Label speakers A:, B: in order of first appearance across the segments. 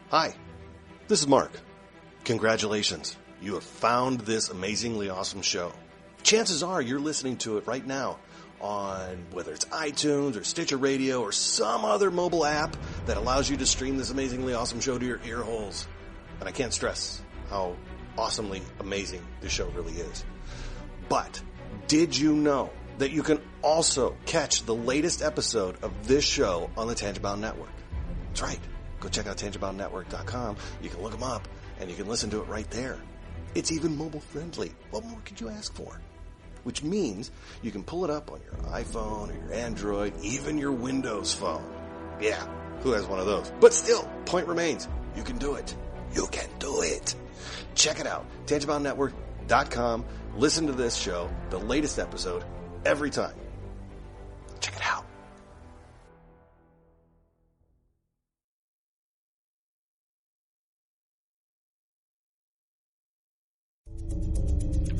A: Hi, this is Mark. Congratulations. You have found this amazingly awesome show. Chances are you're listening to it right now on whether it's iTunes or Stitcher Radio or some other mobile app that allows you to stream this amazingly awesome show to your ear holes. And I can't stress how awesomely amazing this show really is. But did you know that you can also catch the latest episode of this show on the Tangibound Network? That's right. Go check out tangiboundnetwork.com. You can look them up and you can listen to it right there. It's even mobile friendly. What more could you ask for? Which means you can pull it up on your iPhone or your Android, even your Windows phone. Yeah, who has one of those? But still, point remains, you can do it. You can do it. Check it out, tangiboundnetwork.com. Listen to this show, the latest episode, every time. Check it out.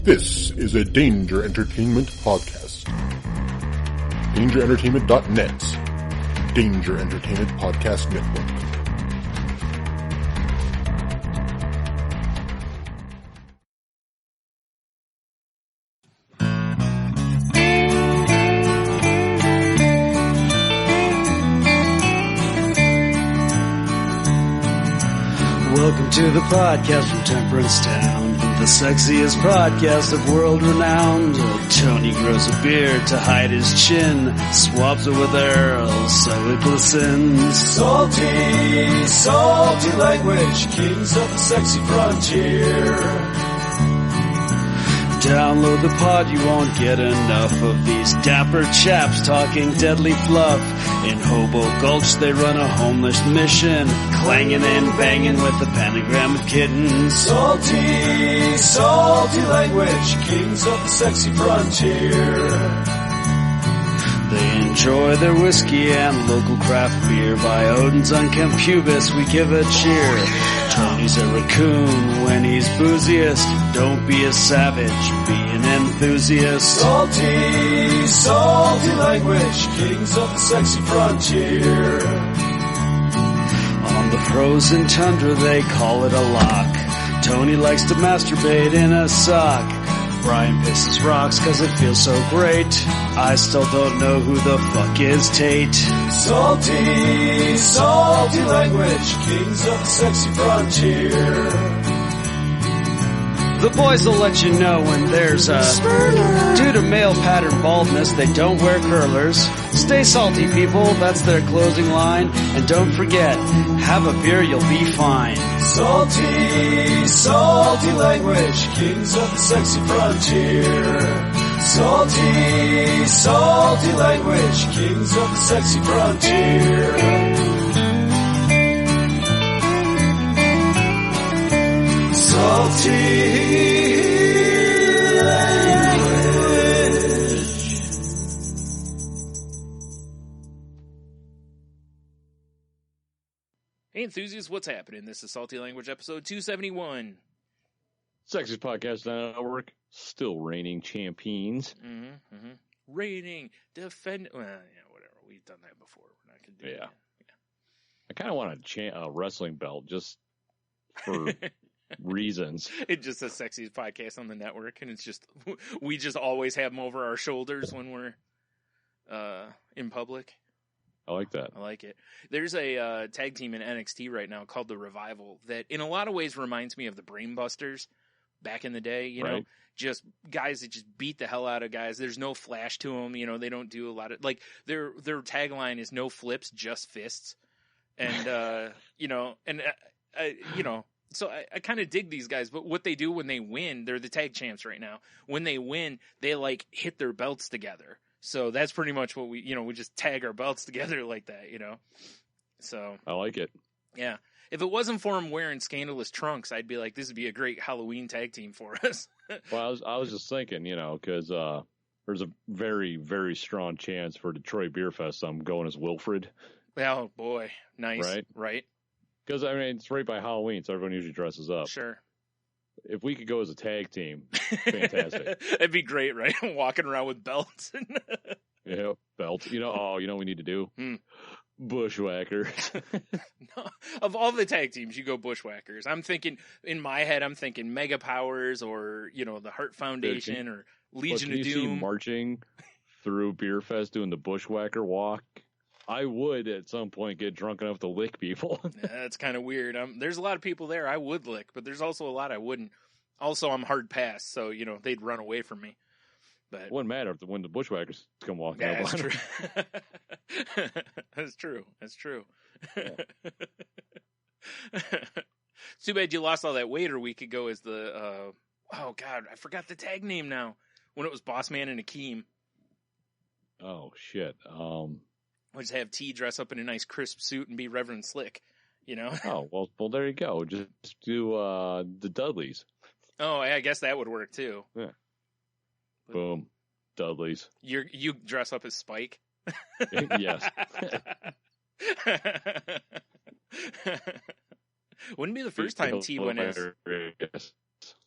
B: This is a Danger Entertainment podcast. DangerEntertainment.net. Danger Entertainment Podcast Network.
C: Welcome to the podcast from Temperance Town, the sexiest podcast of world renowned. Tony grows a beard to hide his chin, swaps it with Earl so it glistens.
D: Salty, salty language, kings of the sexy frontier.
C: Download the pod, you won't get enough of these dapper chaps talking deadly fluff. In Hobo Gulch they run a homeless mission, clanging and banging with the pentagram of kittens.
D: Salty, salty language, kings of the sexy frontier.
C: They enjoy their whiskey and local craft beer. By Odin's unkempt pubis we give a cheer. Tony's a raccoon when he's booziest. Don't be a savage, be an enthusiast.
D: Salty, salty language, kings of the sexy frontier.
C: On the frozen tundra they call it a lock. Tony likes to masturbate in a sock. Brian pisses rocks cause it feels so great. I still don't know who the fuck is Tate.
D: Salty, salty language, kings of the sexy frontier.
C: The boys will let you know when there's a spurner. Due to male pattern baldness, they don't wear curlers. Stay salty, people, that's their closing line. And don't forget, have a beer, you'll be fine.
D: Salty, salty language, kings of the sexy frontier. Salty, salty language, kings of the sexy frontier. Salty language.
E: Hey enthusiasts, what's happening? This is Salty Language episode 271.
F: Sexiest Podcast Network, still reigning champions.
E: Reigning, defend. Well, yeah, whatever. We've done that before. We're not going to do it. Yeah.
F: I kind of want a wrestling belt just for reasons.
E: It's just the sexiest podcast on the network, and it's just we just always have them over our shoulders when we're in public.
F: I like that.
E: I like it. There's a tag team in NXT right now called The Revival that in a lot of ways reminds me of the Brainbusters back in the day, you know, just guys that just beat the hell out of guys. There's no flash to them, you know, they don't do a lot of, like, their tagline is no flips, just fists. And, you know, so I kind of dig these guys, but what they do when they win, they're the tag champs right now. When they win, they, like, hit their belts together. So that's pretty much what we just tag our belts together like that, you know? So.
F: I like it.
E: Yeah. If it wasn't for him wearing scandalous trunks, I'd be like, this would be a great Halloween tag team for us.
F: Well, I was just thinking, you know, because there's a very, very strong chance for Detroit Beer Fest I'm going as Wilfred.
E: Oh, boy. Nice. Right.
F: Because, I mean, it's right by Halloween, so everyone usually dresses up.
E: Sure.
F: If we could go as a tag team, fantastic.
E: It'd be great, right? Walking around with belts.
F: Yeah, belt. You know what we need to do? Bushwhackers.
E: No, of all the tag teams, you go Bushwhackers. I'm thinking, in my head, Mega Powers or, the Heart Foundation or Legion of Doom.
F: See marching through Beer Fest doing the Bushwhacker walk? I would at some point get drunk enough to lick people.
E: That's kind of weird. There's a lot of people there I would lick, but there's also a lot I wouldn't. Also, I'm hard pass, so, they'd run away from me. But
F: it wouldn't matter when the Bushwhackers come walking up.
E: That's true. That's true. That's true.
F: Yeah.
E: It's too bad you lost all that weight a week ago as the, oh God, I forgot the tag name now. When it was Boss Man and Akeem.
F: Oh, shit.
E: We'll just have T dress up in a nice crisp suit and be Reverend Slick,
F: Oh, well, there you go. Just do the Dudleys.
E: Oh, I guess that would work too.
F: Yeah. Boom. Dudleys.
E: You dress up as Spike?
F: Yes.
E: Wouldn't be the first time T went as.
F: Yes.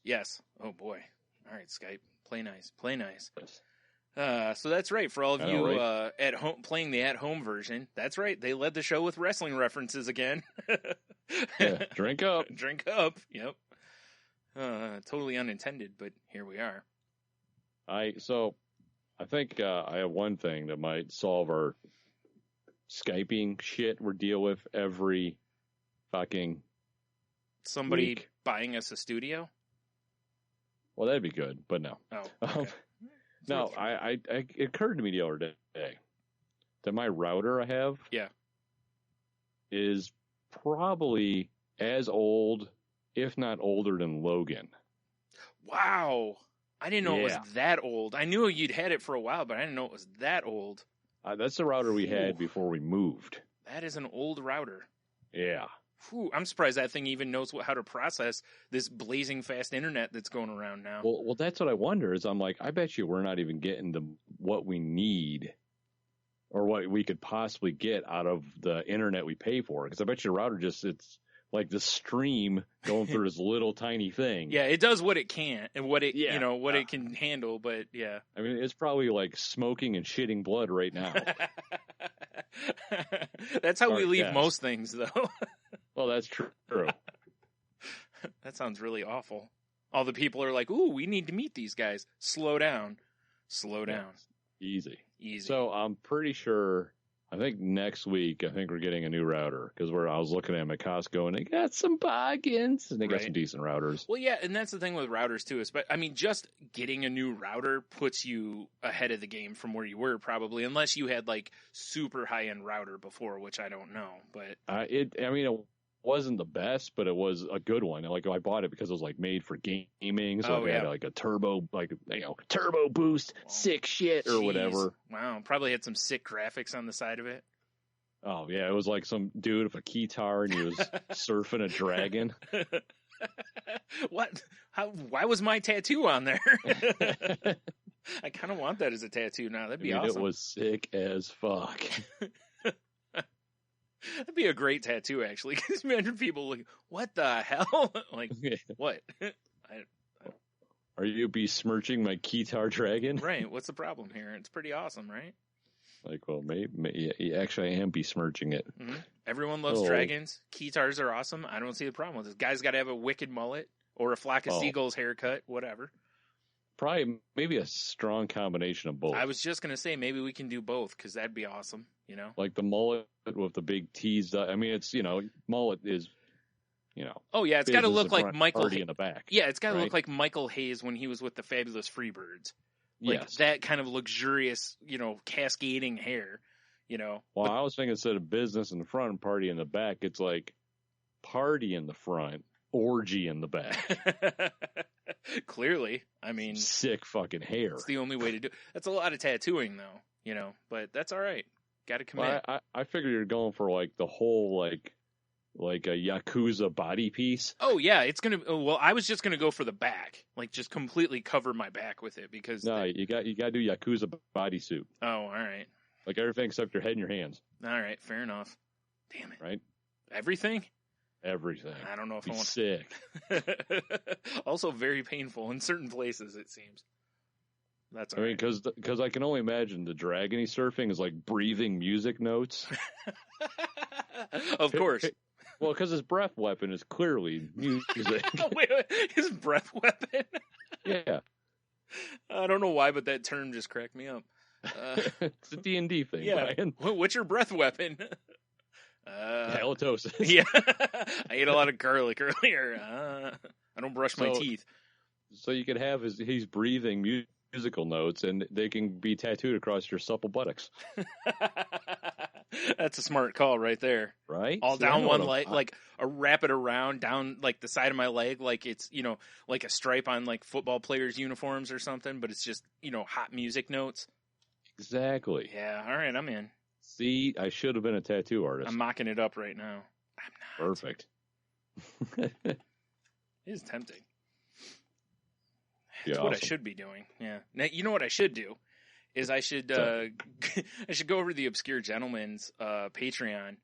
E: Yes. Oh boy. All right, Skype. Play nice. Play nice. So that's right. For all of you at home playing the at-home version, that's right. They led the show with wrestling references again.
F: Yeah, drink up.
E: Drink up. Yep. Totally unintended, but here we are.
F: I think I have one thing that might solve our Skyping shit we deal with every fucking
E: somebody
F: week.
E: Buying us a studio.
F: Well, that'd be good, but no.
E: Oh, okay.
F: No, it occurred to me the other day that my router I have is probably as old, if not older than Logan.
E: Wow. I didn't know it was that old. I knew you'd had it for a while, but I didn't know it was that old.
F: That's the router we had before we moved.
E: That is an old router.
F: Yeah.
E: Whew, I'm surprised that thing even knows how to process this blazing fast internet that's going around now.
F: Well, that's what I wonder is I'm like, I bet you we're not even getting what we need or what we could possibly get out of the internet we pay for. Because I bet your router it's like the stream going through this little tiny thing.
E: Yeah, it does what it can and what it it can handle, but yeah.
F: I mean, it's probably like smoking and shitting blood right now.
E: That's how we leave most things, though.
F: Well, that's true.
E: That sounds really awful. All the people are like, "Ooh, we need to meet these guys. Slow down. Slow down.
F: Easy.
E: Easy."
F: So I'm pretty sure. I think next week, we're getting a new router because I was looking at them at Costco and they got some bargains and they got some decent routers.
E: Well, yeah, and that's the thing with routers too. I mean, just getting a new router puts you ahead of the game from where you were probably, unless you had like super high end router before, which I don't know. But
F: it wasn't the best, but it was a good one. Like I bought it because it was like made for gaming, so it had like a turbo, turbo boost, sick shit or whatever.
E: Wow, probably had some sick graphics on the side of it.
F: Oh yeah, it was like some dude with a guitar and he was surfing a dragon.
E: What? Why was my tattoo on there? I kind of want that as a tattoo now. That'd be awesome.
F: It was sick as fuck.
E: That'd be a great tattoo, actually. Because imagine people like, what the hell? Like, what?
F: Are you besmirching my guitar dragon?
E: Right. What's the problem here? It's pretty awesome, right?
F: Like, well, maybe actually I am besmirching it.
E: Mm-hmm. Everyone loves dragons. Guitars are awesome. I don't see the problem with this. Guy's got to have a wicked mullet or a flock of seagulls haircut, whatever.
F: Probably, maybe a strong combination of both.
E: I was just going to say, maybe we can do both, because that'd be awesome,
F: Like the mullet with the big T's. I mean, it's, mullet is,
E: Oh, yeah, it's got to look like Michael
F: in the back.
E: Yeah, it's got to look like Michael Hayes when he was with the Fabulous Freebirds. Like that kind of luxurious, cascading hair,
F: Well, I was thinking instead of business in the front and party in the back, it's like party in the front, orgy in the back.
E: Clearly, I mean,
F: sick fucking hair.
E: It's the only way to do it. That's a lot of tattooing, though, but that's all right. Got to commit.
F: Well, I figured you're going for like the whole like a Yakuza body piece.
E: Oh yeah, it's gonna. Well, I was just gonna go for the back, like just completely cover my back with it because.
F: No, you got to do Yakuza bodysuit.
E: Oh, all right.
F: Like everything except your head and your hands.
E: All right, fair enough. Damn it.
F: Right.
E: Everything.
F: Everything.
E: I don't know if I want.
F: Sick.
E: Also, very painful in certain places. It seems. That's
F: I
E: all
F: mean, because I can only imagine the dragon he's surfing is like breathing music notes.
E: Of course.
F: Well, because his breath weapon is clearly music.
E: Wait, his breath weapon?
F: Yeah.
E: I don't know why, but that term just cracked me up.
F: It's a D&D thing,
E: Yeah.
F: Brian.
E: What's your breath weapon?
F: Halitosis.
E: Yeah. I ate a lot of garlic earlier. I don't brush my teeth.
F: So you could have he's breathing musical notes, and they can be tattooed across your supple buttocks.
E: That's a smart call right there.
F: Right?
E: All down one leg, like wrap it around down like the side of my leg, like it's, like a stripe on like football players' uniforms or something, but it's just, hot music notes.
F: Exactly.
E: Yeah, all right, I'm in.
F: See, I should have been a tattoo artist.
E: I'm mocking it up right now. I'm not.
F: Perfect.
E: It is tempting.
F: Yeah,
E: That's what I should be doing. Yeah. Now, you know what I should do? Is I should I should go over to the Obscure Gentleman's Patreon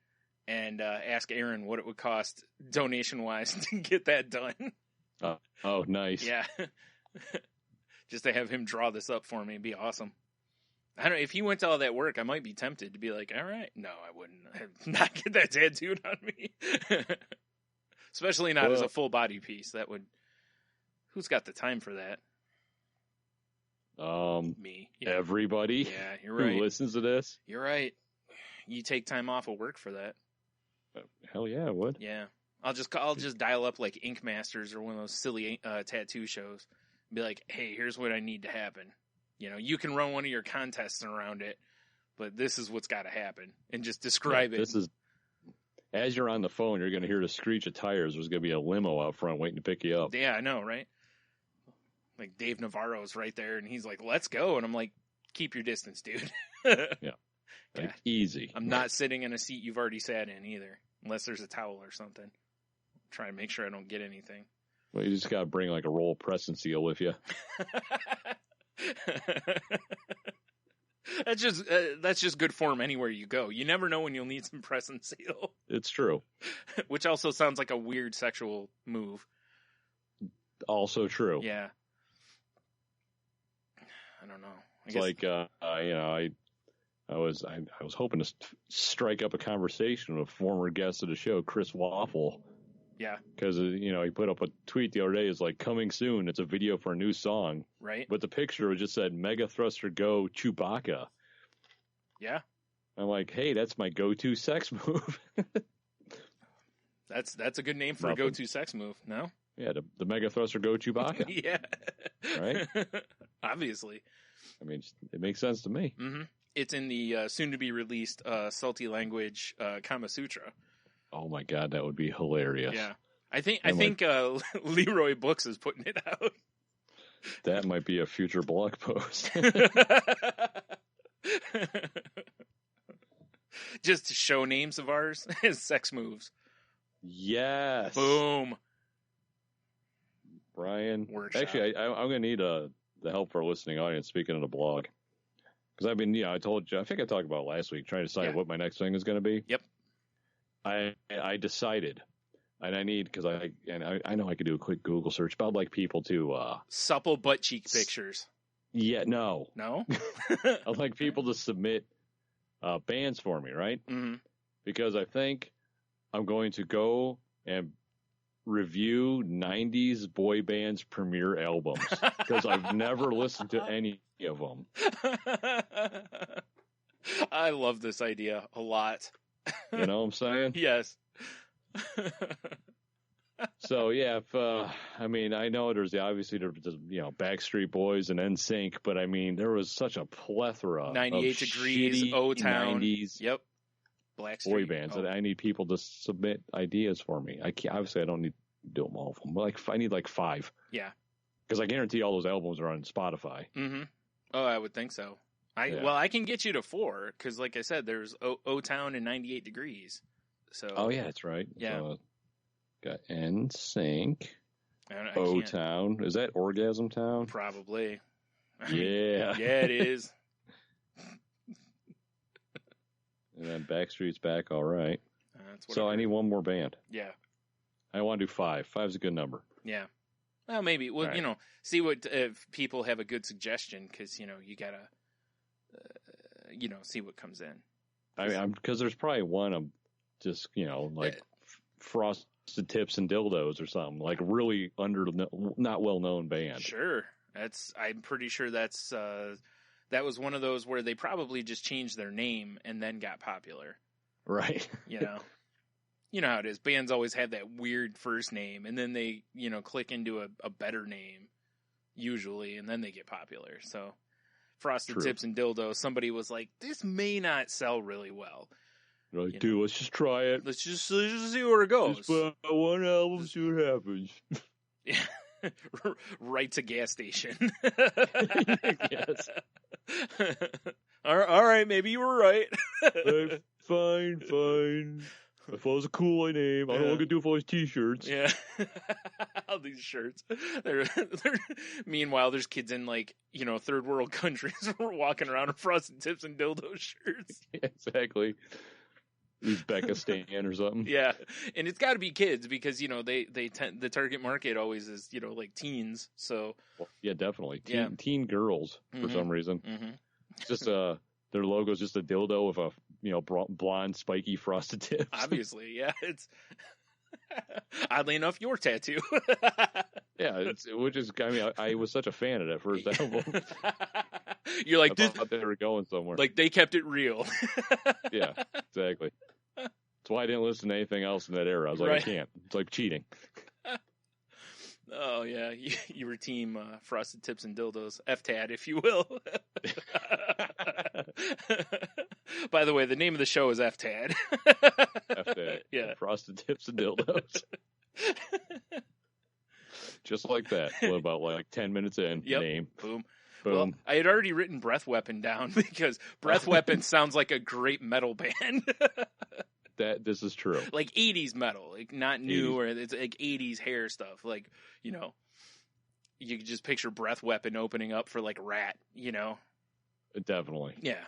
E: and ask Aaron what it would cost donation-wise to get that done.
F: Oh, nice.
E: Yeah. Just to have him draw this up for me would be awesome. I don't know, if he went to all that work, I might be tempted to be like, all right. No, I wouldn't. I'd not get that tattooed on me. Especially not as a full body piece. That would... Who's got the time for that? Me. Yeah.
F: Everybody.
E: Yeah, you're right.
F: Who listens to this?
E: You're right. You take time off of work for that.
F: Hell yeah, I would.
E: Yeah. I'll just dial up like Ink Masters or one of those silly tattoo shows. Be like, hey, here's what I need to happen. You can run one of your contests around it, but this is what's got to happen, and just describe it.
F: This is, as you're on the phone, you're going to hear the screech of tires. There's going to be a limo out front waiting to pick you up.
E: Yeah, I know, right? Like Dave Navarro's right there, and he's like, let's go. And I'm like, keep your distance, dude.
F: Yeah. Like, easy.
E: I'm not sitting in a seat you've already sat in either, unless there's a towel or something. I'm trying to make sure I don't get anything.
F: Well, you just got to bring like a roll of press and seal with you.
E: That's just good form anywhere you go. You never know when you'll need some press and seal.
F: It's true.
E: Which also sounds like a weird sexual move.
F: Also true.
E: Yeah. I don't know.
F: It's like I was hoping to strike up a conversation with a former guest of the show, Chris Waffle.
E: Yeah.
F: Because, he put up a tweet the other day. It's like, coming soon. It's a video for a new song.
E: Right.
F: But the picture just said, Mega Thruster Go Chewbacca.
E: Yeah.
F: I'm like, hey, that's my go-to sex move.
E: That's a good name for a go-to sex move, no?
F: Yeah, the Mega Thruster Go Chewbacca.
E: Yeah.
F: Right?
E: Obviously.
F: I mean, it makes sense to me.
E: Mm-hmm. It's in the soon-to-be-released Salty Language Kama Sutra.
F: Oh my God, that would be hilarious.
E: Yeah. I think Leroy Books is putting it out.
F: That might be a future blog post.
E: Just to show names of ours as sex moves.
F: Yes.
E: Boom.
F: Brian.
E: Workshop.
F: Actually, I'm going to need the help for a listening audience, speaking of the blog. Because I've been, I told you, I think I talked about it last week, trying to decide what my next thing is going to be.
E: Yep.
F: I decided, and I need, because I know I could do a quick Google search, but I'd like people to
E: supple butt cheek pictures.
F: Yeah, no. I'd like people to submit bands for me, right?
E: Mm-hmm.
F: Because I think I'm going to go and review 90s boy bands' premiere albums, because I've never listened to any of them.
E: I love this idea a lot.
F: You know what I'm saying?
E: Yes.
F: So yeah, if I know there's obviously Backstreet Boys and NSYNC, but I mean there was such a plethora
E: 98
F: of
E: Degrees, O-Town.
F: 90s
E: Yep. Blackstreet
F: boy bands that I need people to submit ideas for me. I don't need to do them all of them. But I need like 5.
E: Yeah.
F: Because I guarantee all those albums are on Spotify.
E: Mm-hmm. Oh, I would think so. I can get you to 4 because, like I said, there's O-Town and 98 Degrees. So.
F: Oh yeah, that's right.
E: Yeah.
F: So, got NSYNC, O-Town. Is that Orgasm Town?
E: Probably.
F: Yeah.
E: Yeah, it is.
F: And then Backstreet's Back. All right.
E: That's what
F: so I need one more band.
E: Yeah.
F: I want to do 5. 5's a good number.
E: Yeah. Well, maybe. Well,
F: Right.
E: see what if people have a good suggestion, because you gotta, see what comes in.
F: I mean, because there's probably one of just like frosted tips and dildos or something, like really not well known band.
E: Sure, I'm pretty sure that was one of those where they probably just changed their name and then got popular.
F: Right.
E: You know how it is. Bands always have that weird first name, and then they click into a better name usually, and then they get popular. So. Frosted Tips and Dildos, somebody was like, this may not sell really well.
F: Like, dude, let's just try it.
E: Let's just see where it goes.
F: Just put out one album, see what happens.
E: Yeah. Right to gas station.
F: Yes.
E: All right, maybe you were right.
F: Fine. If I was a cool name, I don't know what I could do if I was t-shirts.
E: Yeah. All these shirts. Meanwhile, there's kids in third world countries walking around in Frosted Tips and Dildo shirts.
F: Exactly. Uzbekistan or something.
E: Yeah. And it's got to be kids because, the target market always is, like teens. So.
F: Well, yeah, definitely.
E: Yeah.
F: Teen girls for some reason.
E: Mm-hmm.
F: Just their logo is just a dildo with a blonde spiky frosted tips.
E: Obviously, yeah. It's oddly enough your tattoo.
F: Yeah, I was such a fan of that first album.
E: You're like,
F: I thought they were going somewhere.
E: Like they kept it real.
F: Yeah, exactly. That's why I didn't listen to anything else in that era. I was like, right. I can't. It's like cheating.
E: Oh, yeah. You were team Frosted Tips and Dildos. FTAD, if you will. By the way, the name of the show is FTAD.
F: FTAD.
E: Yeah.
F: Frosted Tips and Dildos. Just like that. What, about 10 minutes in?
E: Yep.
F: Name.
E: Boom. Well, I had already written Breath Weapon down because Breath Weapon sounds like a great metal band.
F: This is true.
E: Like 80s metal, like not new 80s. Or it's like 80s hair stuff. Like, you could just picture Breath Weapon opening up for like Rat,
F: Definitely.
E: Yeah.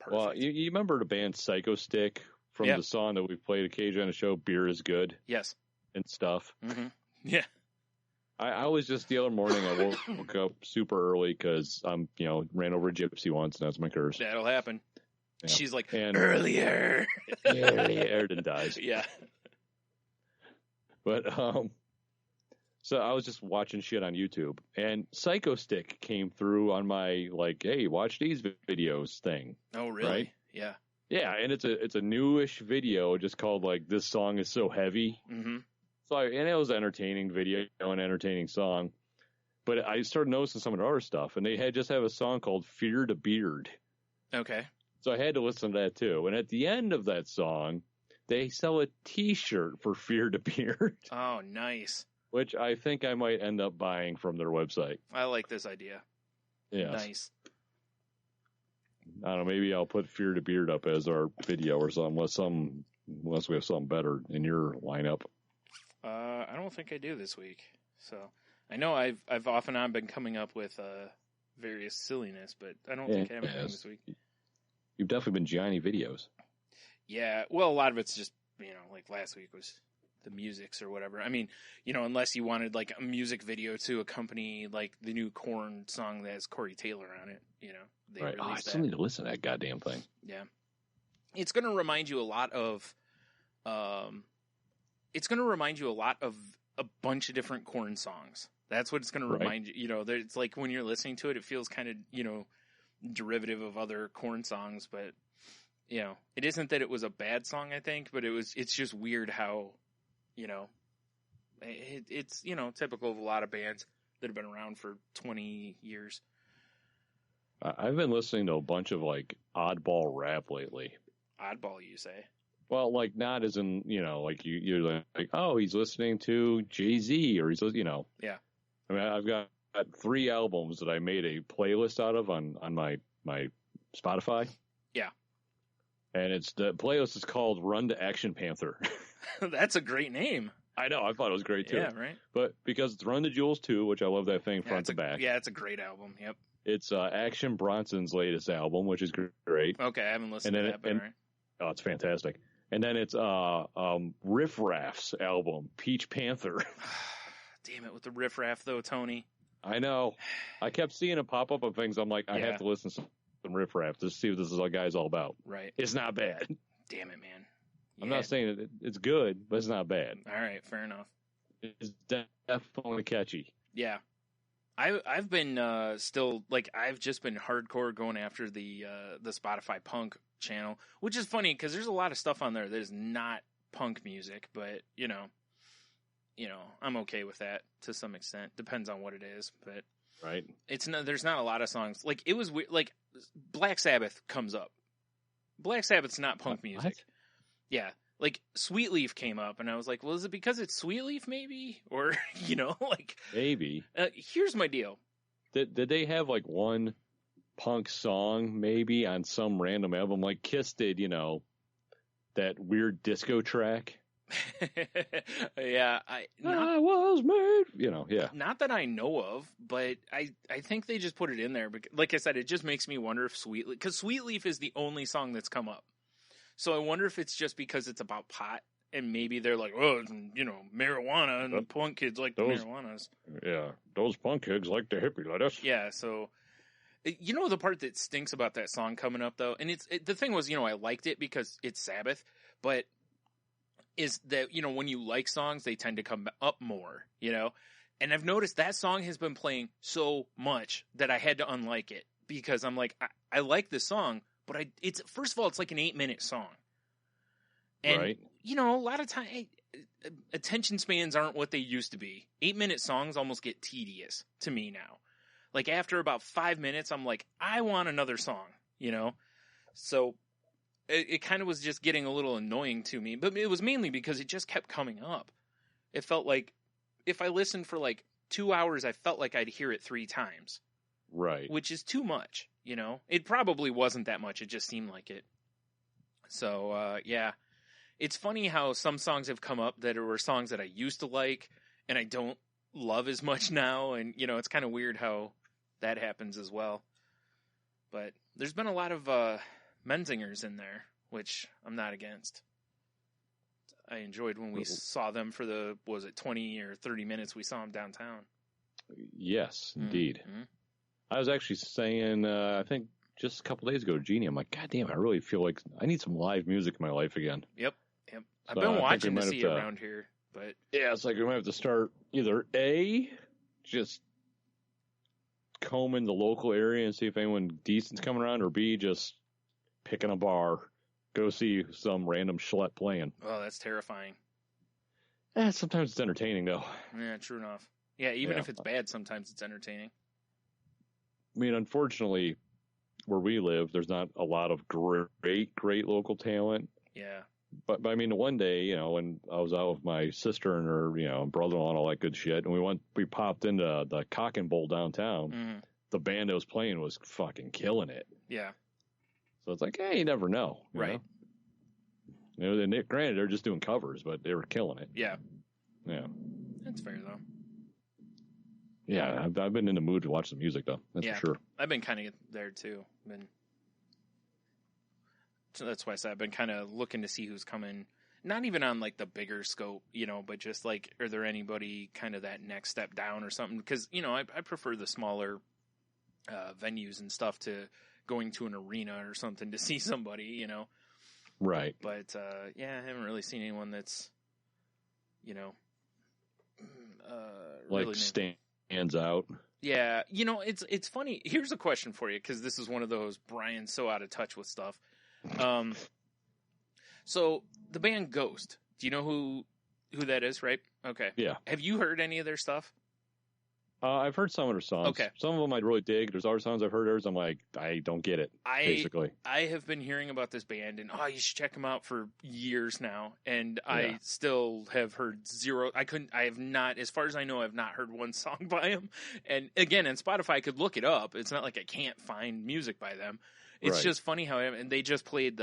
E: Perfect.
F: Well, you remember the band Psycho Stick from the song that we played occasionally on the show, Beer is Good?
E: Yes.
F: And stuff.
E: Mm-hmm. Yeah.
F: I was just the other morning, I woke up super early because ran over a gypsy once, and that's my curse.
E: That'll happen. Yeah. She's like,
F: earlier. Earlier than dies.
E: Yeah.
F: But, so I was just watching shit on YouTube, and Psycho Stick came through on my, hey, watch these videos thing.
E: Oh, really?
F: Right?
E: Yeah.
F: Yeah, and it's a newish video just called, This Song Is So Heavy.
E: Mm-hmm.
F: So, and it was an entertaining video, an entertaining song. But I started noticing some of the other stuff, and they just have a song called Fear the Beard.
E: Okay.
F: So I had to listen to that too. And at the end of that song, they sell a t-shirt for Fear the Beard.
E: Oh, nice.
F: Which I think I might end up buying from their website.
E: I like this idea.
F: Yeah.
E: Nice.
F: I don't know, maybe I'll put Fear the Beard up as our video or something, unless we have something better in your lineup.
E: I don't think I do this week. So I know I've off and on been coming up with various silliness, but I don't think I have anything this week.
F: You've definitely been Gianni videos.
E: Yeah, well, a lot of it's just, like last week was the musics or whatever. I mean, unless you wanted like a music video to accompany like the new Korn song that has Corey Taylor on it, they
F: right.
E: released
F: I still need to listen to that goddamn thing.
E: Yeah. It's going to remind you a lot of, a bunch of different Korn songs. That's what it's going to remind you. It's like when you're listening to it, it feels kind of, derivative of other Korn songs, but it isn't that it was a bad song, I think, but it's just weird how, it's typical of a lot of bands that have been around for 20 years.
F: I've been listening to a bunch of oddball rap lately.
E: Oddball, you say?
F: Well, not as in, you're like, oh, he's listening to Jay-Z or he's,
E: Yeah.
F: I mean, I've got 3 albums that I made a playlist out of on my Spotify.
E: Yeah.
F: And the playlist is called Run to Action Panther.
E: That's a great name.
F: I know. I thought it was great too.
E: Yeah, right.
F: But because it's Run to Jewels 2, which I love that thing front to back.
E: Yeah, it's a great album. Yep.
F: It's Action Bronson's latest album, which is great.
E: Okay, I haven't listened to that, but all right.
F: Oh, it's fantastic. And then it's Riff Raff's album, Peach Panther.
E: damn it with the riffraff though, Tony.
F: I know. I kept seeing it pop up on things. I'm like, I have to listen to some riffraff to see what this guy's all about.
E: Right.
F: It's not bad.
E: Damn it, man.
F: I'm not saying it's good, but it's not bad.
E: All right, fair enough.
F: It's definitely catchy.
E: Yeah. I've been still like I've just been hardcore going after the Spotify punk channel, which is funny because there's a lot of stuff on there that is not punk music, but you know I'm okay with that to some extent. Depends on what it is, but
F: right.
E: There's not a lot of songs like it was like Black Sabbath comes up. Black Sabbath's not punk music.
F: What?
E: Yeah. Like, Sweet Leaf came up, and I was like, well, is it because it's Sweet Leaf, maybe? Or, like...
F: Maybe.
E: Here's my deal.
F: Did they have, like, one punk song, maybe, on some random album? Like, Kiss did, that weird disco track?
E: Yeah.
F: I was made... yeah.
E: Not that I know of, but I think they just put it in there. Because, like I said, it just makes me wonder if Sweet Leaf... Because Sweet Leaf is the only song that's come up. So I wonder if it's just because it's about pot, and maybe they're like, oh, marijuana, and the punk kids like the marijuanas.
F: Yeah, those punk kids like the hippie lettuce.
E: Yeah, so, the part that stinks about that song coming up, though, and the thing was, I liked it because it's Sabbath, but is that, when you like songs, they tend to come up more, And I've noticed that song has been playing so much that I had to unlike it, because I'm like, I like this song, but first of all, it's like an 8-minute song. And,
F: right.
E: A lot of time, attention spans aren't what they used to be. 8-minute songs almost get tedious to me now. Like, after about 5 minutes, I'm like, I want another song, So, it kind of was just getting a little annoying to me. But it was mainly because it just kept coming up. It felt like, if I listened for, 2 hours, I felt like I'd hear it 3 times.
F: Right.
E: Which is too much, It probably wasn't that much. It just seemed like it. So, yeah. It's funny how some songs have come up that were songs that I used to like and I don't love as much now. And, it's kind of weird how that happens as well. But there's been a lot of Menzingers in there, which I'm not against. I enjoyed when we saw them for 20 or 30 minutes we saw them downtown.
F: Yes, indeed. Mm-hmm. I was actually saying, I think just a couple days ago, Jeannie, I'm like, God damn, I really feel like I need some live music in my life again.
E: Yep. I've been watching to see around here, but...
F: Yeah, it's like we might have to start either A, just combing the local area and see if anyone decent's coming around, or B, just picking a bar, go see some random schlep playing.
E: Oh, that's terrifying.
F: Sometimes it's entertaining, though.
E: Yeah, true enough. Yeah, even if it's bad, sometimes it's entertaining.
F: I mean, unfortunately, where we live, there's not a lot of great local talent.
E: Yeah.
F: But I mean, one day, when I was out with my sister and her, brother-in-law and all that good shit, and we popped into the Cock and Bowl downtown. The band that was playing was fucking killing it.
E: Yeah.
F: So it's like, hey, you never know.
E: Right.
F: And granted, they're just doing covers, but they were killing it.
E: Yeah.
F: Yeah.
E: That's fair, though.
F: Yeah, I've been in the mood to watch some music, though. That's for sure.
E: I've been kind of there, too. So that's why I said I've been kind of looking to see who's coming. Not even on, the bigger scope, but just, are there anybody kind of that next step down or something? Because, I prefer the smaller venues and stuff to going to an arena or something to see somebody,
F: Right.
E: But, I haven't really seen anyone that's, really
F: stands out.
E: Yeah, it's funny. Here's a question for you, because this is one of those Brian's so out of touch with stuff. So the band Ghost, do you know who that is, right? Okay.
F: Yeah.
E: Have you heard any of their stuff?
F: I've heard some of their songs.
E: Okay.
F: Some of them I really dig. There's other songs I've heard theirs. I'm like, I don't get it, basically.
E: I have been hearing about this band, and you should check them out for years now. And I still have heard zero. I have not, as far as I know, I've not heard one song by them. And again, on Spotify, I could look it up. It's not like I can't find music by them. It's just funny how, and they just played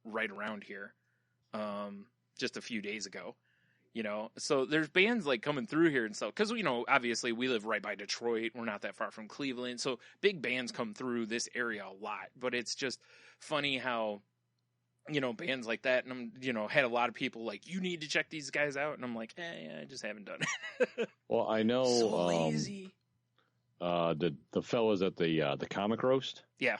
E: right around here, just a few days ago. So there's bands coming through here and stuff. Cause obviously we live right by Detroit. We're not that far from Cleveland. So big bands come through this area a lot, but it's just funny how bands like that. And I'm, had a lot of people like, you need to check these guys out. And I'm like, yeah, I just haven't done it.
F: Well, I know,
E: So lazy.
F: the fellas at the Comic Roast.
E: Yeah.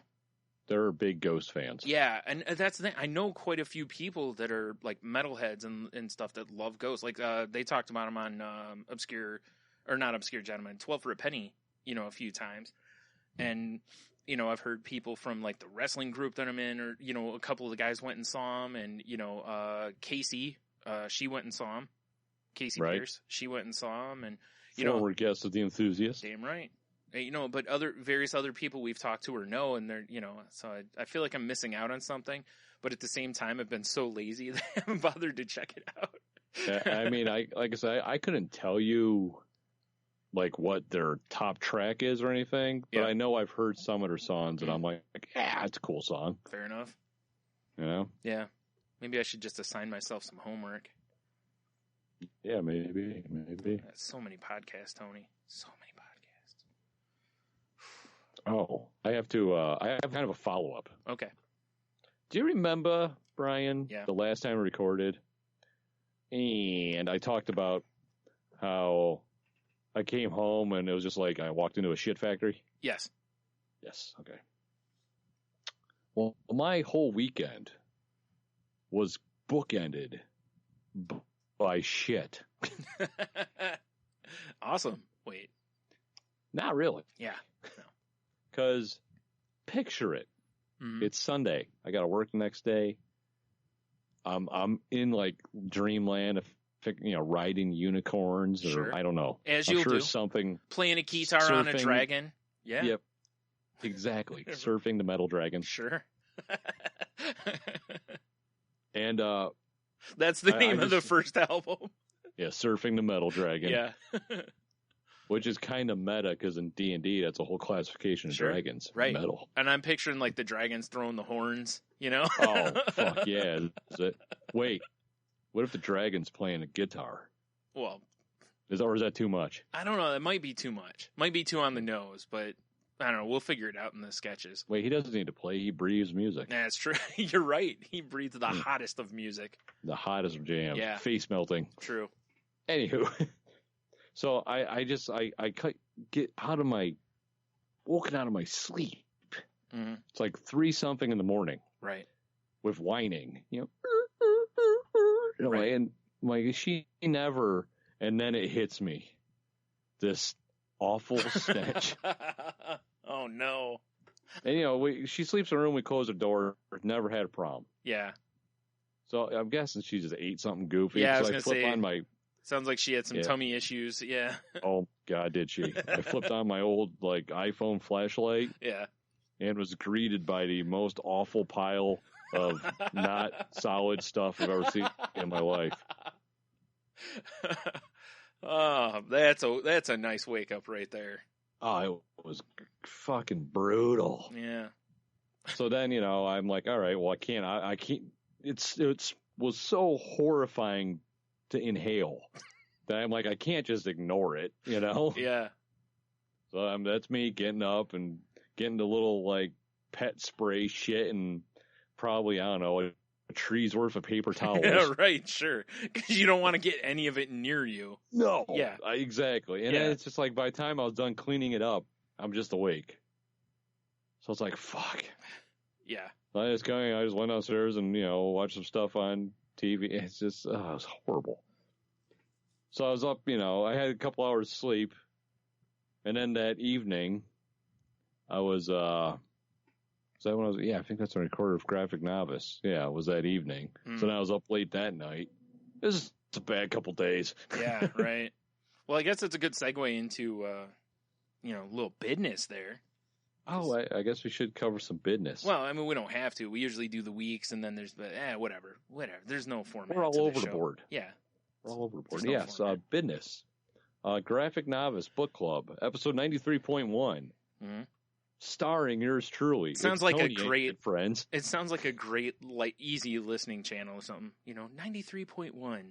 F: They're big Ghost fans.
E: Yeah, and that's the thing. I know quite a few people that are like metalheads and stuff that love Ghost. Like they talked about them on not Obscure Gentlemen, 12 for a Penny, a few times. And I've heard people from like the wrestling group that I'm in, or a couple of the guys went and saw him, and Casey, she went and saw him. Casey Pierce, she went and saw him, and
F: former guest of The Enthusiast.
E: Damn right. But various other people we've talked to or know, and they're, so I feel like I'm missing out on something, but at the same time, I've been so lazy that I haven't bothered to check it out.
F: I mean, like I said, I couldn't tell you like what their top track is or anything, but I know I've heard some of their songs, and I'm like, yeah, it's a cool song.
E: Fair enough.
F: Yeah.
E: Maybe I should just assign myself some homework.
F: Yeah, maybe.
E: So many podcasts, Tony. So many podcasts.
F: Oh, I have kind of a follow-up.
E: Okay.
F: Do you remember, Brian,
E: the
F: last time we recorded? And I talked about how I came home and it was just like I walked into a shit factory?
E: Yes.
F: Okay. Well, my whole weekend was bookended by shit.
E: Awesome. Wait.
F: Not really.
E: Yeah. No.
F: Because picture it. Mm-hmm. It's Sunday. I got to work the next day. I'm in like dreamland of riding unicorns or I don't know.
E: As you'll do.
F: Something.
E: Playing a guitar surfing, on a dragon. Yeah.
F: Yep. Exactly. Surfing the metal dragon.
E: Sure.
F: And
E: that's the name of the first album.
F: Yeah, Surfing the Metal Dragon.
E: Yeah.
F: Which is kind of meta because in D&D that's a whole classification of dragons.
E: Right.
F: Metal.
E: And I'm picturing like the dragons throwing the horns,
F: Oh, fuck yeah. Is it? Wait. What if the dragon's playing a guitar?
E: Well.
F: Or is that too much?
E: I don't know. It might be too much. Might be too on the nose, but I don't know. We'll figure it out in the sketches.
F: Wait, he doesn't need to play. He breathes music.
E: That's true. You're right. He breathes the hottest of music.
F: The hottest of jams.
E: Yeah.
F: Face melting.
E: True.
F: Anywho. So I get woken out of my sleep.
E: Mm-hmm.
F: It's like 3-something in the morning.
E: Right.
F: With whining,
E: right.
F: And like she never, and then it hits me. This awful stench.
E: Oh no.
F: And she sleeps in her room, we close the door, never had a problem.
E: Yeah.
F: So I'm guessing she just ate something goofy.
E: Yeah,
F: so I flip on my.
E: Sounds like she had some tummy issues. Yeah.
F: Oh God, did she? I flipped on my old like iPhone flashlight.
E: Yeah.
F: And was greeted by the most awful pile of not solid stuff I've ever seen in my life.
E: Oh, that's a nice wake up right there.
F: Oh, it was fucking brutal.
E: Yeah.
F: So then, I'm like, all right, well, I can't, it was so horrifying to inhale that I'm like, I can't just ignore it,
E: Yeah.
F: So that's me getting up and getting the little like pet spray shit and probably, I don't know, a tree's worth of paper towels.
E: Yeah, right, sure. Because you don't want to get any of it near you.
F: No.
E: Yeah.
F: Exactly. And then it's just like by the time I was done cleaning it up, I'm just awake. So it's like, fuck.
E: Yeah.
F: I just went downstairs and, watched some stuff on TV. It's just, it was horrible. So I was up, I had a couple hours sleep. And then that evening, I was, is that when I was, I think that's when I recorded with Graphic Novice. Yeah, it was that evening. So then I was up late that night. This is a bad couple days.
E: Yeah, right. Well, I guess it's a good segue into, a little business there.
F: Oh, I guess we should cover some business.
E: Well, I mean, we don't have to. We usually do the weeks, and then there's, whatever. There's no format.
F: We're all over the board.
E: Yeah.
F: We're all over the board. Yes, business. Graphic Novice Book Club, episode 93.1.
E: Mm-hmm.
F: Starring yours truly.
E: Sounds like a great
F: friends.
E: It sounds like a great, like easy listening channel or something. 93.1,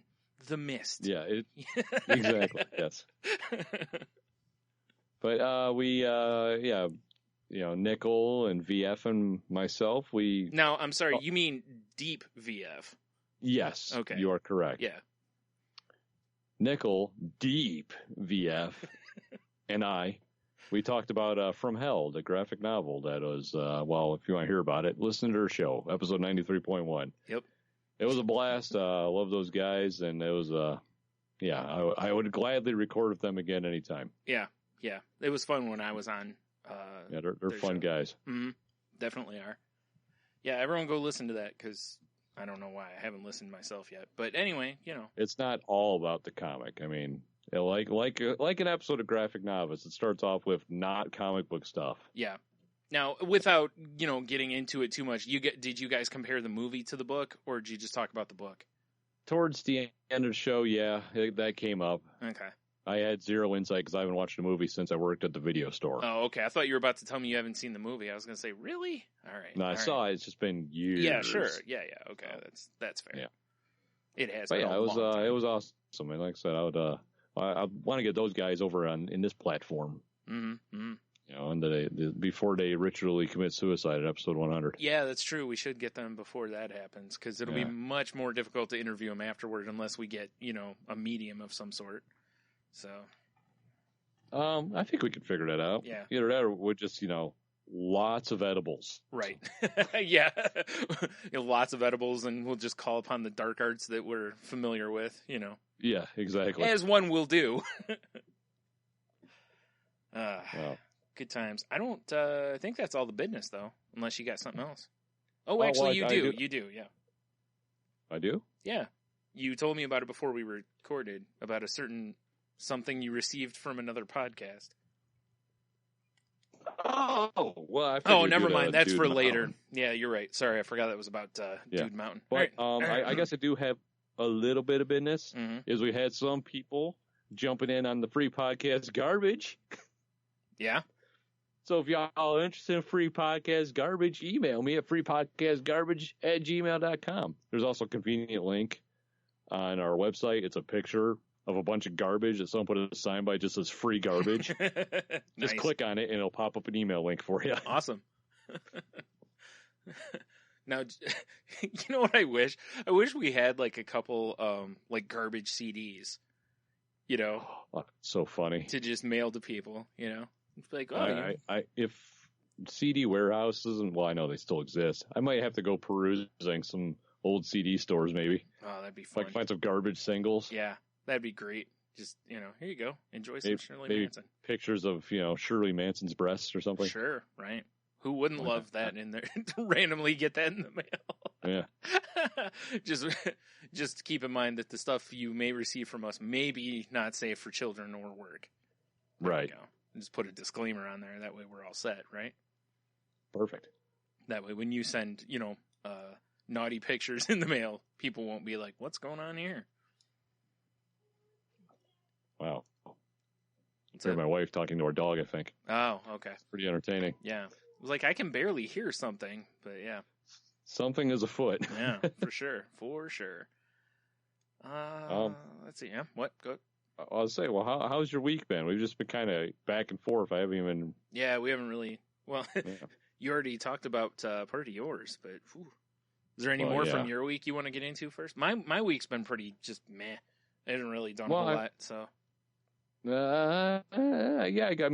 E: The Mist.
F: Yeah, exactly. Yes. But Nickel and VF and myself, we...
E: Now, I'm sorry, you mean Deep VF?
F: Yes,
E: okay.
F: You are correct.
E: Yeah.
F: Nickel, Deep VF, and we talked about From Hell, the graphic novel that was, if you want to hear about it, listen to their show, episode 93.1.
E: Yep.
F: It was a blast. I love those guys, and it was, I would gladly record with them again anytime.
E: Yeah. It was fun when I was on.
F: They're fun guys.
E: Mm-hmm. Definitely are. Yeah, everyone go listen to that, because I don't know why. I haven't listened myself yet. But anyway,
F: It's not all about the comic. I mean, like an episode of Graphic Novice, it starts off with not comic book stuff.
E: Yeah. Now, without, getting into it too much, did you guys compare the movie to the book, or did you just talk about the book?
F: Towards the end of the show, that came up.
E: Okay.
F: I had zero insight because I haven't watched the movie since I worked at the video store.
E: Oh, okay. I thought you were about to tell me you haven't seen the movie. I was going to say, really? All right.
F: No, I saw it. It's just been years.
E: Yeah, sure. Yeah. Okay. That's fair.
F: Yeah.
E: It has.
F: But
E: been
F: yeah,
E: a long time.
F: it was awesome. And like I said, I want to get those guys over in this platform.
E: Mm-hmm.
F: And before they ritually commit suicide at episode 100.
E: Yeah, that's true. We should get them before that happens, because it'll be much more difficult to interview them afterward unless we get, a medium of some sort. So.
F: I think we could figure that out.
E: Yeah.
F: Either that or we'll just, lots of edibles.
E: Right. Yeah. Lots of edibles, and we'll just call upon the dark arts that we're familiar with,
F: Yeah, exactly.
E: As one will do.
F: Wow.
E: Good times. I think that's all the business, though, unless you got something else. Oh, actually, you do. You do, yeah.
F: I do?
E: Yeah. You told me about it before we recorded, about a certain something you received from another podcast.
F: Oh, well, I
E: never mind. That's
F: Dude
E: for
F: Mountain.
E: later. Yeah, you're right. Sorry, I forgot that was about Dude Mountain.
F: But
E: right.
F: I guess I do have a little bit of business.
E: Mm-hmm.
F: Is we had some people jumping in on the free podcast garbage.
E: Yeah.
F: So if y'all are interested in free podcast garbage, email me at freepodcastgarbage@gmail.com. There's also a convenient link on our website. It's a picture of a bunch of garbage that someone put a sign by, just says free garbage. Just click on it and it'll pop up an email link for you.
E: Awesome. Now, you know what I wish? I wish we had like a couple garbage CDs,
F: Oh, so funny.
E: to just mail to people, It's like,
F: if CD warehouses, I know they still exist. I might have to go perusing some old CD stores maybe.
E: Oh, that'd be fun.
F: Like find some garbage singles.
E: Yeah, that'd be great. Just, here you go. Enjoy some Shirley
F: maybe
E: Manson.
F: Pictures of, Shirley Manson's breasts or something.
E: Sure, right. Who wouldn't love that in there? To randomly get that in the mail.
F: Yeah.
E: Just keep in mind that the stuff you may receive from us may be not safe for children or work. There
F: Right.
E: you go. Just put a disclaimer on there. That way we're all set, right?
F: Perfect.
E: That way when you send, naughty pictures in the mail, people won't be like, what's going on here?
F: Wow.
E: What's
F: Heard
E: that?
F: my wife talking to our dog, I think.
E: Oh, okay.
F: Pretty entertaining.
E: Yeah. It was like, I can barely hear something, but yeah.
F: Something is afoot.
E: Yeah, for sure. For sure. Let's see. Yeah. What? Go.
F: I'll say, well, how's your week been? We've just been kind of back and forth. I haven't even.
E: Yeah, we haven't really. Well,
F: Yeah.
E: you already talked about part of yours, but whew. Is there any more from your week you want to get into first? My week's been pretty just meh. I haven't really done a whole lot, so.
F: Yeah, I got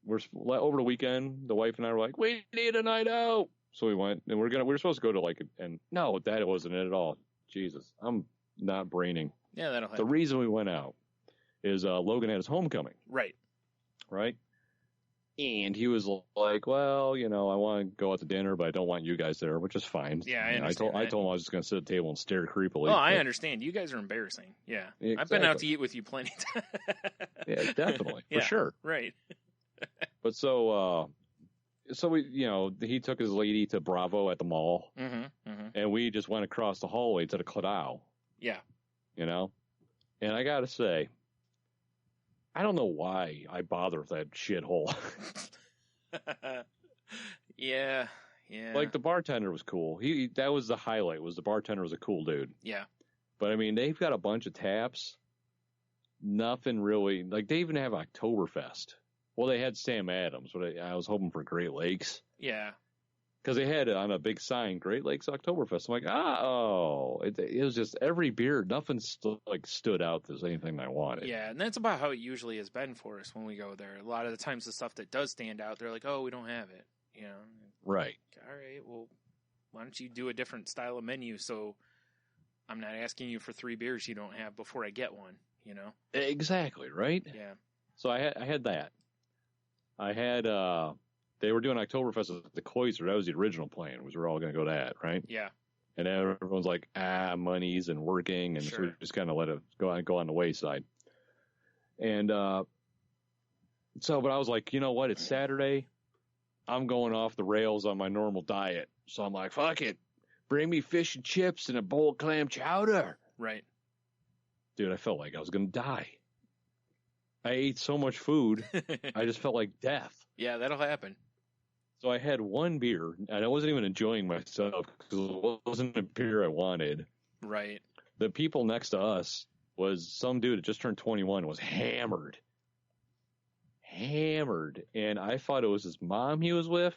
F: we're over the weekend. The wife and I were like, we need a night out, so we went, and we're supposed to go to and no, that wasn't it at all. Jesus, I'm not braining.
E: Yeah, that'll
F: The
E: happen.
F: reason we went out is Logan had his homecoming,
E: Right.
F: and he was like, well, I want to go out to dinner, but I don't want you guys there, which is fine.
E: Yeah, I
F: I
E: understand
F: told
E: that.
F: him I was just going to sit at the table and stare creepily.
E: Oh, I
F: but-
E: understand. You guys are embarrassing. Yeah.
F: Exactly.
E: I've been out to eat with you plenty of times.
F: Yeah, definitely,
E: Yeah.
F: for sure.
E: Right.
F: But so we, he took his lady to Bravo at the mall,
E: Mm-hmm. Mm-hmm.
F: and we just went across the hallway to the Cladao,
E: Yeah.
F: and I gotta say, I don't know why I bother with that shithole.
E: Yeah. Yeah.
F: Like, the bartender was cool. That was the highlight, was the bartender was a cool dude.
E: Yeah.
F: But I mean, they've got a bunch of taps. Nothing really, like, they even have Oktoberfest. Well, they had Sam Adams, but I was hoping for Great Lakes.
E: Yeah.
F: Because they had it on a big sign, Great Lakes Oktoberfest. I'm like, it was just every beer, nothing stood out as anything I wanted.
E: Yeah, and that's about how it usually has been for us when we go there. A lot of the times the stuff that does stand out, they're like, oh, we don't have it. You know?
F: Right.
E: All right, well, why don't you do a different style of menu so I'm not asking you for 3 beers you don't have before I get one, you know?
F: Exactly, right?
E: Yeah.
F: So I had that. I had, they were doing Oktoberfest at the Cloister. That was the original plan, was we're all going to go to that, right?
E: Yeah.
F: And everyone's like, money's and working, and so we just kind of let it go on the wayside. And but I was like, you know what? It's Saturday. I'm going off the rails on my normal diet. So I'm like, fuck it. Bring me fish and chips and a bowl of clam chowder.
E: Right.
F: Dude, I felt like I was going to die. I ate so much food, I just felt like death.
E: Yeah, that'll happen.
F: So I had one beer, and I wasn't even enjoying myself because it wasn't a beer I wanted.
E: Right.
F: The people next to us was some dude that just turned 21, was hammered. And I thought it was his mom he was with.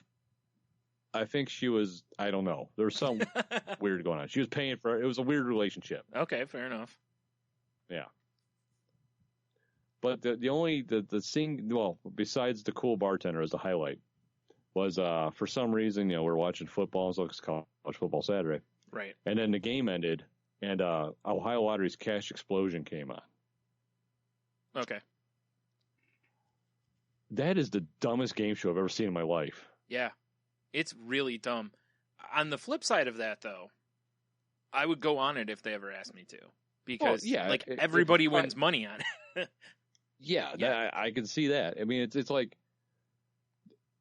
F: I think she was, I don't know. There was some weird going on. She was paying for it. It was a weird relationship.
E: Okay, fair enough.
F: Yeah. But the thing, well, besides the cool bartender as the highlight, was for some reason, we're watching football. It was college football Saturday.
E: Right.
F: And then the game ended, and Ohio Lottery's Cash Explosion came on.
E: Okay.
F: That is the dumbest game show I've ever seen in my life.
E: Yeah. It's really dumb. On the flip side of that, though, I would go on it if they ever asked me to. Because, everybody wins money on it.
F: Yeah. I can see that. I mean, it's like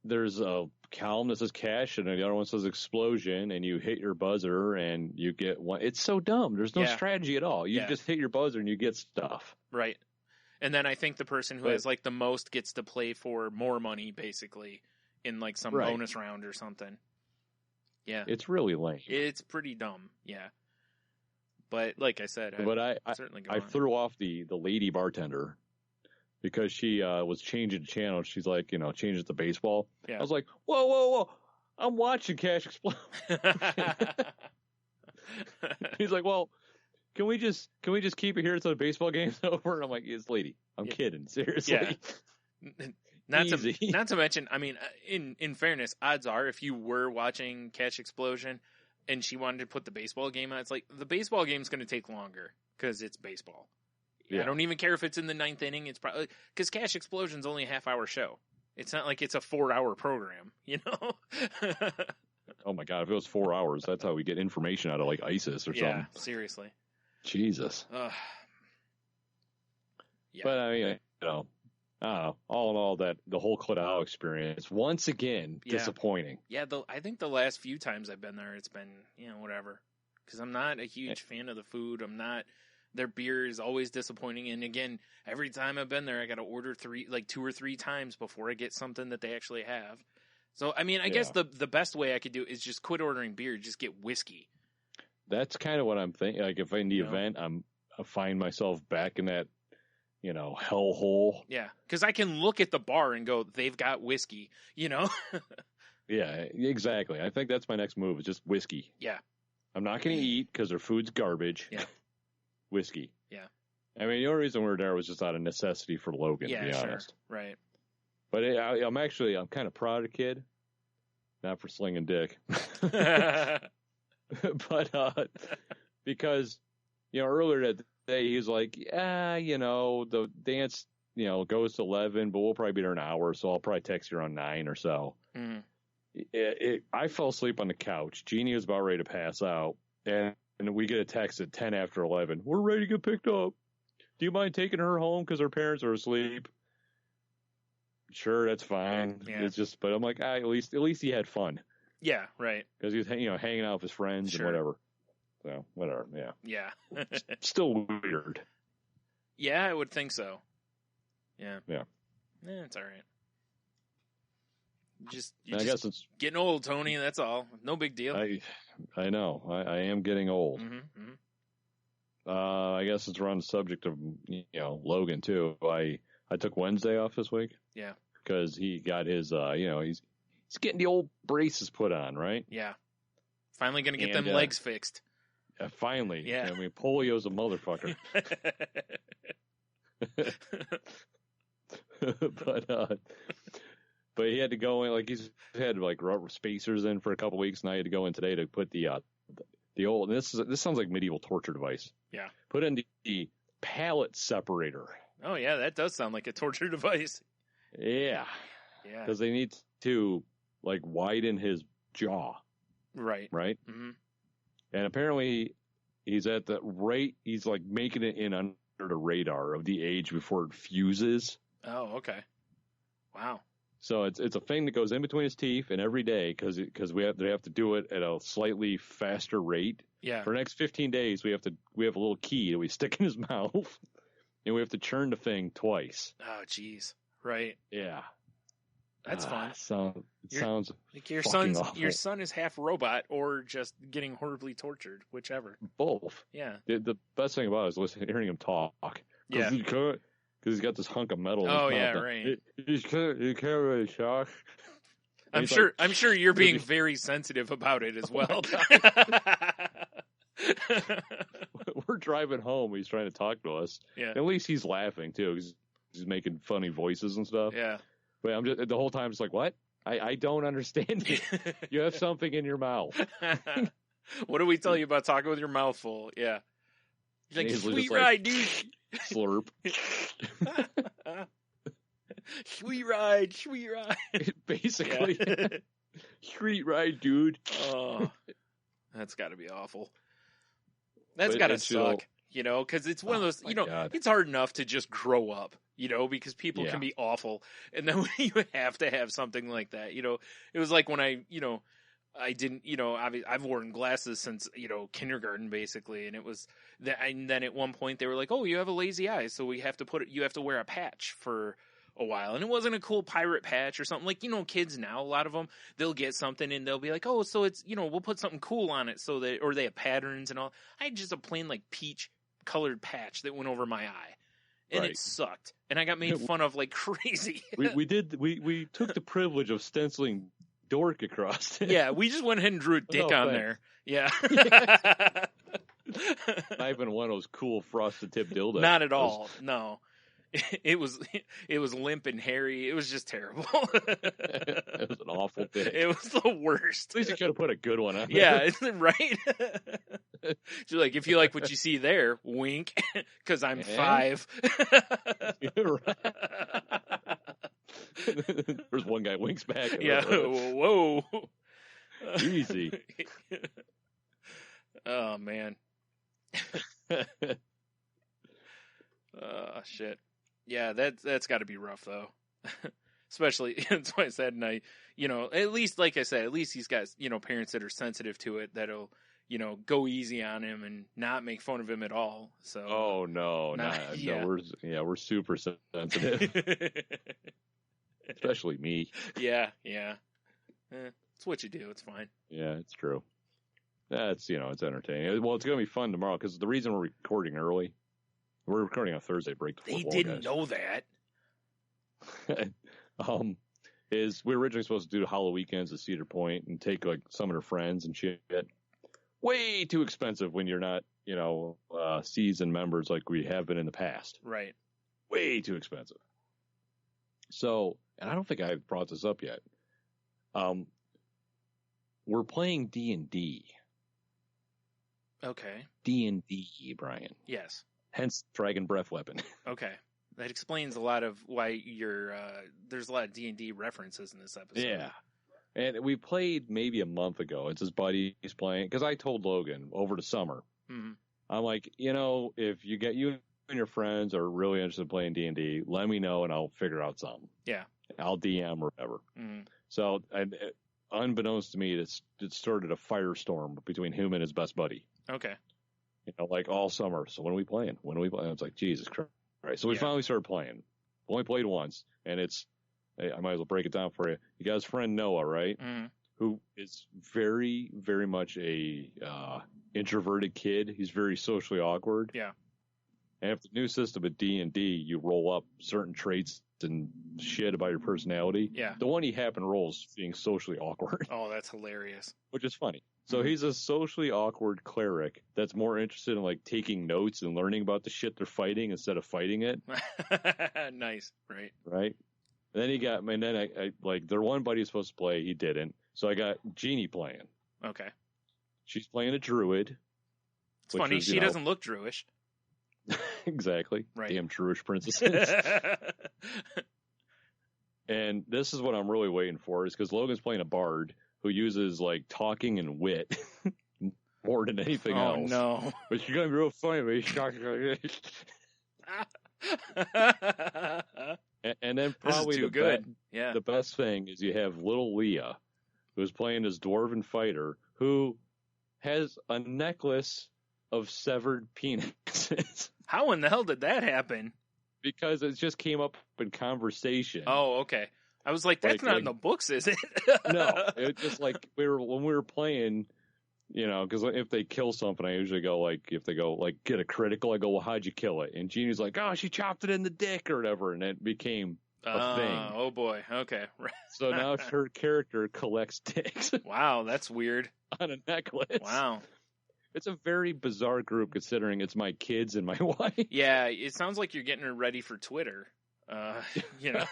F: there's a column that says cash and the other one says explosion, and you hit your buzzer and you get one. It's so dumb. There's no strategy at all. You just hit your buzzer and you get stuff.
E: Right. And then I think the person who has the most gets to play for more money, basically, in some bonus round or something. Yeah.
F: It's really lame.
E: It's pretty dumb. Yeah. But like I said,
F: I threw off the lady bartender because she was changing the channel. She's like, change it to baseball.
E: Yeah.
F: I was like, whoa. I'm watching Cash Explode. He's like, well, can we just keep it here until the baseball game's over? And I'm like, yes, lady, I'm kidding. Seriously.
E: Yeah. Not to mention, I mean, in fairness, odds are if you were watching Cash Explosion and she wanted to put the baseball game on, it's like the baseball game's going to take longer because it's baseball. Yeah. I don't even care if it's in the 9th inning. It's probably because Cash Explosion's only a half-hour show. It's not like it's a 4-hour program,
F: Oh my God! If it was 4 hours, that's how we get information out of ISIS or something.
E: Yeah, seriously.
F: Jesus.
E: Yeah.
F: But I mean, all in all, that the whole Cladao experience once again disappointing.
E: Yeah, I think the last few times I've been there, it's been whatever. Because I'm not a huge fan of the food. I'm not. Their beer is always disappointing, and again, every time I've been there, I got to order 2 or 3 times before I get something that they actually have. So I mean, I guess the best way I could do is just quit ordering beer, just get whiskey. That's
F: kind of what I'm thinking. Like if in the event I find myself back in that hellhole.
E: Yeah, because I can look at the bar and go, they've got whiskey,
F: Yeah, exactly. I think that's my next move is just whiskey.
E: Yeah.
F: I'm not going to eat because their food's garbage.
E: Yeah.
F: Whiskey.
E: Yeah.
F: I mean, the only reason we were there was just out of necessity for Logan, to be honest.
E: Right.
F: But I'm kind of proud of the kid. Not for slinging dick. But because, earlier that day, he was like, the dance, goes to 11, but we'll probably be there an hour, so I'll probably text you around 9 or so.
E: Mm-hmm.
F: I fell asleep on the couch. Jeannie was about ready to pass out, and we get a text at 10 after 11. We're ready to get picked up. Do you mind taking her home because her parents are asleep? Sure, that's fine.
E: Yeah.
F: It's just, but I'm like, at least he had fun.
E: Yeah, right.
F: Because he was, hanging out with his friends and whatever. So, whatever, yeah.
E: Yeah.
F: Still weird.
E: Yeah, I would think so. Yeah.
F: Yeah.
E: It's all right.
F: I guess it's
E: getting old, Tony. That's all. No big deal.
F: I know. I am getting old.
E: Mm-hmm, mm-hmm.
F: I guess it's around the subject of Logan too. I took Wednesday off this week.
E: Yeah.
F: because he got his, he's getting the old braces put on, right?
E: Yeah. Finally going to get them legs fixed.
F: Finally.
E: Yeah.
F: I mean, polio's a motherfucker. But he had to go in, like, he's had like rubber spacers in for a couple weeks, and I had to go in today to put the old. This sounds like medieval torture device.
E: Yeah.
F: Put in the palate separator.
E: Oh yeah, that does sound like a torture device.
F: Yeah.
E: Yeah.
F: Because they need to like widen his jaw.
E: Right.
F: Right.
E: Mm-hmm.
F: And apparently, he's at the rate. He's like making it in under the radar of the age before it fuses.
E: Oh, okay. Wow.
F: So it's a thing that goes in between his teeth, and every day because they have to do it at a slightly faster rate.
E: Yeah.
F: For the next 15 days, we have a little key that we stick in his mouth, and we have to churn the thing twice.
E: Oh, jeez. Right.
F: Yeah.
E: That's fun.
F: It sounds
E: like your
F: awful.
E: son is half robot or just getting horribly tortured, whichever.
F: Both.
E: Yeah.
F: The best thing about it is hearing him talk.
E: Yeah.
F: Because he's got this hunk of metal.
E: Oh
F: in his
E: yeah,
F: mouth.
E: right.
F: He can't really talk.
E: I'm sure you're being very sensitive about it as well.
F: We're driving home. He's trying to talk to us.
E: Yeah.
F: At least he's laughing too. He's making funny voices and stuff.
E: Yeah.
F: But I'm just the whole time just like, what? I don't understand you. You have something in your mouth.
E: What do we tell you about talking with your mouth full? Yeah. He's like, sweet ride, dude.
F: Slurp.
E: Sweet ride.
F: Basically. Yeah. Sweet ride, dude.
E: Oh, that's got to be awful. That's got to suck, because it's one of those,
F: God.
E: It's hard enough to just grow up, because people can be awful. And then when you have to have something like that, it was like when I didn't, I've worn glasses since, kindergarten basically. And it was that, and then at one point they were like, oh, you have a lazy eye. So you have to wear a patch for a while. And it wasn't a cool pirate patch or something like, kids now, a lot of them, they'll get something and they'll be like, oh, so it's, we'll put something cool on it or they have patterns and all. I had just a plain like peach colored patch that went over my eye. And It sucked. And I got made fun of like crazy.
F: we took the privilege of stenciling dork across it.
E: Yeah, we just went ahead and drew a dick on there. Yeah.
F: Not even one of those cool frosted tip dildos.
E: Not at all. No. It was limp and hairy. It was just terrible.
F: It was an awful thing.
E: It was the worst.
F: At least you could have put a good one on.
E: Yeah, right. So like, if you like what you see there, wink, because I'm 5.
F: There's one guy winks back.
E: Yeah. Whoa.
F: Easy.
E: Oh man. Shit. Yeah, that's got to be rough though. Especially, that's why I said, and at least, like I said, at least he's got, parents that are sensitive to it that'll, go easy on him and not make fun of him at all. So.
F: Oh no, no, we're super sensitive. Especially me.
E: Yeah. It's what you do. It's fine.
F: Yeah, it's true. That's, it's entertaining. Well, it's going to be fun tomorrow because the reason we're recording early, we're recording on Thursday break.
E: They didn't know that.
F: Is we were originally supposed to do Hollow Weekends at Cedar Point and take like some of their friends and shit. Way too expensive when you're not, seasoned members like we have been in the past.
E: Right.
F: Way too expensive. So, and I don't think I brought this up yet. We're playing D&D.
E: Okay.
F: D&D, Brian.
E: Yes.
F: Hence Dragon Breath Weapon.
E: Okay. That explains a lot of why there's a lot of D&D references in this episode.
F: Yeah. And we played maybe a month ago. It's his buddy he's playing. Because I told Logan over the summer, I'm like, if you and your friends are really interested in playing D&D, let me know and I'll figure out something.
E: Yeah.
F: I'll DM or whatever. Mm-hmm. So, unbeknownst to me, it started a firestorm between him and his best buddy.
E: Okay.
F: Like all summer. So when are we playing? It's like, Jesus Christ. So we finally started playing. Only played once, and I might as well break it down for you. You got his friend Noah, right? Mm-hmm. Who is very, very much a introverted kid. He's very socially awkward.
E: Yeah.
F: And if the new system of D&D, you roll up certain traits and shit about your personality.
E: Yeah.
F: The one he happened to roll is being socially awkward.
E: Oh, that's hilarious.
F: Which is funny. So he's a socially awkward cleric that's more interested in like taking notes and learning about the shit they're fighting instead of fighting it.
E: Nice. Right.
F: Right. And then I like their one buddy was supposed to play. He didn't. So I got Jeannie playing.
E: Okay.
F: She's playing a druid.
E: It's funny. She doesn't look Druish.
F: Exactly.
E: Right.
F: Damn Druish princesses. And this is what I'm really waiting for is because Logan's playing a bard who uses like talking and wit more than anything else.
E: Oh no!
F: But she's gonna be real funny. But she's talking like this. And then probably the best thing is you have little Leah, who's playing this dwarven fighter who has a necklace of severed penises.
E: How in the hell did that happen?
F: Because it just came up in conversation.
E: Oh, okay. I was like, that's not in the books, is it?
F: No, it's just like when we were playing, you know, because if they kill something, I usually go like, if they go like get a critical, I go, well, how'd you kill it? And Jeannie's like, oh, she chopped it in the dick or whatever, and it became a thing.
E: Oh boy, okay.
F: So now her character collects dicks.
E: Wow, that's weird.
F: On a necklace.
E: Wow.
F: It's a very bizarre group considering it's my kids and my wife.
E: Yeah, it sounds like you're getting her ready for Twitter. You know.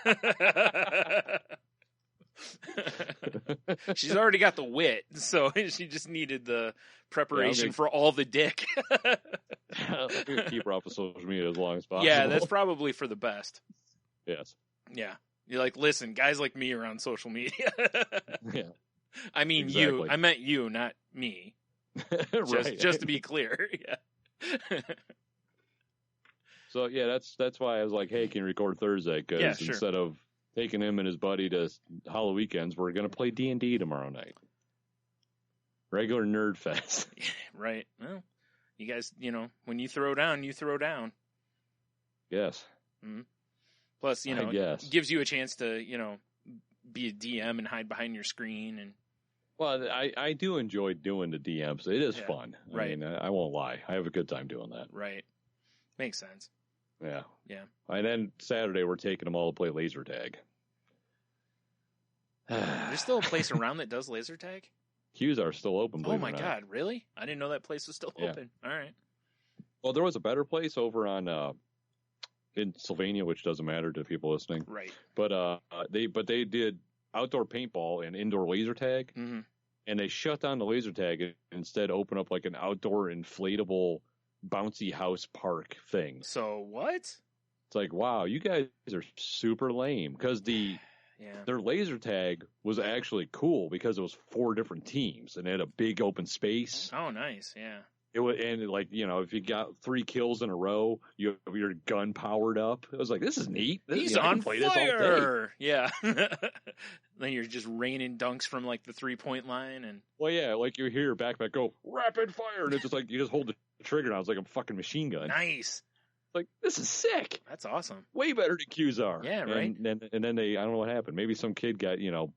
E: She's already got the wit, so she just needed the preparation for all the dick.
F: I'm going to keep her off of social media as long as possible.
E: Yeah, that's probably for the best.
F: Yes.
E: Yeah. You're like, listen, guys like me are on social media.
F: Yeah.
E: I mean,
F: exactly.
E: you. I meant you, not me.
F: Right.
E: Just to be clear. Yeah.
F: So yeah, that's why I was like, hey, can you record Thursday? Because instead of taking him and his buddy to Hollow Weekends, we're gonna play D&D tomorrow night. Regular nerd fest.
E: Right. Well, you guys, you know, when you throw down, you throw down.
F: Yes.
E: Mm-hmm. Plus, you know, it gives you a chance to, you know, be a DM and hide behind your screen and.
F: Well, I do enjoy doing the DMs. It is fun.
E: Right.
F: I mean, I won't lie. I have a good time doing that.
E: Right. Makes sense.
F: Yeah.
E: Yeah.
F: And then Saturday, we're taking them all to play laser tag.
E: There's still a place around that does laser tag?
F: Queues are still open.
E: Oh my God, really? I didn't know that place was still open. All right.
F: Well, there was a better place over on in Sylvania, which doesn't matter to people listening.
E: Right.
F: But they did outdoor paintball and indoor laser tag, and they shut down the laser tag and instead open up like an outdoor inflatable bouncy house park thing.
E: So what?
F: It's like, wow, you guys are super lame because their laser tag was actually cool because it was 4 different teams and it had a big open space.
E: Oh, nice. Yeah.
F: It would, and like, you know, if you got 3 kills in a row, you have your gun powered up. I was like, this is neat.
E: He's on fire. Yeah. Then you're just raining dunks from like the 3-point line and.
F: Well, yeah, like you hear your backpack go rapid fire, and it's just like you just hold the trigger now. It's like a fucking machine gun.
E: Nice.
F: Like, this is sick.
E: That's awesome.
F: Way better than Qzar.
E: Yeah, right.
F: And then I don't know what happened. Maybe some kid got, you know,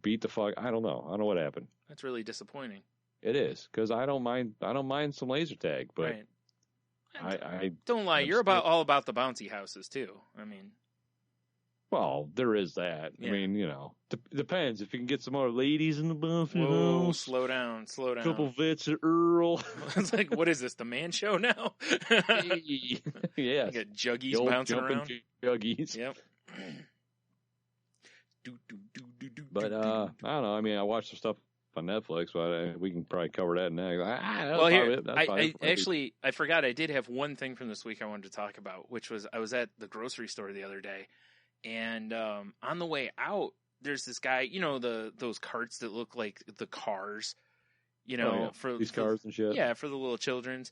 F: beat the fuck. I don't know. I don't know what happened.
E: That's really disappointing.
F: It is, because I don't mind some laser tag, but
E: right.
F: I
E: don't lie. You're all about the bouncy houses too. I mean,
F: well, there is that. Yeah. I mean, you know, depends if you can get some more ladies in the bouncy house.
E: Slow down.
F: A couple Vits at Earl.
E: It's like, what is this? The man show now?
F: Yeah,
E: you got juggies bouncing around.
F: Juggies.
E: Yep.
F: But I don't know. I mean, I watched some stuff on Netflix, but we can probably cover that next.
E: Well, here, I forgot I did have one thing from this week I wanted to talk about, which was I was at the grocery store the other day, and on the way out, there's this guy, you know, those carts that look like the cars, you know, for
F: these cars and shit.
E: Yeah, for the little children's.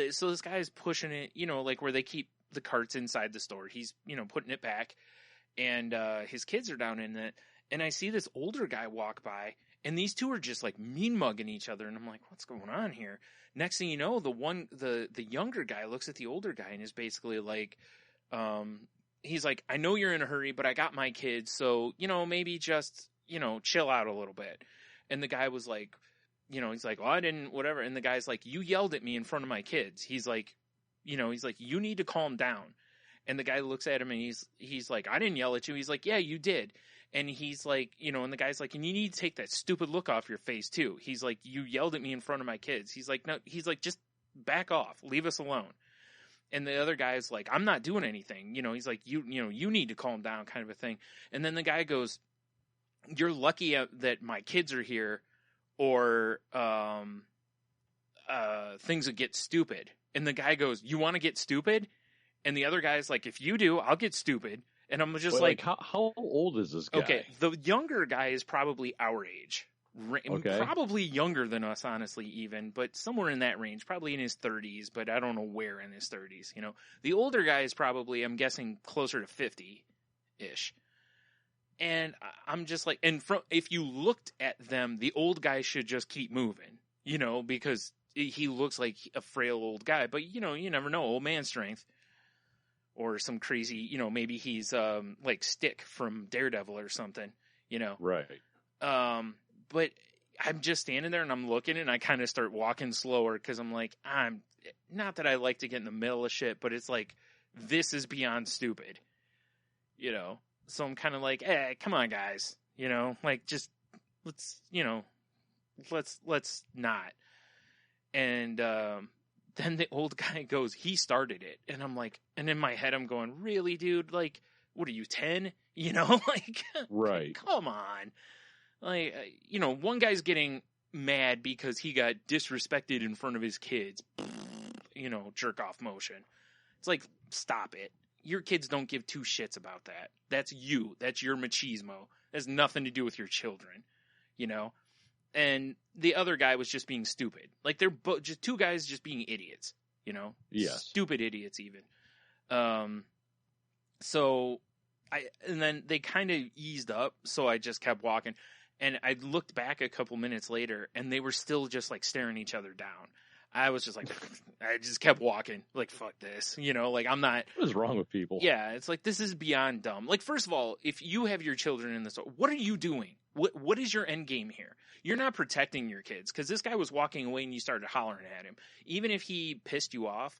E: So this guy's pushing it, you know, like where they keep the carts inside the store. He's, you know, putting it back, and his kids are down in it, and I see this older guy walk by. And these two are just like mean mugging each other, and I'm like, "What's going on here?" Next thing you know, the younger guy looks at the older guy and is basically like, he's like, "I know you're in a hurry, but I got my kids, so you know maybe just chill out a little bit." And the guy was like, he's like, "Well, I didn't, whatever." And the guy's like, "You yelled at me in front of my kids." He's like, you need to calm down. And the guy looks at him and he's like, I didn't yell at you. He's like, yeah, you did. And he's like, and the guy's like, and you need to take that stupid look off your face too. He's like, you yelled at me in front of my kids. He's like, no, he's like, just back off, leave us alone. And the other guy's like, I'm not doing anything. He's like, you need to calm down, kind of a thing. And then the guy goes, you're lucky that my kids are here, or things would get stupid. And the guy goes, you want to get stupid? And the other guy's like, if you do, I'll get stupid. And I'm just like
F: how old is this guy?
E: Okay, the younger guy is probably our age.
F: Okay.
E: Probably younger than us, honestly, even, but somewhere in that range, probably in his 30s, but I don't know where in his 30s. The older guy is probably, I'm guessing, closer to 50-ish. And I'm just like, if you looked at them, the old guy should just keep moving, because he looks like a frail old guy. But, you never know, old man strength. Or some crazy, maybe he's like Stick from Daredevil or something,
F: Right.
E: But I'm just standing there and I'm looking and I kind of start walking slower because I'm like, I'm not that I like to get in the middle of shit, but it's like, this is beyond stupid, So I'm kind of like, hey, come on, guys, like just let's not. And then the old guy goes, he started it. And I'm like, and in my head, I'm going, really, dude? Like, what are you, 10? Like,
F: right.
E: Come on. Like, one guy's getting mad because he got disrespected in front of his kids. Jerk off motion. It's like, stop it. Your kids don't give two shits about that. That's you. That's your machismo. It has nothing to do with your children, And the other guy was just being stupid. Like, they're just two guys just being idiots,
F: Yes.
E: Stupid idiots even. And then they kind of eased up, so I just kept walking. And I looked back a couple minutes later, and they were still just, like, staring each other down. I was just like, I just kept walking. Like, fuck this. Like, I'm not.
F: What is wrong with people?
E: Yeah, it's like, this is beyond dumb. Like, first of all, if you have your children in this, what are you doing? What is your end game here? You're not protecting your kids, because this guy was walking away and you started hollering at him. Even if he pissed you off,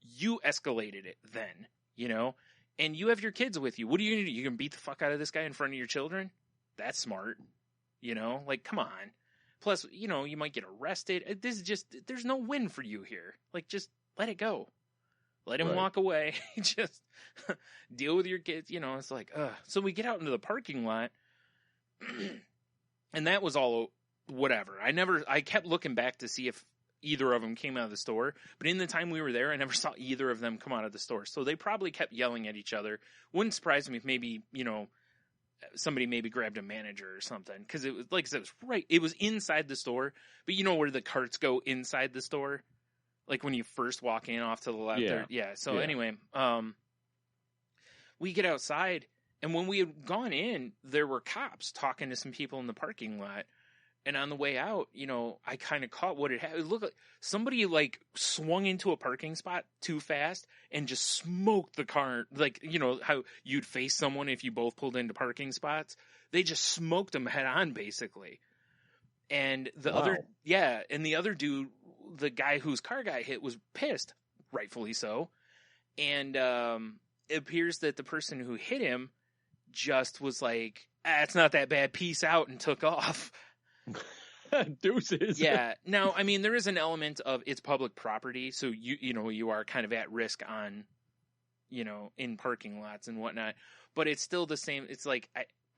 E: you escalated it then, And you have your kids with you. What are you going to do? You can beat the fuck out of this guy in front of your children? That's smart. Like, come on. Plus, you might get arrested. This is just, there's no win for you here. Like, just let it go. Let him walk away. Just deal with your kids. It's like, So we get out into the parking lot, and that was all whatever. I kept looking back to see if either of them came out of the store, but in the time we were there, I never saw either of them come out of the store. So they probably kept yelling at each other. Wouldn't surprise me if maybe, somebody maybe grabbed a manager or something, because it was, like I said, it was inside the store, but where the carts go inside the store, like when you first walk in off to the left there. Yeah. So anyway, we get outside, and when we had gone in, there were cops talking to some people in the parking lot. And on the way out, I kind of caught what it had. It looked like somebody like swung into a parking spot too fast and just smoked the car. Like, how you'd face someone if you both pulled into parking spots. They just smoked them head on, basically. And the other dude, the guy whose car got hit, was pissed, rightfully so. And it appears that the person who hit him just was like, it's not that bad, peace out, and took off.
F: Deuces.
E: Yeah. Now, I mean, there is an element of it's public property, so you are kind of at risk on, in parking lots and whatnot. But it's still the same. It's like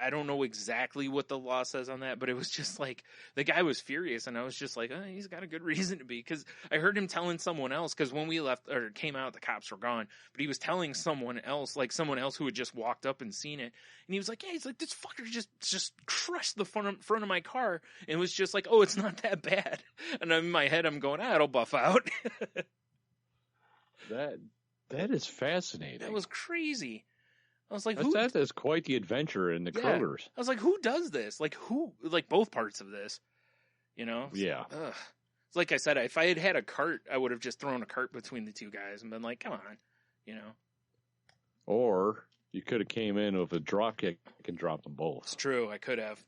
E: I don't know exactly what the law says on that, but it was just like the guy was furious, and I was just like, he's got a good reason to be, because I heard him telling someone else, because when we left or came out, the cops were gone, but he was telling someone else who had just walked up and seen it, and he was like, he's like, this fucker just crushed the front of my car, and it was just like, it's not that bad, and in my head I'm going, it'll buff out.
F: That is fascinating.
E: That was crazy. I was like,
F: that is quite the adventure in the Krogers.
E: I was like, who does this? Like, who? Like, both parts of this,
F: Yeah.
E: Ugh. It's like I said, if I had had a cart, I would have just thrown a cart between the two guys and been like, come on,
F: Or you could have came in with a drop kick and dropped them both.
E: It's true. I could have.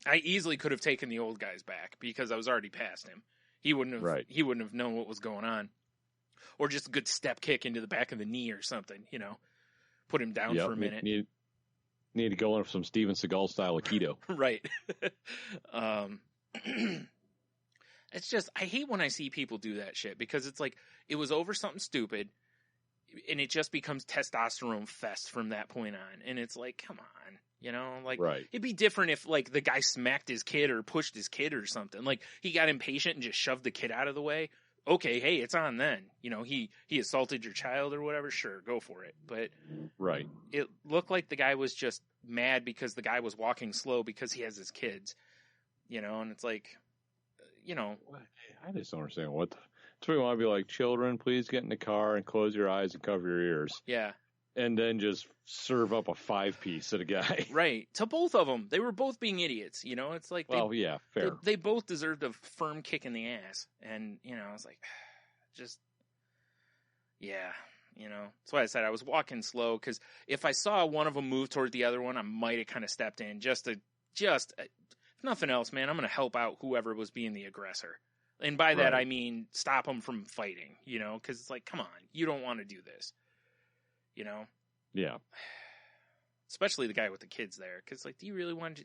E: I easily could have taken the old guy's back because I was already past him. He wouldn't have.
F: Right.
E: He wouldn't have known what was going on, or just a good step kick into the back of the knee or something, put him down for a minute.
F: Need to go in for some Steven Seagal style Aikido.
E: Right. It's just, I hate when I see people do that shit because it's like, it was over something stupid and it just becomes testosterone fest from that point on. And it's like, come on, you know, like,
F: right.
E: It'd be different if like the guy smacked his kid or pushed his kid or something. Like he got impatient and just shoved the kid out of the way. Okay, hey, it's on then. You know, he assaulted your child or whatever. Sure, go for it. But
F: right,
E: it looked like the guy was just mad because the guy was walking slow because he has his kids. You know, and it's like, you know,
F: I just don't understand what. That's why we want to be like, children, please get in the car and close your eyes and cover your ears.
E: Yeah,
F: and then just serve up a 5-piece to the guy.
E: Right, to both of them. They were both being idiots. You know, it's like,
F: yeah, fair.
E: They both deserved a firm kick in the ass, and you know, I was like, just, yeah. You know, that's why I said I was walking slow, because if I saw one of them move toward the other one, I might have kind of stepped in just if nothing else, man, I'm going to help out whoever was being the aggressor. And by that, I mean, stop them from fighting, you know, because it's like, come on, you don't want to do this, you know?
F: Yeah.
E: Especially the guy with the kids there. Because, like, do you really want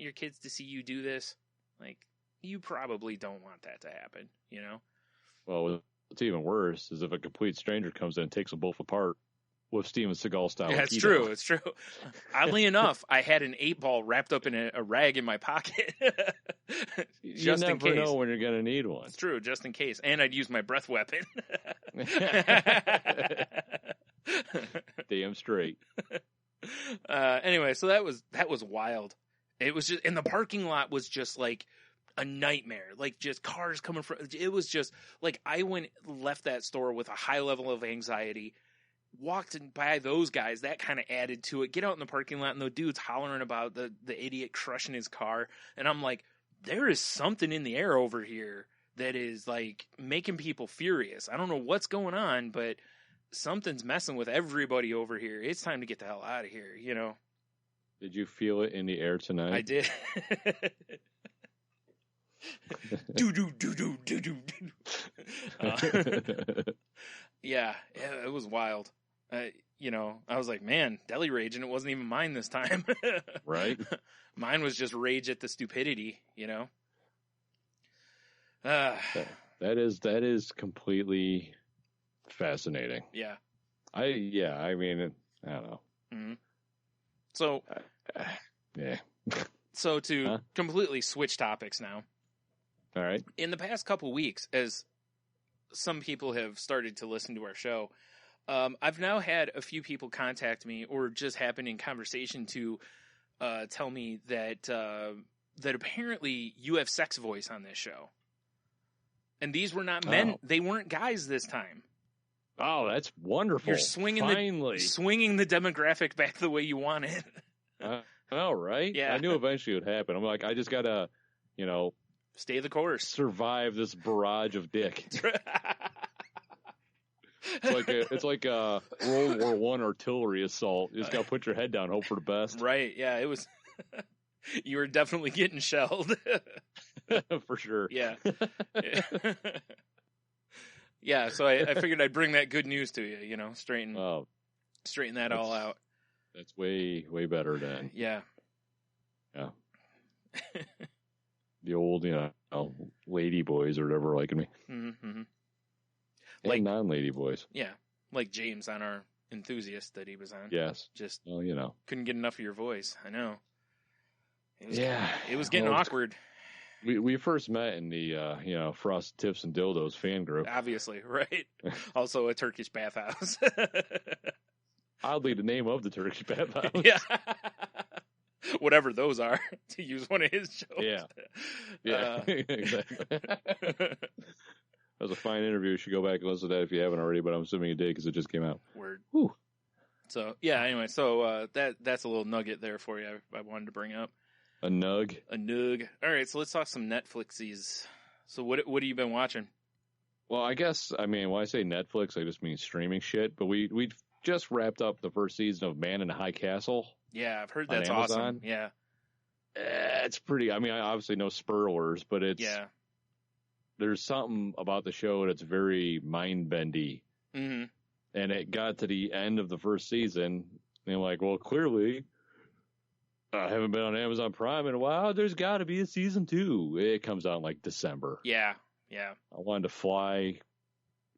E: your kids to see you do this? Like, you probably don't want that to happen, you know?
F: Well, what's even worse is if a complete stranger comes in and takes them both apart with Steven Seagal style.
E: Yeah, it's true. It's true. Oddly enough, I had an 8-ball wrapped up in a rag in my pocket.
F: You never know when you're going to need one.
E: It's true, just in case. And I'd use my breath weapon.
F: Damn straight.
E: Anyway, so that was wild. It was just, and the parking lot was just like a nightmare. Like just cars coming from. It was just like I left that store with a high level of anxiety. Walked by those guys, that kind of added to it. Get out in the parking lot, and the dude's hollering about the idiot crushing his car, and I'm like, there is something in the air over here that is like making people furious. I don't know what's going on, but something's messing with everybody over here. It's time to get the hell out of here, you know. Did
F: you feel it in the air tonight?
E: I did. do. Yeah, it was wild. You know, I was like, man, deli rage, and it wasn't even mine this time.
F: Right.
E: Mine was just rage at the stupidity, you know.
F: That is completely fascinating.
E: Yeah.
F: I mean, I don't know.
E: Mm-hmm. So,
F: yeah.
E: So to completely switch topics now.
F: All right.
E: In the past couple weeks, as some people have started to listen to our show, I've now had a few people contact me or just happen in conversation to tell me that apparently you have sex voice on this show. And these were not men. They weren't guys this time.
F: Oh, that's wonderful.
E: You're swinging the demographic back the way you want it.
F: All right.
E: Yeah.
F: I knew eventually it would happen. I'm like, I just got to,
E: stay the course.
F: Survive this barrage of dick. It's like a World War I artillery assault. You just got to put your head down, hope for the best.
E: Right. Yeah. It was. You were definitely getting shelled.
F: For sure.
E: Yeah. Yeah. So I figured I'd bring that good news to you. Straighten that all out.
F: That's way, way better than.
E: Yeah.
F: Yeah. The old, lady boys or whatever liking me.
E: Mm-hmm.
F: Like non-lady boys.
E: Yeah. Like James on our Enthusiast that he was on.
F: Yes.
E: Just
F: couldn't
E: get enough of your voice. I know. It was
F: Yeah.
E: getting awkward.
F: We first met in the, Frost Tips and Dildos fan group.
E: Obviously, right? Also a Turkish bathhouse.
F: Oddly, the name of the Turkish bathhouse.
E: Yeah. Whatever those are, to use one of his shows.
F: Yeah. Exactly. That was a fine interview. You should go back and listen to that if you haven't already, but I'm assuming you did because it just came out.
E: Word.
F: Whew.
E: So, yeah, anyway, that's a little nugget there for you I wanted to bring up.
F: A nug.
E: All right, so let's talk some Netflixies. So what have you been watching?
F: Well, I guess, when I say Netflix, I just mean streaming shit, but we just wrapped up the first season of Man in the High Castle.
E: Yeah, I've heard that's awesome. Yeah.
F: It's pretty, I obviously no spoilers, but there's something about the show that's very mind-bendy.
E: Mm-hmm.
F: And it got to the end of the first season, and they're like, well, clearly, I haven't been on Amazon Prime in a while. There's got to be a season 2. It comes out in like December.
E: Yeah.
F: I wanted to fly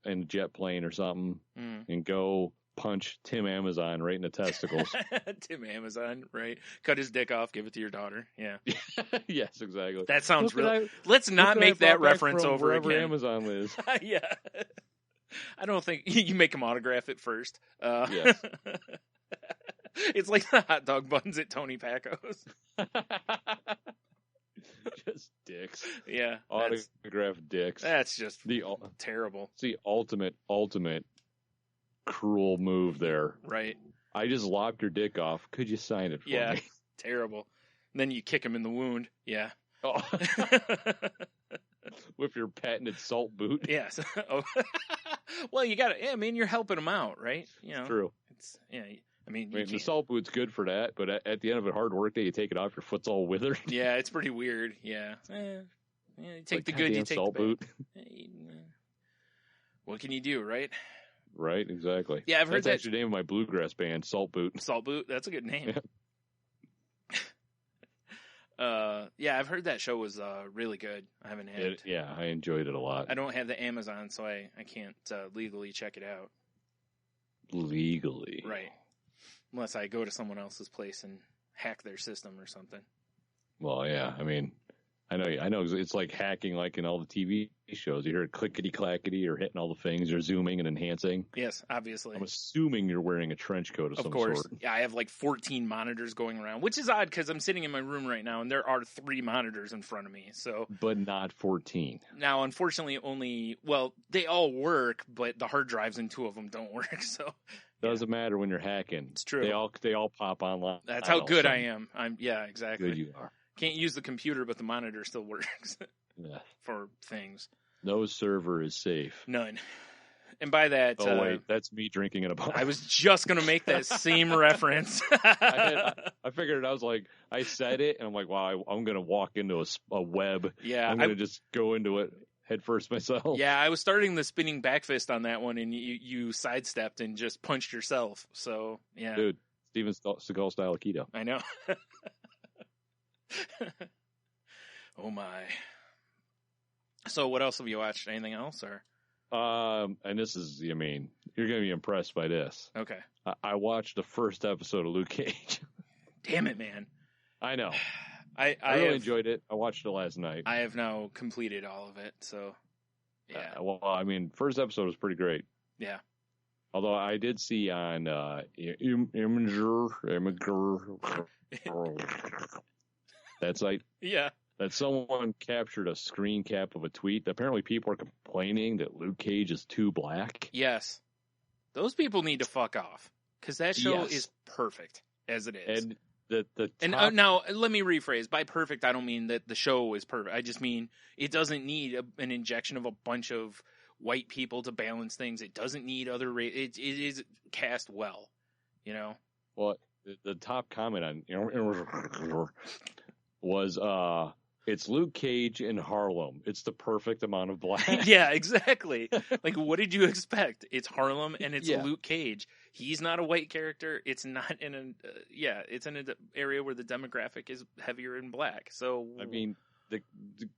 F: in a jet plane or something and go punch Tim Amazon right in the testicles.
E: Tim Amazon, right? Cut his dick off, give it to your daughter. Yeah.
F: Yes, exactly.
E: That sounds real. Let's not make that reference over
F: wherever
E: again.
F: Amazon lives.
E: Yeah. I don't think you make him autograph it first.
F: Yes.
E: It's like the hot dog buns at Tony Paco's.
F: Just dicks.
E: Yeah.
F: Autographed dicks.
E: That's just terrible.
F: It's the ultimate cruel move there.
E: Right.
F: I just lopped your dick off. Could you sign it for me?
E: Terrible. And then you kick him in the wound. Yeah.
F: Oh. With your patented salt boot.
E: Yes. Oh. Well, you got to. Yeah, I mean, you're helping him out, right? You know.
F: True.
E: It's I mean,
F: the salt boot's good for that, but at the end of a hard work day, you take it off, your foot's all withered.
E: Yeah, it's pretty weird. Yeah. You take
F: like
E: the good, you take
F: salt
E: the
F: boot.
E: What can you do, right?
F: Right, exactly.
E: Yeah, I've heard
F: That's actually the name of my bluegrass band, Salt Boot.
E: Salt Boot, that's a good name. Yeah, I've heard that show was really good. I haven't had it.
F: Yeah, I enjoyed it a lot.
E: I don't have the Amazon, so I can't legally check it out.
F: Legally.
E: Right. Unless I go to someone else's place and hack their system or something.
F: Well, yeah, I mean, I know it's like hacking like in all the TV shows. You hear it clickety-clackety or hitting all the things or zooming and enhancing.
E: Yes, obviously.
F: I'm assuming you're wearing a trench coat of some
E: course.
F: sort.
E: Yeah, I have like 14 monitors going around, which is odd because I'm sitting in my room right now and there are 3 monitors in front of me. So,
F: but not 14.
E: Now, unfortunately, they all work, but the hard drives in 2 of them don't work. So
F: doesn't matter when you're hacking.
E: It's true.
F: They all pop online.
E: That's how good I am. Exactly.
F: Good you are.
E: Can't use the computer, but the monitor still works for things.
F: No server is safe.
E: None. And by that...
F: Oh, wait. That's me drinking in a bar.
E: I was just going to make that same reference.
F: I figured it. I was like, I said it, and I'm like, wow, I'm going to walk into a web.
E: Yeah.
F: I'm going to just go into it head first myself.
E: Yeah, I was starting the spinning back fist on that one, and you sidestepped and just punched yourself. So, yeah.
F: Dude, Steven Seagal style Aikido.
E: I know. Oh my! So, what else have you watched? Anything else, or?
F: And this is, you're going to be impressed by this.
E: Okay.
F: I watched the first episode of Luke Cage.
E: Damn it, man!
F: I know.
E: I
F: really enjoyed it. I watched it last night.
E: I have now completed all of it. So, yeah.
F: First episode was pretty great.
E: Yeah.
F: Although I did see on Imager that site.
E: Yeah.
F: That someone captured a screen cap of a tweet. Apparently people are complaining that Luke Cage is too black.
E: Yes. Those people need to fuck off. Because that show is perfect as it is.
F: And
E: now, let me rephrase. By perfect, I don't mean that the show is perfect. I just mean it doesn't need an injection of a bunch of white people to balance things. It doesn't need other it is cast well, you know?
F: Well, the top comment on was it's Luke Cage in Harlem. It's the perfect amount of black.
E: Yeah, exactly. Like, what did you expect? It's Harlem and it's Luke Cage. He's not a white character. It's not in it's in an area where the demographic is heavier in black. So,
F: I mean, the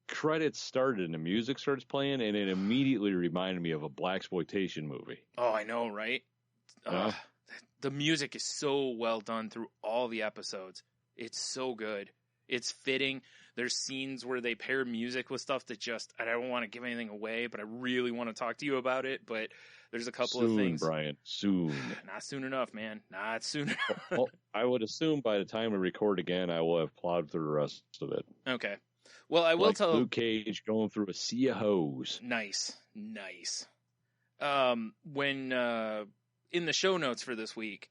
F: credits started and the music starts playing, and it immediately reminded me of a blaxploitation movie.
E: Oh, I know, right? The music is so well done through all the episodes. It's so good. It's fitting. There's scenes where they pair music with stuff that I don't want to give anything away, but I really want to talk to you about it. But there's a couple of things.
F: Soon, Brian. Soon.
E: Not soon enough, man. Not soon enough.
F: Well, I would assume by the time we record again, I will have plowed through the rest of it.
E: Okay. Well, I will tell.
F: Luke Cage going through a sea of hose.
E: Nice. When in the show notes for this week,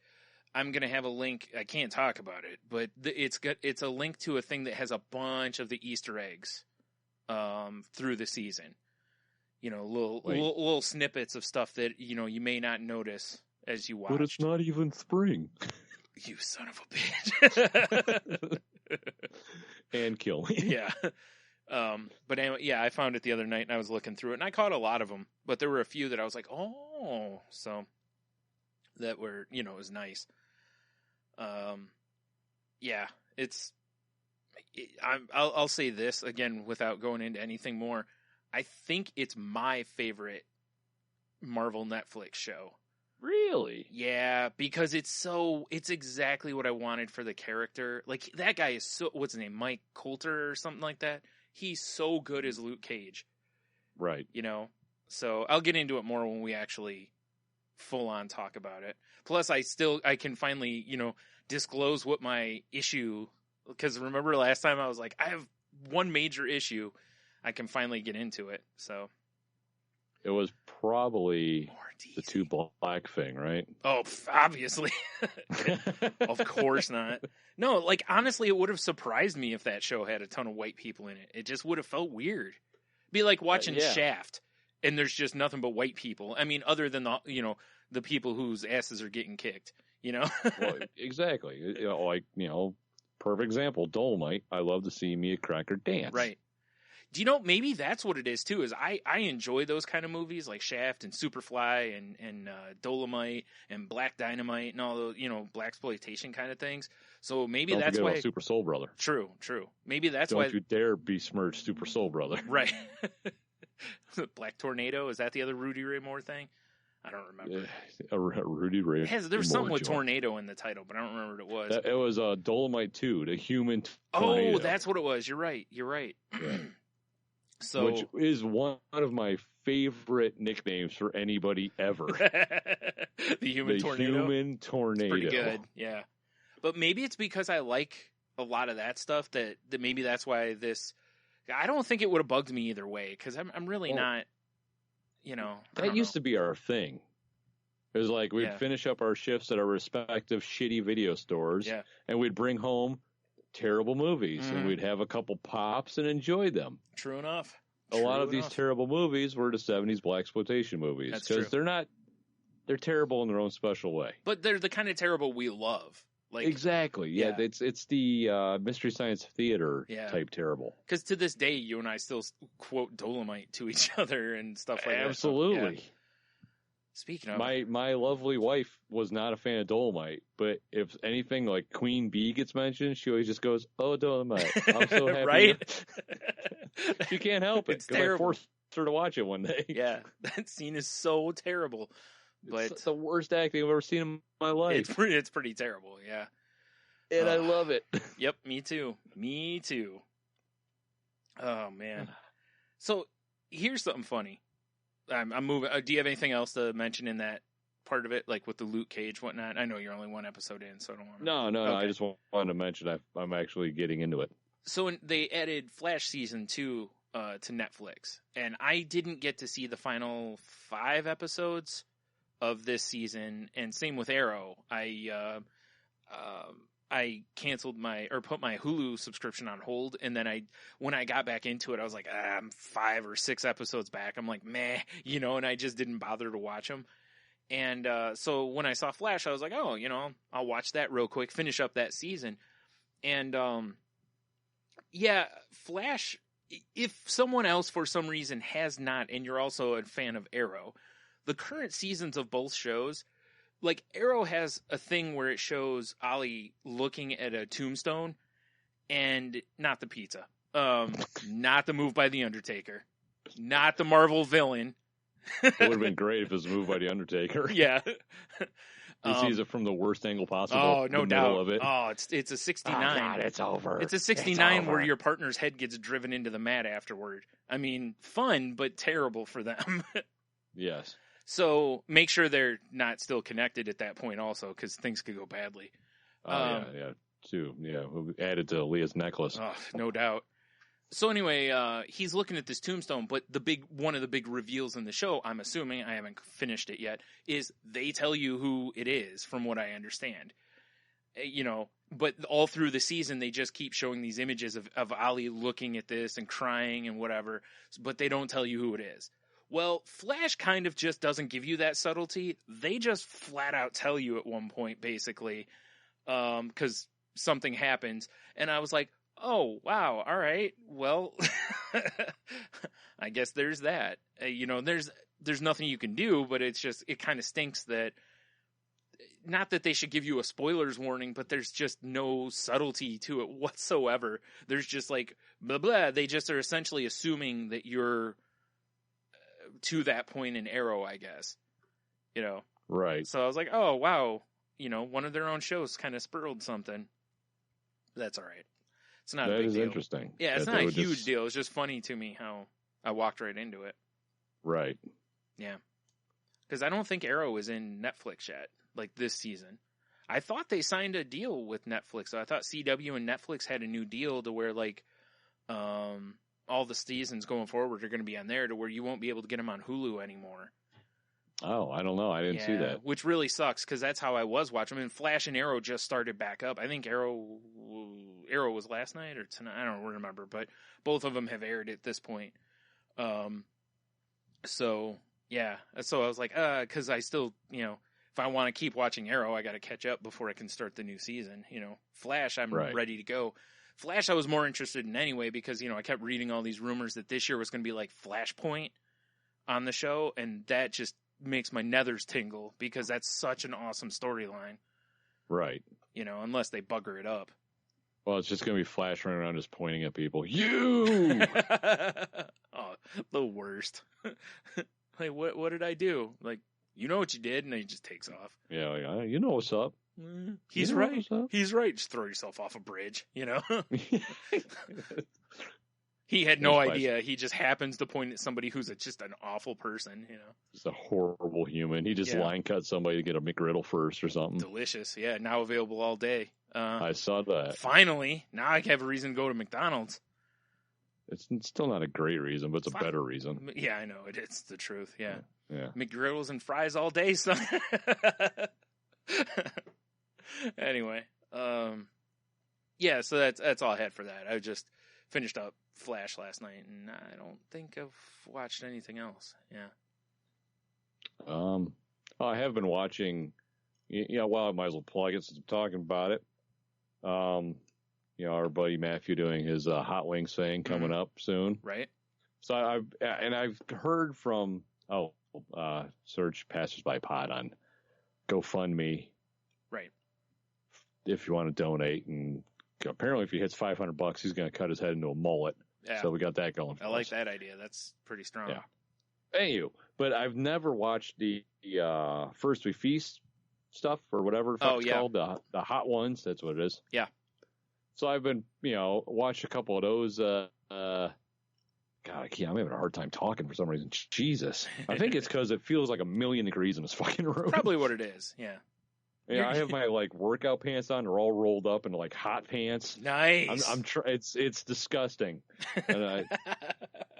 E: I'm going to have a link. I can't talk about it, but it's a link to a thing that has a bunch of the Easter eggs through the season. You know, little snippets of stuff that, you may not notice as you watch.
F: But it's not even spring.
E: You son of a bitch.
F: And kill me.
E: Yeah. But anyway, I found it the other night and I was looking through it and I caught a lot of them, but there were a few that I was like, oh, so that were, you know, it was nice. Yeah, I'll say this again without going into anything more. I think it's my favorite Marvel Netflix show.
F: Really?
E: Yeah, because it's exactly what I wanted for the character. Like, that guy is what's his name? Mike Coulter or something like that? He's so good as Luke Cage.
F: Right.
E: You know? So I'll get into it more when we actually full on talk about it. Plus, I can finally, you know, disclose what my issue, because remember last time I was like, I have one major issue. I can finally get into it. So
F: it was probably the two black thing, right?
E: Oh, obviously. Of course not. No, like, honestly, it would have surprised me if that show had a ton of white people in it. It just would have felt weird. Be like watching Shaft, and there's just nothing but white people. I mean, other than the, you know, the people whose asses are getting kicked, you know?
F: Well, exactly. You know, like, you know, perfect example, Dolomite. I love to see Mia Cracker dance.
E: Right. Do you know, maybe that's what it is, too, is I enjoy those kind of movies like Shaft and Superfly and Dolomite and Black Dynamite and all those, you know, blaxploitation kind of things. So maybe
F: Don't
E: that's
F: forget
E: why.
F: About Super Soul Brother.
E: True. Maybe that's why.
F: Don't you dare besmirch Super Soul Brother.
E: Right. Black Tornado, is that the other Rudy Ray Moore thing? I don't remember.
F: A Rudy Ray.
E: There was something with tornado in the title, but I don't remember what it was.
F: It was Dolomite 2, the human tornado.
E: Oh, that's what it was. You're right.
F: Yeah.
E: So,
F: which is one of my favorite nicknames for anybody ever.
E: the human tornado.
F: Human tornado.
E: It's pretty good, yeah. But maybe it's because I like a lot of that stuff that maybe that's why this. I don't think it would have bugged me either way because I'm really not. You know,
F: that used to be our thing. It was like we'd finish up our shifts at our respective shitty video stores, and we'd bring home terrible movies, and we'd have a couple pops and enjoy them.
E: True enough.
F: A lot of these terrible movies were the 70s blaxploitation movies because they're terrible in their own special way.
E: But they're the kind of terrible we love. Like,
F: exactly. Yeah. It's the Mystery Science Theater type terrible.
E: Because to this day, you and I still quote Dolomite to each other and stuff like that.
F: Absolutely.
E: Yeah. Speaking of,
F: my lovely wife was not a fan of Dolomite, but if anything like Queen Bee gets mentioned, she always just goes, "Oh, Dolomite, I'm so happy."
E: Right?
F: She can't help it because I forced her to watch it one day.
E: Yeah, that scene is so terrible. But
F: it's the worst acting I've ever seen in my life.
E: It's pretty terrible, yeah.
F: And I love it.
E: Yep, me too. Oh man. So here's something funny. I'm moving. Do you have anything else to mention in that part of it, like with the Luke Cage, whatnot? I know you're only one episode in, so I don't want to.
F: No. Okay. I just wanted to mention I'm actually getting into it.
E: So they added Flash season 2 to Netflix, and I didn't get to see the final 5 episodes of this season, and same with Arrow. I canceled put my Hulu subscription on hold, and then when I got back into it, I was like, I'm 5 or 6 episodes back. I'm like, meh, you know, and I just didn't bother to watch them. And so when I saw Flash, I was like, oh, you know, I'll watch that real quick, finish up that season. And Flash, if someone else for some reason has not, and you're also a fan of Arrow, the current seasons of both shows, like, Arrow has a thing where it shows Ollie looking at a tombstone, and not the pizza, not the move by the Undertaker, not the Marvel villain.
F: It would have been great if it was a move by the Undertaker.
E: Yeah.
F: He sees it from the worst angle possible.
E: Oh, no doubt.
F: Of it.
E: Oh, it's a 69.
F: Oh, God, it's over.
E: It's a 69 where your partner's head gets driven into the mat afterward. I mean, fun, but terrible for them.
F: Yes.
E: So make sure they're not still connected at that point also, because things could go badly.
F: Yeah. Too. Yeah, added to Leah's necklace.
E: Oh, no doubt. So anyway, he's looking at this tombstone, but one of the big reveals in the show, I'm assuming, I haven't finished it yet, is they tell you who it is, from what I understand. You know, but all through the season, they just keep showing these images of Ollie looking at this and crying and whatever, but they don't tell you who it is. Well, Flash kind of just doesn't give you that subtlety. They just flat out tell you at one point, basically, because something happens. And I was like, oh, wow, all right, well, I guess there's that. You know, there's nothing you can do, but it's just, it kind of stinks that not that they should give you a spoilers warning, but there's just no subtlety to it whatsoever. There's just like, blah, blah. They just are essentially assuming that you're to that point in Arrow, I guess. You know?
F: Right.
E: So I was like, oh, wow. You know, one of their own shows kind of spurred something. That's all right. It's not a big deal.
F: That is interesting.
E: Yeah, it's not a huge deal. It's just funny to me how I walked right into it.
F: Right.
E: Yeah. Because I don't think Arrow is in Netflix yet, like this season. I thought they signed a deal with Netflix. So I thought CW and Netflix had a new deal to where, like, all the seasons going forward are going to be on there to where you won't be able to get them on Hulu anymore.
F: Oh, I don't know. I didn't see that.
E: Which really sucks because that's how I was watching. I mean, Flash and Arrow just started back up. I think Arrow was last night or tonight. I don't remember, but both of them have aired at this point. So yeah. So I was like, because I still, you know, if I want to keep watching Arrow, I got to catch up before I can start the new season. You know, Flash, I'm ready to go. Flash, I was more interested in anyway because, you know, I kept reading all these rumors that this year was going to be like Flashpoint on the show, and that just makes my nethers tingle because that's such an awesome storyline.
F: Right.
E: You know, unless they bugger it up.
F: Well, it's just going to be Flash running around just pointing at people. You!
E: Oh, the worst. Like, what did I do? Like, you know what you did, and then he just takes off.
F: Yeah, like, you know what's up.
E: He's right. He's right. Just throw yourself off a bridge, you know? He had no idea. He just happens to point at somebody who's just an awful person, you know?
F: Just a horrible human. He just line cut somebody to get a McGriddle first or something.
E: Delicious. Yeah, now available all day.
F: I saw that.
E: Finally. Now I have a reason to go to McDonald's.
F: It's still not a great reason, but it's a better reason.
E: Yeah, I know. It's the truth, yeah.
F: Yeah.
E: McGriddles and fries all day, son. Anyway. Yeah, so that's all I had for that. I just finished up Flash last night, and I don't think I've watched anything else. Yeah.
F: I have been watching. Well, I might as well plug it since I'm talking about it. Our buddy Matthew doing his hot wings thing coming up soon.
E: Right.
F: So I've heard from search Passersby Pod on GoFundMe.
E: Right.
F: If you want to donate, and apparently if he hits $500, he's going to cut his head into a mullet. Yeah. So we got that going.
E: I like that idea. That's pretty strong.
F: Yeah. Anywho, but I've never watched the First We Feast stuff or whatever it's called, the hot ones. That's what it is.
E: Yeah.
F: So I've been, watched a couple of those. God, I'm having a hard time talking for some reason. Jesus. I think it's because it feels like 1,000,000 degrees in this fucking room.
E: Probably what it is. Yeah.
F: Yeah, I have my workout pants on. They're all rolled up into hot pants.
E: Nice.
F: It's disgusting. And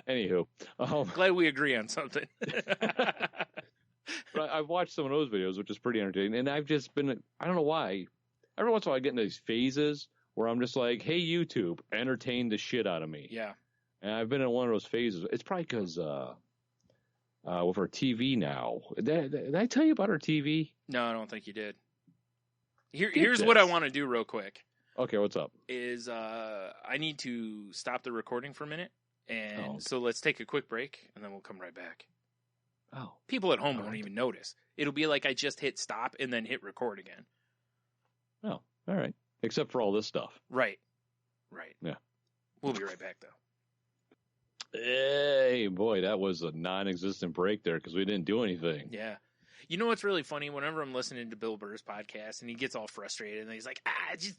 F: anywho,
E: glad we agree on something.
F: But I've watched some of those videos, which is pretty entertaining. And I've just been, I don't know why. Every once in a while I get into these phases where I'm just like, hey, YouTube, entertain the shit out of me.
E: Yeah.
F: And I've been in one of those phases. It's probably because with our TV now. Did I tell you about our TV?
E: No, I don't think you did. Here's what I want to do real quick.
F: Okay, what's up?
E: Is I need to stop the recording for a minute. And so let's take a quick break, and then we'll come right back.
F: Oh.
E: People at home won't even notice. It'll be like I just hit stop and then hit record again.
F: Oh, all right. Except for all this stuff.
E: Right.
F: Yeah.
E: We'll be right back, though.
F: Hey, boy, that was a non-existent break there because we didn't do anything.
E: Yeah. You know what's really funny? Whenever I'm listening to Bill Burr's podcast and he gets all frustrated and he's like,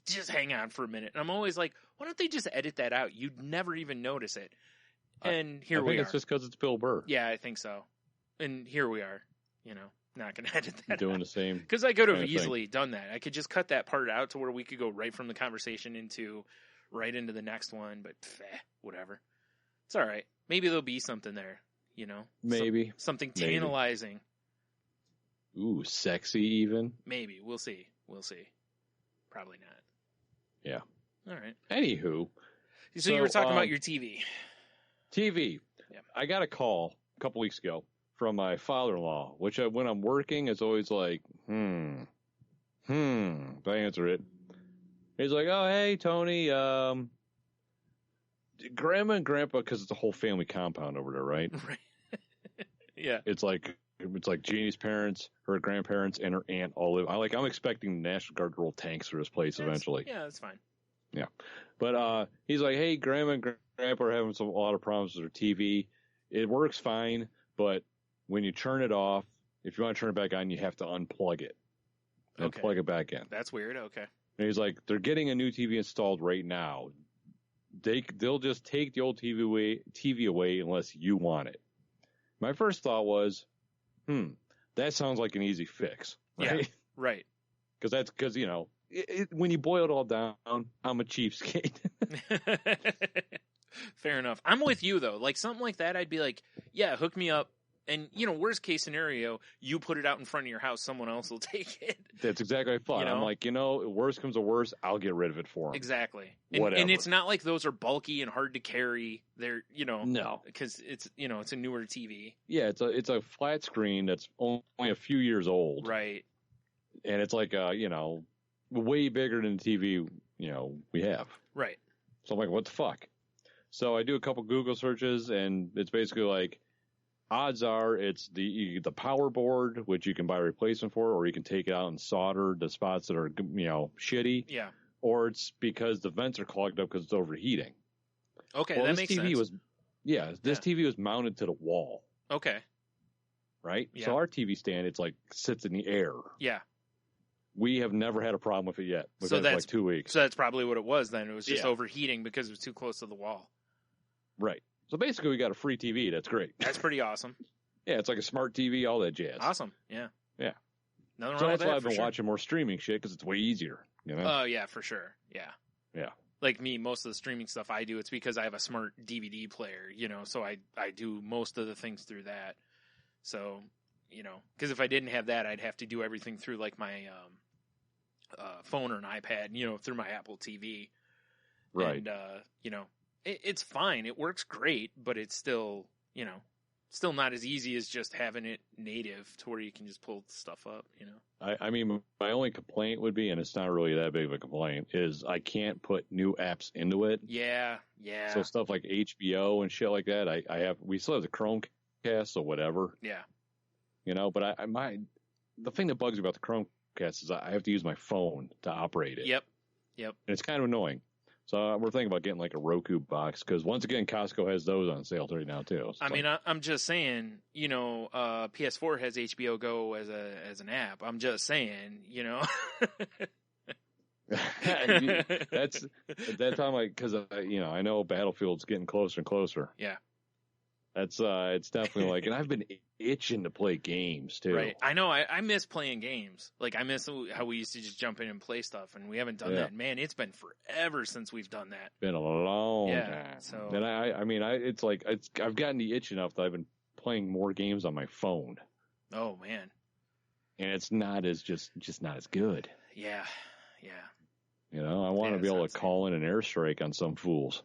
E: just hang on for a minute. And I'm always like, why don't they just edit that out? You'd never even notice it. And here we are. I think
F: it's just because it's Bill Burr.
E: Yeah, I think so. And here we are, not going to edit that
F: doing
E: out.
F: The same.
E: Because I could have easily done that. I could just cut that part out to where we could go right from the conversation right into the next one. But whatever. It's all right. Maybe there'll be something there,
F: Maybe.
E: Something tantalizing.
F: Ooh, sexy even?
E: Maybe. We'll see. Probably not.
F: Yeah.
E: All right.
F: Anywho.
E: So you were talking about your TV.
F: TV.
E: Yeah.
F: I got a call a couple weeks ago from my father-in-law, which when I'm working, it's always like, I answer it. He's like, oh, hey, Tony, Grandma and Grandpa, because it's a whole family compound over there, right?
E: Right. Yeah.
F: It's like it's like Jeannie's parents, her grandparents, and her aunt all live. I'm expecting the National Guard to roll tanks through this place eventually.
E: Yeah, that's fine.
F: Yeah. But he's like, hey, Grandma and Grandpa are having a lot of problems with their TV. It works fine, but when you turn it off, if you want to turn it back on, you have to unplug it and plug it back in.
E: That's weird. Okay.
F: And he's like, they're getting a new TV installed right now. They'll just take the old TV away unless you want it. My first thought was, that sounds like an easy fix, right?
E: Yeah, right.
F: Because you know, when you boil it all down, I'm a cheapskate.
E: Fair enough. I'm with you though. Like something like that, I'd be like, yeah, hook me up. And, you know, worst case scenario, you put it out in front of your house, someone else will take it.
F: That's exactly what I thought.
E: You know?
F: I'm like, worst comes to worst, I'll get rid of it for them.
E: Exactly.
F: Whatever.
E: And it's not like those are bulky and hard to carry. They're,
F: no,
E: because it's a newer TV.
F: Yeah, it's a flat screen that's only a few years old.
E: Right.
F: And it's like, way bigger than the TV, we have.
E: Right.
F: So I'm like, what the fuck? So I do a couple Google searches, and it's basically like, odds are it's the power board, which you can buy a replacement for, or you can take it out and solder the spots that are, shitty.
E: Yeah.
F: Or it's because the vents are clogged up because it's overheating.
E: Okay, that makes sense.
F: This TV was mounted to the wall.
E: Okay.
F: Right?
E: Yeah.
F: So our TV stand, it's like sits in the air.
E: Yeah.
F: We have never had a problem with it yet. We've had it for like 2 weeks.
E: So that's probably what it was then. It was just overheating because it was too close to the wall.
F: Right. So basically, we got a free TV. That's great.
E: That's pretty awesome.
F: Yeah, it's like a smart TV, all that jazz.
E: Awesome. Yeah.
F: Yeah.
E: Nothing
F: So
E: wrong with
F: that's
E: that.
F: why I've been
E: for sure.
F: watching more streaming shit because it's way easier.
E: Oh, yeah, for sure. Yeah.
F: Yeah.
E: Like me, most of the streaming stuff I do, it's because I have a smart DVD player, so I do most of the things through that. So, because if I didn't have that, I'd have to do everything through like my phone or an iPad, through my Apple TV.
F: Right.
E: And, it's fine. It works great, but it's still, still not as easy as just having it native to where you can just pull stuff up,
F: I mean, my only complaint would be, and it's not really that big of a complaint, is I can't put new apps into it.
E: Yeah.
F: So stuff like HBO and shit like that, we still have the Chromecast or whatever.
E: Yeah.
F: But the thing that bugs me about the Chromecast is I have to use my phone to operate it.
E: Yep.
F: And it's kind of annoying. So we're thinking about getting like a Roku box because once again, Costco has those on sale right now too. So
E: I'm just saying, PS4 has HBO Go as an app. I'm just saying,
F: that's how because I know Battlefield's getting closer and closer.
E: Yeah.
F: That's it's definitely like, and I've been itching to play games too.
E: Right. I know. I miss playing games. Like I miss how we used to just jump in and play stuff, and we haven't done that. Man, it's been forever since we've done that.
F: Been a long time.
E: So,
F: and it's like I've gotten the itch enough that I've been playing more games on my phone.
E: Oh man.
F: And it's not as just not as good.
E: Yeah.
F: I want to be able to call in an airstrike on some fools.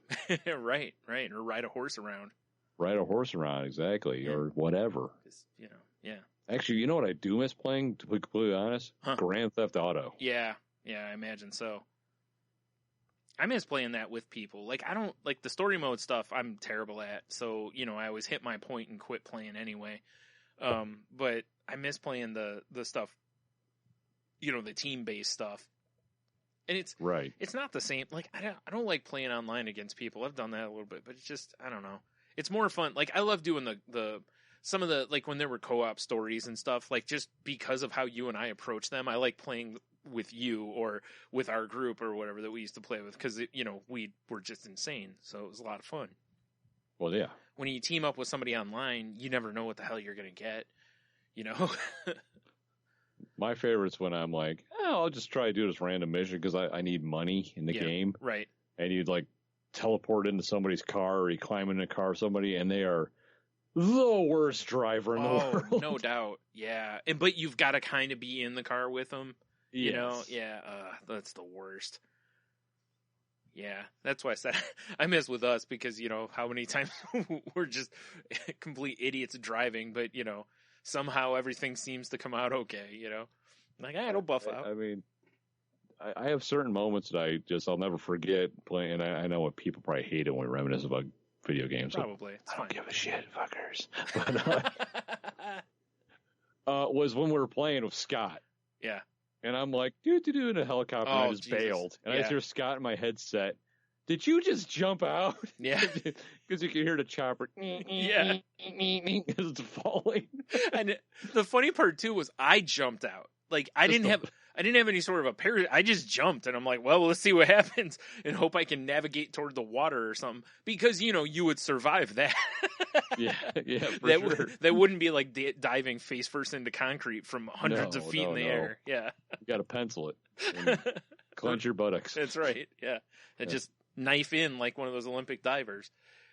E: Right. Or ride a horse around.
F: Ride a horse around, exactly, or whatever.
E: Yeah.
F: Actually, you know what I do miss playing, to be completely honest? Grand Theft Auto.
E: Yeah, I imagine so. I miss playing that with people. Like, I don't, like, the story mode stuff I'm terrible at, so, I always hit my point and quit playing anyway. But I miss playing the stuff, the team-based stuff. And it's not the same. Like, I don't like playing online against people. I've done that a little bit, but it's just, I don't know. It's more fun. Like, I love doing some of the, like, when there were co-op stories and stuff, like, just because of how you and I approach them, I like playing with you or with our group or whatever that we used to play with because, we were just insane. So it was a lot of fun.
F: Well, yeah.
E: When you team up with somebody online, you never know what the hell you're going to get,
F: My favorite's when I'm like, I'll just try to do this random mission because I need money in the game.
E: Right.
F: And you'd, like, teleport into somebody's car or you climb in a car of somebody and they are the worst driver in the world.
E: No doubt. Yeah. But you've got to kind of be in the car with them.
F: Yes.
E: Yeah. That's the worst. Yeah. That's why I said I miss with us because, how many times we're just complete idiots driving, but, somehow everything seems to come out okay, Like, it'll buff out.
F: I mean, I have certain moments that I'll never forget playing. And I know what people probably hate it when we reminisce about video games.
E: Probably.
F: So I don't give a shit, fuckers. But, was when we were playing with Scott.
E: Yeah.
F: And I'm like, do in a helicopter, and I just
E: Jesus.
F: bailed. And I
E: Yeah.
F: just hear Scott in my headset. Did you just jump out?
E: Yeah.
F: Because you can hear the chopper.
E: Yeah.
F: Because it's falling.
E: And the funny part too was I jumped out. Like I didn't have any sort of a parachute. I just jumped, and I'm like, well, let's see what happens, and hope I can navigate toward the water or something. Because you would survive that.
F: yeah, for sure.
E: That wouldn't be like diving face first into concrete from hundreds of feet in the air. Yeah,
F: you got to pencil it. And clench your buttocks.
E: That's right. Yeah, and just knife in like one of those Olympic divers.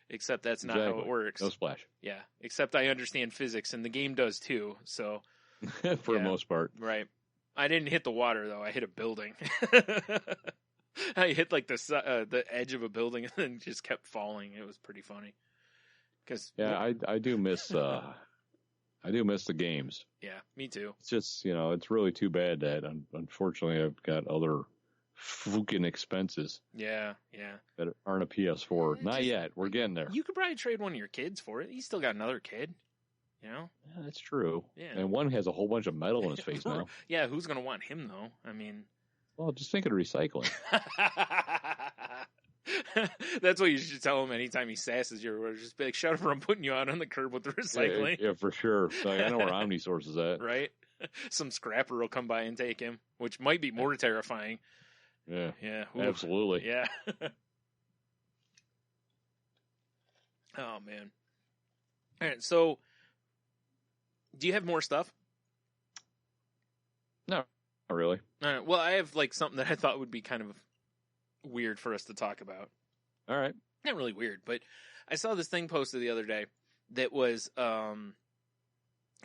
E: Except that's not how it works.
F: No splash.
E: Yeah, except I understand physics, and the game does too. So.
F: For the most part.
E: Right. I didn't hit the water, though. I hit a building. I hit like the edge of a building and then just kept falling. It was pretty funny.
F: I do miss the games.
E: Yeah, me too.
F: It's just, it's really too bad that unfortunately I've got other fucking expenses.
E: Yeah.
F: That aren't a PS4. Not yet. We're getting there.
E: You could probably trade one of your kids for it. He's still got another kid.
F: Yeah, that's true.
E: Yeah.
F: And one has a whole bunch of metal in his face now.
E: Yeah, who's going to want him, though? I mean...
F: Well, just think of recycling.
E: That's what you should tell him anytime he sasses you. Or just be like, shut up or I'm putting you out on the curb with the recycling.
F: Yeah, for sure. Like, I know where Omnisource is at.
E: Right? Some scrapper will come by and take him, which might be more terrifying.
F: Yeah.
E: Yeah.
F: Ooh. Absolutely.
E: Yeah. Oh, man. All right, so... Do you have more stuff?
F: No, not really.
E: All right. Well, I have like something that I thought would be kind of weird for us to talk about.
F: All right.
E: Not really weird, but I saw this thing posted the other day that was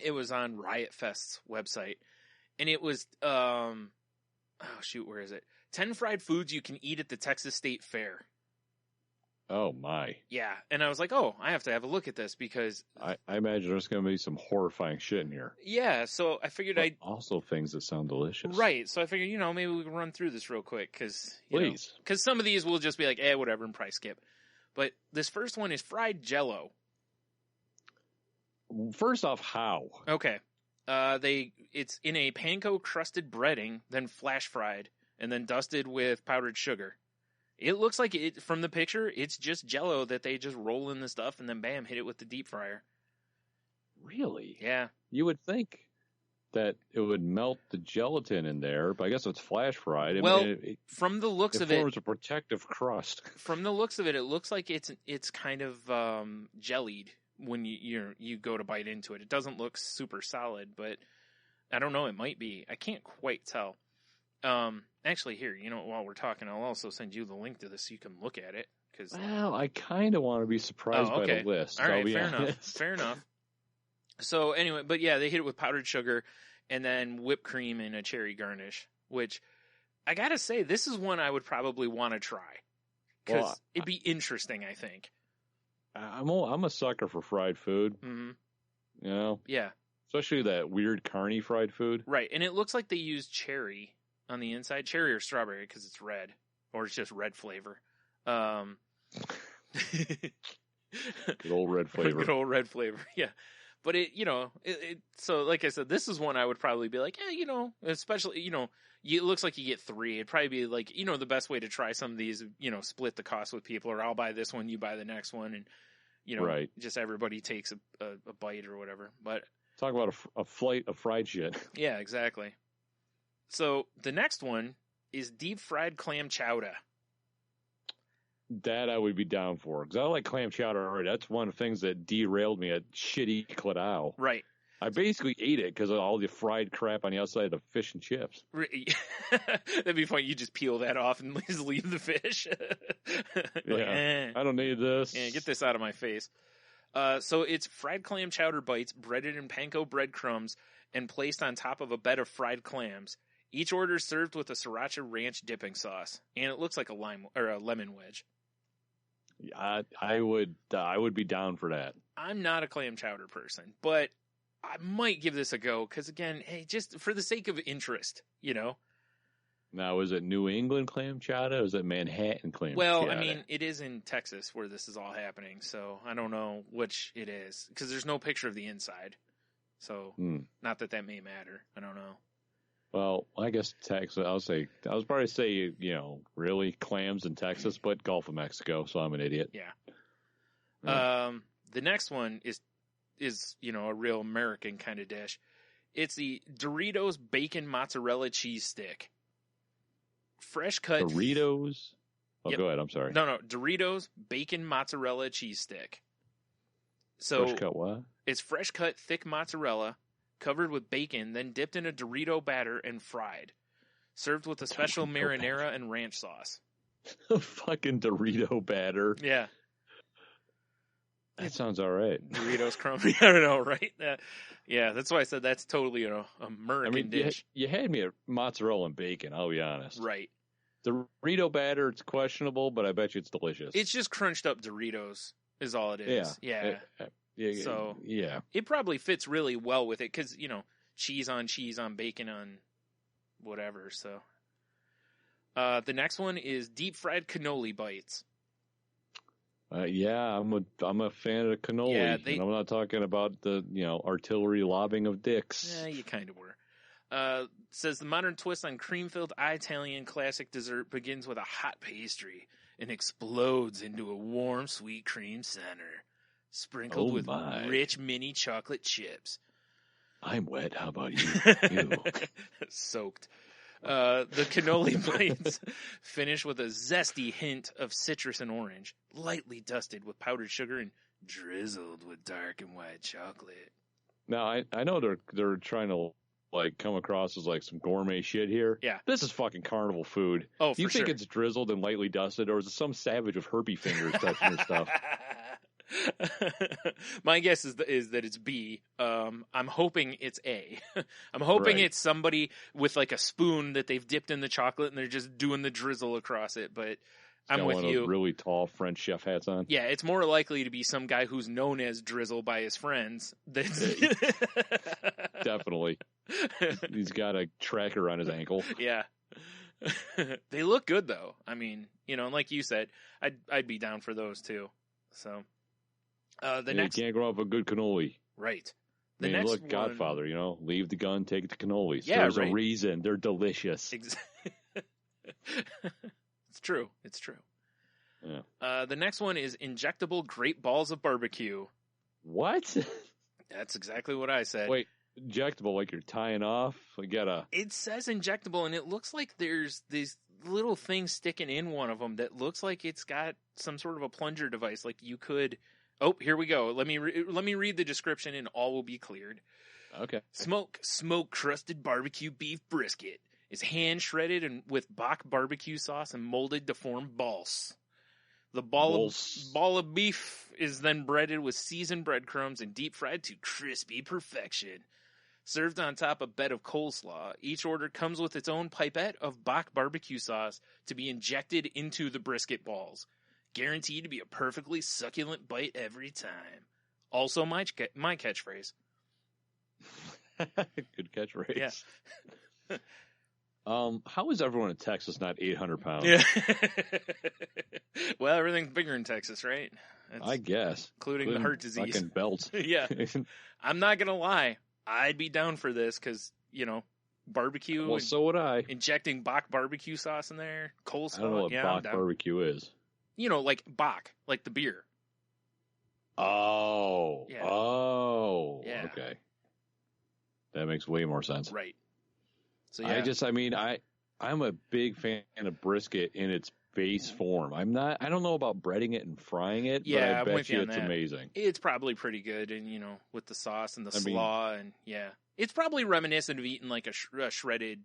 E: it was on Riot Fest's website, and it was oh shoot, where is it? 10 fried foods you can eat at the Texas State Fair.
F: Oh, my.
E: Yeah, and I was like, oh, I have to have a look at this because...
F: I imagine there's going to be some horrifying shit in here.
E: Yeah, so I figured I'd...
F: Also things that sound delicious.
E: Right, so I figured, maybe we can run through this real quick because...
F: Please.
E: Because some of these will just be like, whatever, and probably skip. But this first one is fried Jell-O.
F: First off, how?
E: Okay. It's in a panko-crusted breading, then flash fried, and then dusted with powdered sugar. It looks like it from the picture. It's just Jell-O that they just roll in the stuff and then bam, hit it with the deep fryer.
F: Really?
E: Yeah.
F: You would think that it would melt the gelatin in there, but I guess it's flash fried.
E: From the looks of it,
F: it forms a protective crust.
E: From the looks of it, it looks like it's kind of jellied when you go to bite into it. It doesn't look super solid, but I don't know. It might be. I can't quite tell. Actually, here, while we're talking, I'll also send you the link to this so you can look at it.
F: Well, I kind of want to be surprised by the list.
E: All right,
F: fair
E: enough. Fair enough. So anyway, but yeah, they hit it with powdered sugar and then whipped cream and a cherry garnish, which I gotta say, this is one I would probably want to try because it'd be interesting, I think.
F: I'm a sucker for fried food.
E: Mm-hmm.
F: Yeah. Especially that weird carny fried food.
E: Right, and it looks like they use cherry on the inside, cherry or strawberry, because it's red, or it's just red flavor.
F: Good old red flavor.
E: Good old red flavor, yeah. But so like I said, this is one I would probably be like, especially, it looks like you get 3. It'd probably be like, the best way to try some of these, split the cost with people, or I'll buy this one, you buy the next one, and,
F: right.
E: Just everybody takes a bite or whatever. But
F: talk about a flight of fried shit.
E: Yeah, exactly. So the next one is deep fried clam chowder.
F: That I would be down for because I like clam chowder already. That's one of the things that derailed me at shitty Cladao.
E: Right.
F: I basically ate it because of all the fried crap on the outside of the fish and chips.
E: That'd be fun. You just peel that off and just leave the fish.
F: I don't need this.
E: Yeah, get this out of my face. So it's fried clam chowder bites breaded in panko breadcrumbs and placed on top of a bed of fried clams. Each order is served with a sriracha ranch dipping sauce, and it looks like a lemon wedge.
F: I would be down for that.
E: I'm not a clam chowder person, but I might give this a go because, again, hey, just for the sake of interest,
F: Now, is it New England clam chowder or is it Manhattan clam chowder?
E: Well, I mean, it is in Texas where this is all happening, so I don't know which it is because there's no picture of the inside. So, not that may matter. I don't know.
F: Well, I guess Texas, I was probably say, really clams in Texas, but Gulf of Mexico, so I'm an idiot.
E: Yeah. The next one is, a real American kind of dish. It's the Doritos Bacon Mozzarella Cheese Stick. Fresh cut.
F: Doritos? Oh,
E: Yep.
F: Go ahead. I'm sorry.
E: No. Doritos Bacon Mozzarella Cheese Stick. So
F: Fresh cut what?
E: It's fresh cut thick mozzarella covered with bacon, then dipped in a Dorito batter and fried. Served with a special marinara and ranch sauce.
F: Fucking Dorito batter.
E: Yeah.
F: That sounds all right.
E: Doritos crumbly. I don't know, right? Yeah, that's why I said that's totally an American dish.
F: You had me at mozzarella and bacon, I'll be honest.
E: Right.
F: Dorito batter, it's questionable, but I bet you it's delicious.
E: It's just crunched up Doritos is all it is. Yeah. So
F: yeah,
E: it probably fits really well with it because, cheese on bacon on whatever. So the next one is deep fried cannoli bites.
F: I'm a fan of cannoli. Yeah, and I'm not talking about the artillery lobbing of dicks.
E: Yeah, you kind of were. Says the modern twist on cream-filled Italian classic dessert begins with a hot pastry and explodes into a warm sweet cream center, sprinkled with rich mini chocolate chips.
F: I'm wet. How about you?
E: Soaked. The cannoli bites finish with a zesty hint of citrus and orange, lightly dusted with powdered sugar and drizzled with dark and white chocolate.
F: Now, I know they're trying to come across as some gourmet shit here.
E: Yeah.
F: This is fucking carnival food.
E: Oh, for
F: You think
E: sure.
F: It's drizzled and lightly dusted, or is it some savage with herpy fingers touching your stuff?
E: My guess is that it's B. I'm hoping it's A. I'm hoping it's somebody with a spoon that they've dipped in the chocolate and they're just doing the drizzle across it. But I'm with
F: one of
E: you.
F: those really tall French chef hats on.
E: Yeah, it's more likely to be some guy who's known as Drizzle by his friends.
F: Definitely. He's got a tracker on his ankle.
E: Yeah. They look good though. I mean, like you said, I'd be down for those too. So.
F: You can't go off a good cannoli.
E: Right.
F: Look, Godfather, leave the gun, take the cannolis.
E: Yeah,
F: There's a reason. They're delicious.
E: It's true. It's true.
F: Yeah.
E: The next one is injectable great balls of barbecue.
F: What?
E: That's exactly what I said.
F: Wait, injectable, like you're tying off?
E: It says injectable, and it looks like there's these little things sticking in one of them that looks like it's got some sort of a plunger device. Like you could... Oh, here we go. Let me read the description and all will be cleared.
F: Okay.
E: Smoke crusted barbecue beef brisket is hand shredded and with Bach barbecue sauce and molded to form balls. The ball of beef is then breaded with seasoned breadcrumbs and deep fried to crispy perfection. Served on top of a bed of coleslaw. Each order comes with its own pipette of Bach barbecue sauce to be injected into the brisket balls. Guaranteed to be a perfectly succulent bite every time. Also my catchphrase.
F: Good catchphrase.
E: Yeah.
F: How is everyone in Texas not 800 pounds?
E: Yeah. Well, everything's bigger in Texas, right?
F: I guess.
E: Including the heart disease.
F: Fucking belts.
E: Yeah. I'm not going to lie. I'd be down for this because, barbecue.
F: Well, so would I.
E: Injecting Bach barbecue sauce in there. Coleslaw.
F: I don't know what Bach barbecue is.
E: Like Bach, like the beer.
F: Oh.
E: Yeah.
F: Oh.
E: Yeah.
F: Okay. That makes way more sense.
E: Right. So yeah.
F: I'm a big fan of brisket in its base form. I don't know about breading it and frying it, but I bet you it's amazing.
E: It's probably pretty good, and with the sauce and the slaw, and yeah, it's probably reminiscent of eating like a shredded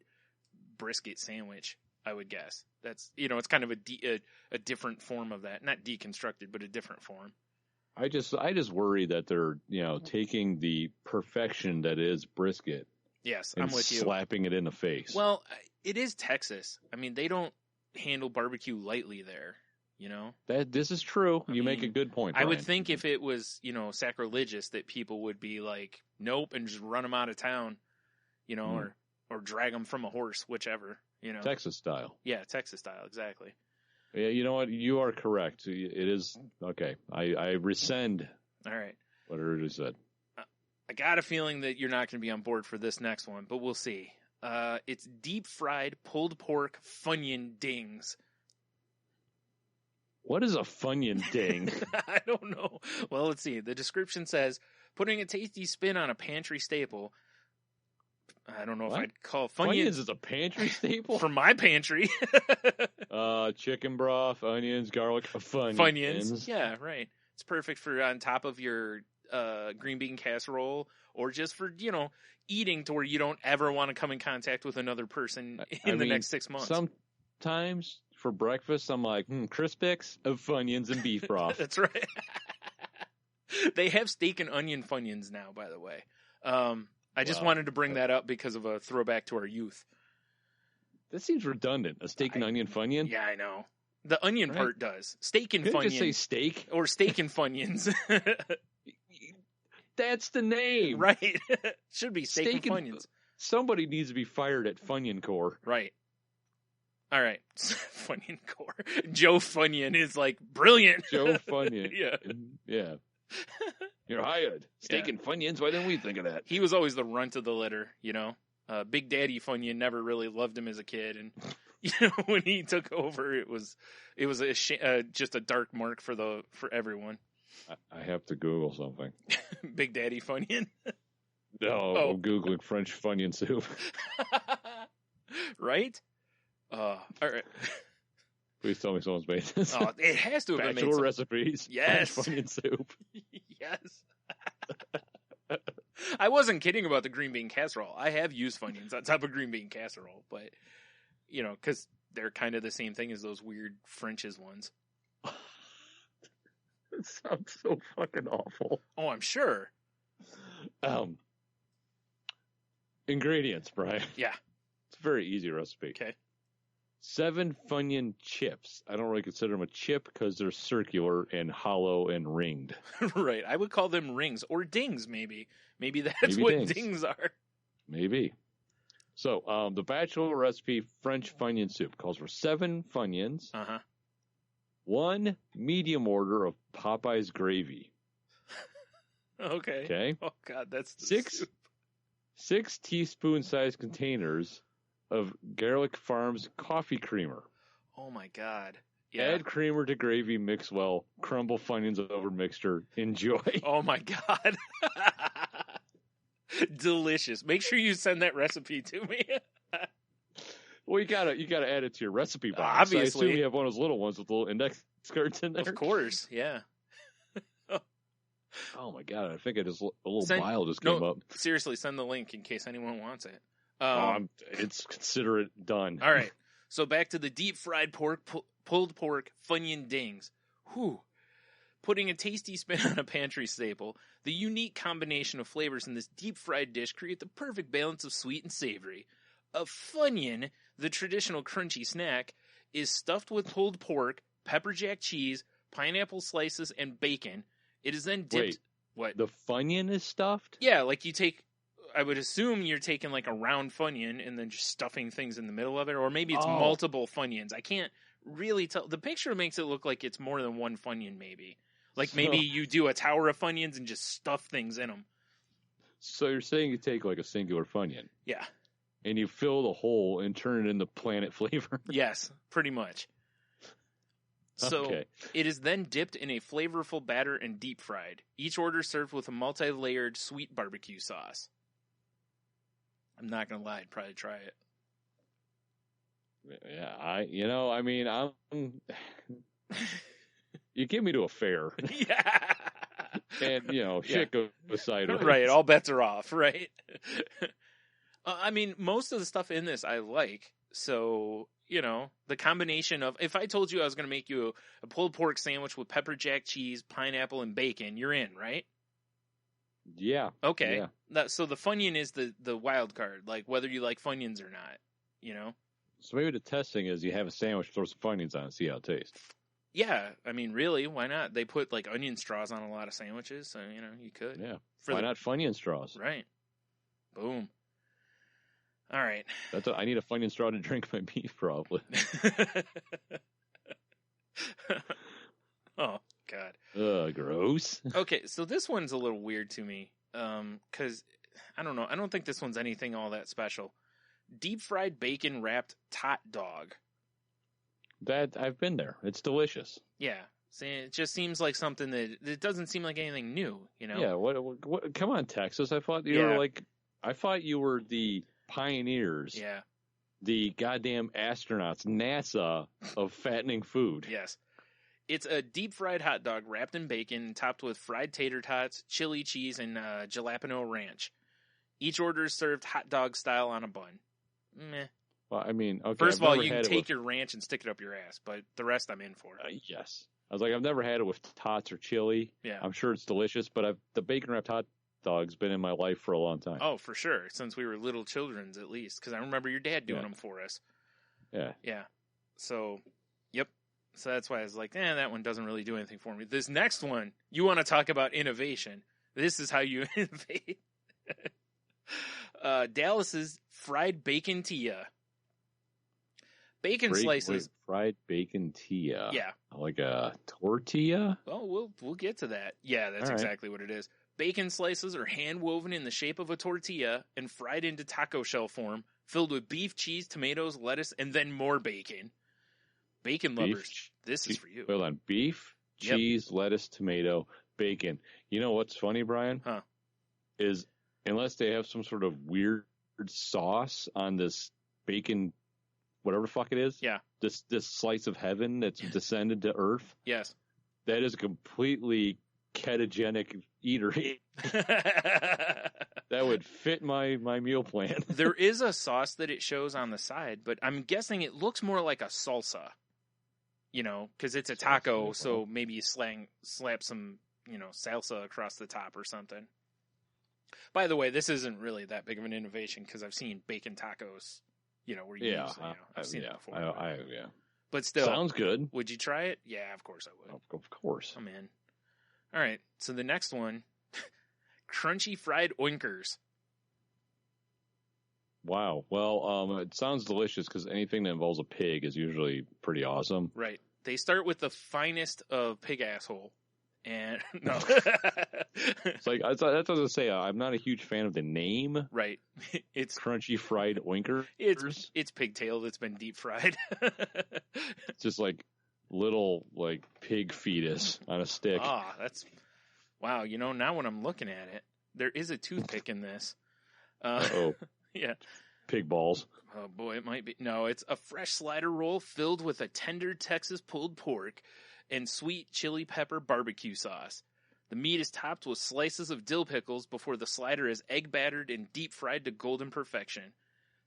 E: brisket sandwich. I would guess that's it's kind of a different form of that, not deconstructed, but a different form.
F: I just worry that they're taking the perfection that is brisket.
E: Yes, I'm with you.
F: Slapping it in the face.
E: Well, it is Texas. I mean, they don't handle barbecue lightly there.
F: This is true. You make a good point, Brian.
E: I would think if it was sacrilegious that people would be like, nope, and just run them out of town, or drag them from a horse, whichever.
F: Texas style.
E: Yeah, Texas style, exactly.
F: Yeah, you know what? You are correct. It is okay. I rescind.
E: All right.
F: What I already said.
E: I got a feeling that you're not going to be on board for this next one, but we'll see. It's deep fried pulled pork Funyun dings.
F: What is a Funyun ding?
E: I don't know. Well, let's see. The description says, putting a tasty spin on a pantry staple. I don't know if I'd call
F: Funyuns is a pantry staple?
E: For my pantry.
F: Chicken broth, onions, garlic,
E: Funyuns. Yeah, right. It's perfect for on top of your green bean casserole, or just for, eating to where you don't ever want to come in contact with another person in the next 6 months.
F: Sometimes for breakfast, I'm like, Crispix of Funyuns and beef broth.
E: That's right. They have steak and onion Funyuns now, by the way. I just wanted to bring that up because of a throwback to our youth.
F: That seems redundant. A steak and onion Funyun?
E: Yeah, I know. The onion part does. Steak and Funyun.
F: Just say steak.
E: Or steak and Funyuns.
F: That's the name.
E: Right. Should be steak and Funyuns.
F: Somebody needs to be fired at Funyun Corps.
E: Right. All right. Funyun Corps. Joe Funyun is like brilliant.
F: Joe Funyun.
E: Yeah.
F: Yeah. You're hired. Steak and Funyuns. Why didn't we think of that?
E: He was always the runt of the litter, Big Daddy Funyun never really loved him as a kid, and when he took over, it was just a dark mark for everyone.
F: I have to Google something.
E: Big Daddy Funyun.
F: No, I'm Googling French Funyun soup.
E: Right? All right.
F: Please tell me someone's made this.
E: Oh, it has to have been made.
F: Bachelor recipes.
E: Yes.
F: French Funyun soup.
E: Yes. I wasn't kidding about the green bean casserole. I have used Funyuns on top of green bean casserole, but, because they're kind of the same thing as those weird French's ones.
F: It sounds so fucking awful.
E: Oh, I'm sure.
F: Ingredients, Brian.
E: Yeah.
F: It's a very easy recipe.
E: Okay.
F: 7 Funyun chips. I don't really consider them a chip because they're circular and hollow and ringed.
E: Right. I would call them rings or dings, maybe. Maybe that's what dings are.
F: Maybe. So, the Bachelor recipe French Funyun soup calls for 7 Funyuns.
E: Uh-huh.
F: 1 medium order of Popeye's gravy.
E: Okay.
F: Okay.
E: Oh, God, that's
F: the 6 teaspoon-sized containers of Garlic Farms coffee creamer.
E: Oh, my God. Yeah.
F: Add creamer to gravy, mix well, crumble Funyuns over mixture. Enjoy.
E: Oh, my God. Delicious. Make sure you send that recipe to me.
F: Well, you gotta add it to your recipe box.
E: Obviously.
F: I assume we have one of those little ones with little index cards in there.
E: Of course, yeah.
F: Oh my God! I think a little bile just came up.
E: Seriously, send the link in case anyone wants it.
F: It's consider it done.
E: All right. So back to the deep fried pork, pulled pork Funyun dings. Whew. Putting a tasty spin on a pantry staple, the unique combination of flavors in this deep fried dish create the perfect balance of sweet and savory. A Funyun, the traditional crunchy snack, is stuffed with pulled pork, pepper jack cheese, pineapple slices, and bacon. It is then dipped.
F: Wait,
E: what?
F: The Funyun is stuffed?
E: Yeah, like you take. I would assume you're taking like a round Funyun and then just stuffing things in the middle of it, or maybe it's multiple Funyuns. I can't really tell. The picture makes it look like it's more than one Funyun, maybe. Like maybe you do a tower of Funyuns and just stuff things in them.
F: So you're saying you take like a singular Funyun?
E: Yeah.
F: And you fill the hole and turn it into planet flavor?
E: Yes, pretty much. So It is then dipped in a flavorful batter and deep fried. Each order served with a multi-layered sweet barbecue sauce. I'm not going to lie, I'd probably try it.
F: Yeah, I'm you get me to a fair.
E: Yeah.
F: And, shit goes sideways.
E: Right, all bets are off, right? Most of the stuff in this I like. So, the combination of, if I told you I was going to make you a pulled pork sandwich with pepper jack cheese, pineapple, and bacon, you're in, right?
F: Yeah.
E: Okay. Yeah. So the Funyun is the wild card, like whether you like Funyuns or not,
F: So maybe the testing is you have a sandwich, throw some Funyuns on it, see how it tastes.
E: Yeah. Really, why not? They put like onion straws on a lot of sandwiches, so, you could.
F: Yeah. Why not Funyun straws?
E: Right. Boom. All right.
F: I need a Funyun straw to drink my beef, probably.
E: Oh, God.
F: Gross.
E: Okay, so this one's a little weird to me. Because I don't know. I don't think this one's anything all that special. Deep fried bacon wrapped tot dog.
F: That I've been there. It's delicious.
E: Yeah. See, it just seems like something that it doesn't seem like anything new, you know?
F: Yeah. What? Come on, Texas. I thought you were the pioneers.
E: Yeah.
F: The goddamn astronauts, NASA of fattening food.
E: Yes. It's a deep fried hot dog wrapped in bacon, topped with fried tater tots, chili cheese, and jalapeno ranch. Each order is served hot dog style on a bun. Meh.
F: Well, I mean, okay.
E: First of all, you can take your ranch and stick it up your ass, but the rest I'm in for.
F: Yes. I was like, I've never had it with tots or chili.
E: Yeah.
F: I'm sure it's delicious, but the bacon wrapped hot dog's been in my life for a long time.
E: Oh, for sure. Since we were little children, at least. Because I remember your dad doing them for us.
F: Yeah.
E: Yeah. So, yep. So that's why I was like, that one doesn't really do anything for me. This next one, you want to talk about innovation. This is how you innovate. Dallas's fried bacon tia. Bacon slices.
F: Fried bacon tia.
E: Yeah.
F: Like a tortilla?
E: Oh, we'll get to that. Yeah, that's exactly what it is. Bacon slices are hand woven in the shape of a tortilla and fried into taco shell form, filled with beef, cheese, tomatoes, lettuce, and then more bacon. Bacon lovers, this is for you.
F: Hold on. Beef, cheese, lettuce, tomato, bacon. You know what's funny, Brian?
E: Huh.
F: Is unless they have some sort of weird sauce on this bacon, whatever the fuck it is.
E: Yeah.
F: This slice of heaven that's descended to earth.
E: Yes.
F: That is a completely ketogenic eatery. That would fit my meal plan.
E: There is a sauce that it shows on the side, but I'm guessing it looks more like a salsa. You know, because it's a taco, so maybe you slap some, salsa across the top or something. By the way, this isn't really that big of an innovation because I've seen bacon tacos, where you use it. I've seen it before.
F: Yeah.
E: But still.
F: Sounds good.
E: Would you try it? Yeah, of course I would.
F: Of course.
E: I'm in. All right, so the next one, crunchy fried oinkers.
F: Wow. Well, it sounds delicious because anything that involves a pig is usually pretty awesome.
E: Right. They start with the finest of pig asshole. And no.
F: It's like, that doesn't say, I'm not a huge fan of the name.
E: Right. It's
F: crunchy fried oinkers.
E: It's pigtail that's been deep fried.
F: It's just like little pig fetus on a stick.
E: Wow. Now when I'm looking at it, there is a toothpick in this. Yeah.
F: Pig balls.
E: Oh boy, it might be. No, it's a fresh slider roll filled with a tender Texas pulled pork and sweet chili pepper barbecue sauce. The meat is topped with slices of dill pickles before the slider is egg battered and deep fried to golden perfection.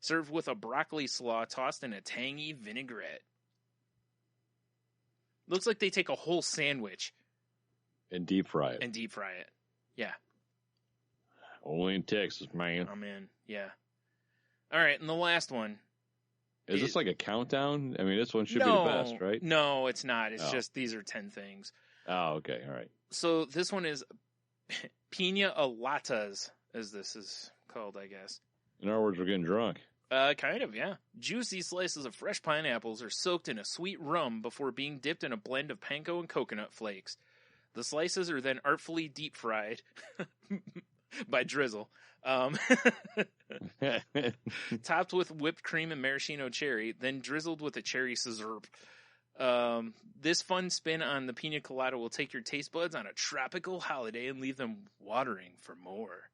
E: Served with a broccoli slaw tossed in a tangy vinaigrette. Looks like they take a whole sandwich
F: and deep fry it.
E: Yeah.
F: Only in Texas, man.
E: I'm in. Yeah. All right, and the last one.
F: Is this like a countdown? I mean, this one should be the best, right?
E: No, it's not. It's just these are 10 things.
F: Oh, okay. All right.
E: So this one is Pina Olatas, as this is called, I guess.
F: In other words, we're getting drunk.
E: Kind of, yeah. Juicy slices of fresh pineapples are soaked in a sweet rum before being dipped in a blend of panko and coconut flakes. The slices are then artfully deep fried by Drizzle. Topped with whipped cream and maraschino cherry, then drizzled with a cherry sizzurp. This fun spin on the pina colada will take your taste buds on a tropical holiday and leave them watering for more.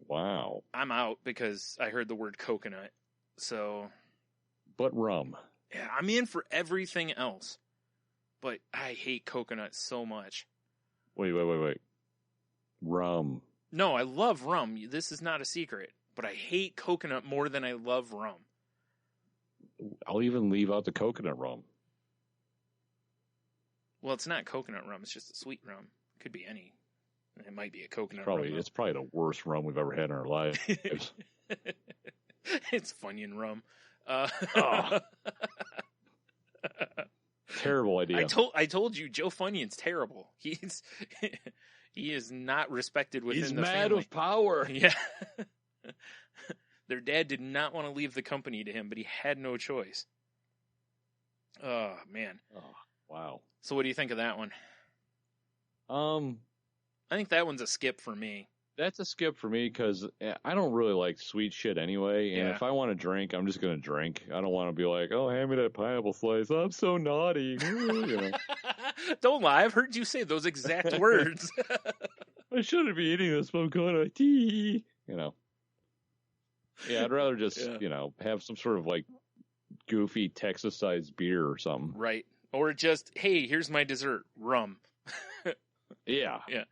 F: Wow.
E: I'm out because I heard the word coconut. So.
F: But rum.
E: Yeah, I'm in for everything else. But I hate coconut so much.
F: Wait. Rum.
E: No, I love rum. This is not a secret. But I hate coconut more than I love rum.
F: I'll even leave out the coconut rum.
E: Well, it's not coconut rum. It's just a sweet rum. Could be any. It might be a coconut
F: rum.
E: It's
F: probably the worst rum we've ever had in our lives.
E: It's Funyun rum.
F: Terrible idea.
E: I told you, Joe Funyun's terrible. He is not respected within the family.
F: He's mad with power.
E: Yeah. Their dad did not want to leave the company to him, but he had no choice. Oh, man.
F: Oh, wow.
E: So what do you think of that one? I think that one's a skip for me.
F: That's a skip for me because I don't really like sweet shit anyway. And
E: Yeah.
F: if I want to drink, I'm just going to drink. I don't want to be like, oh, hand me that pineapple slice. I'm so naughty. You know.
E: Don't lie. I've heard you say those exact words.
F: I shouldn't be eating this, but I'm going to tea. You know. Yeah, I'd rather just, have some sort of like goofy Texas-sized beer or something.
E: Right. Or just, hey, here's my dessert, rum.
F: Yeah.
E: Yeah.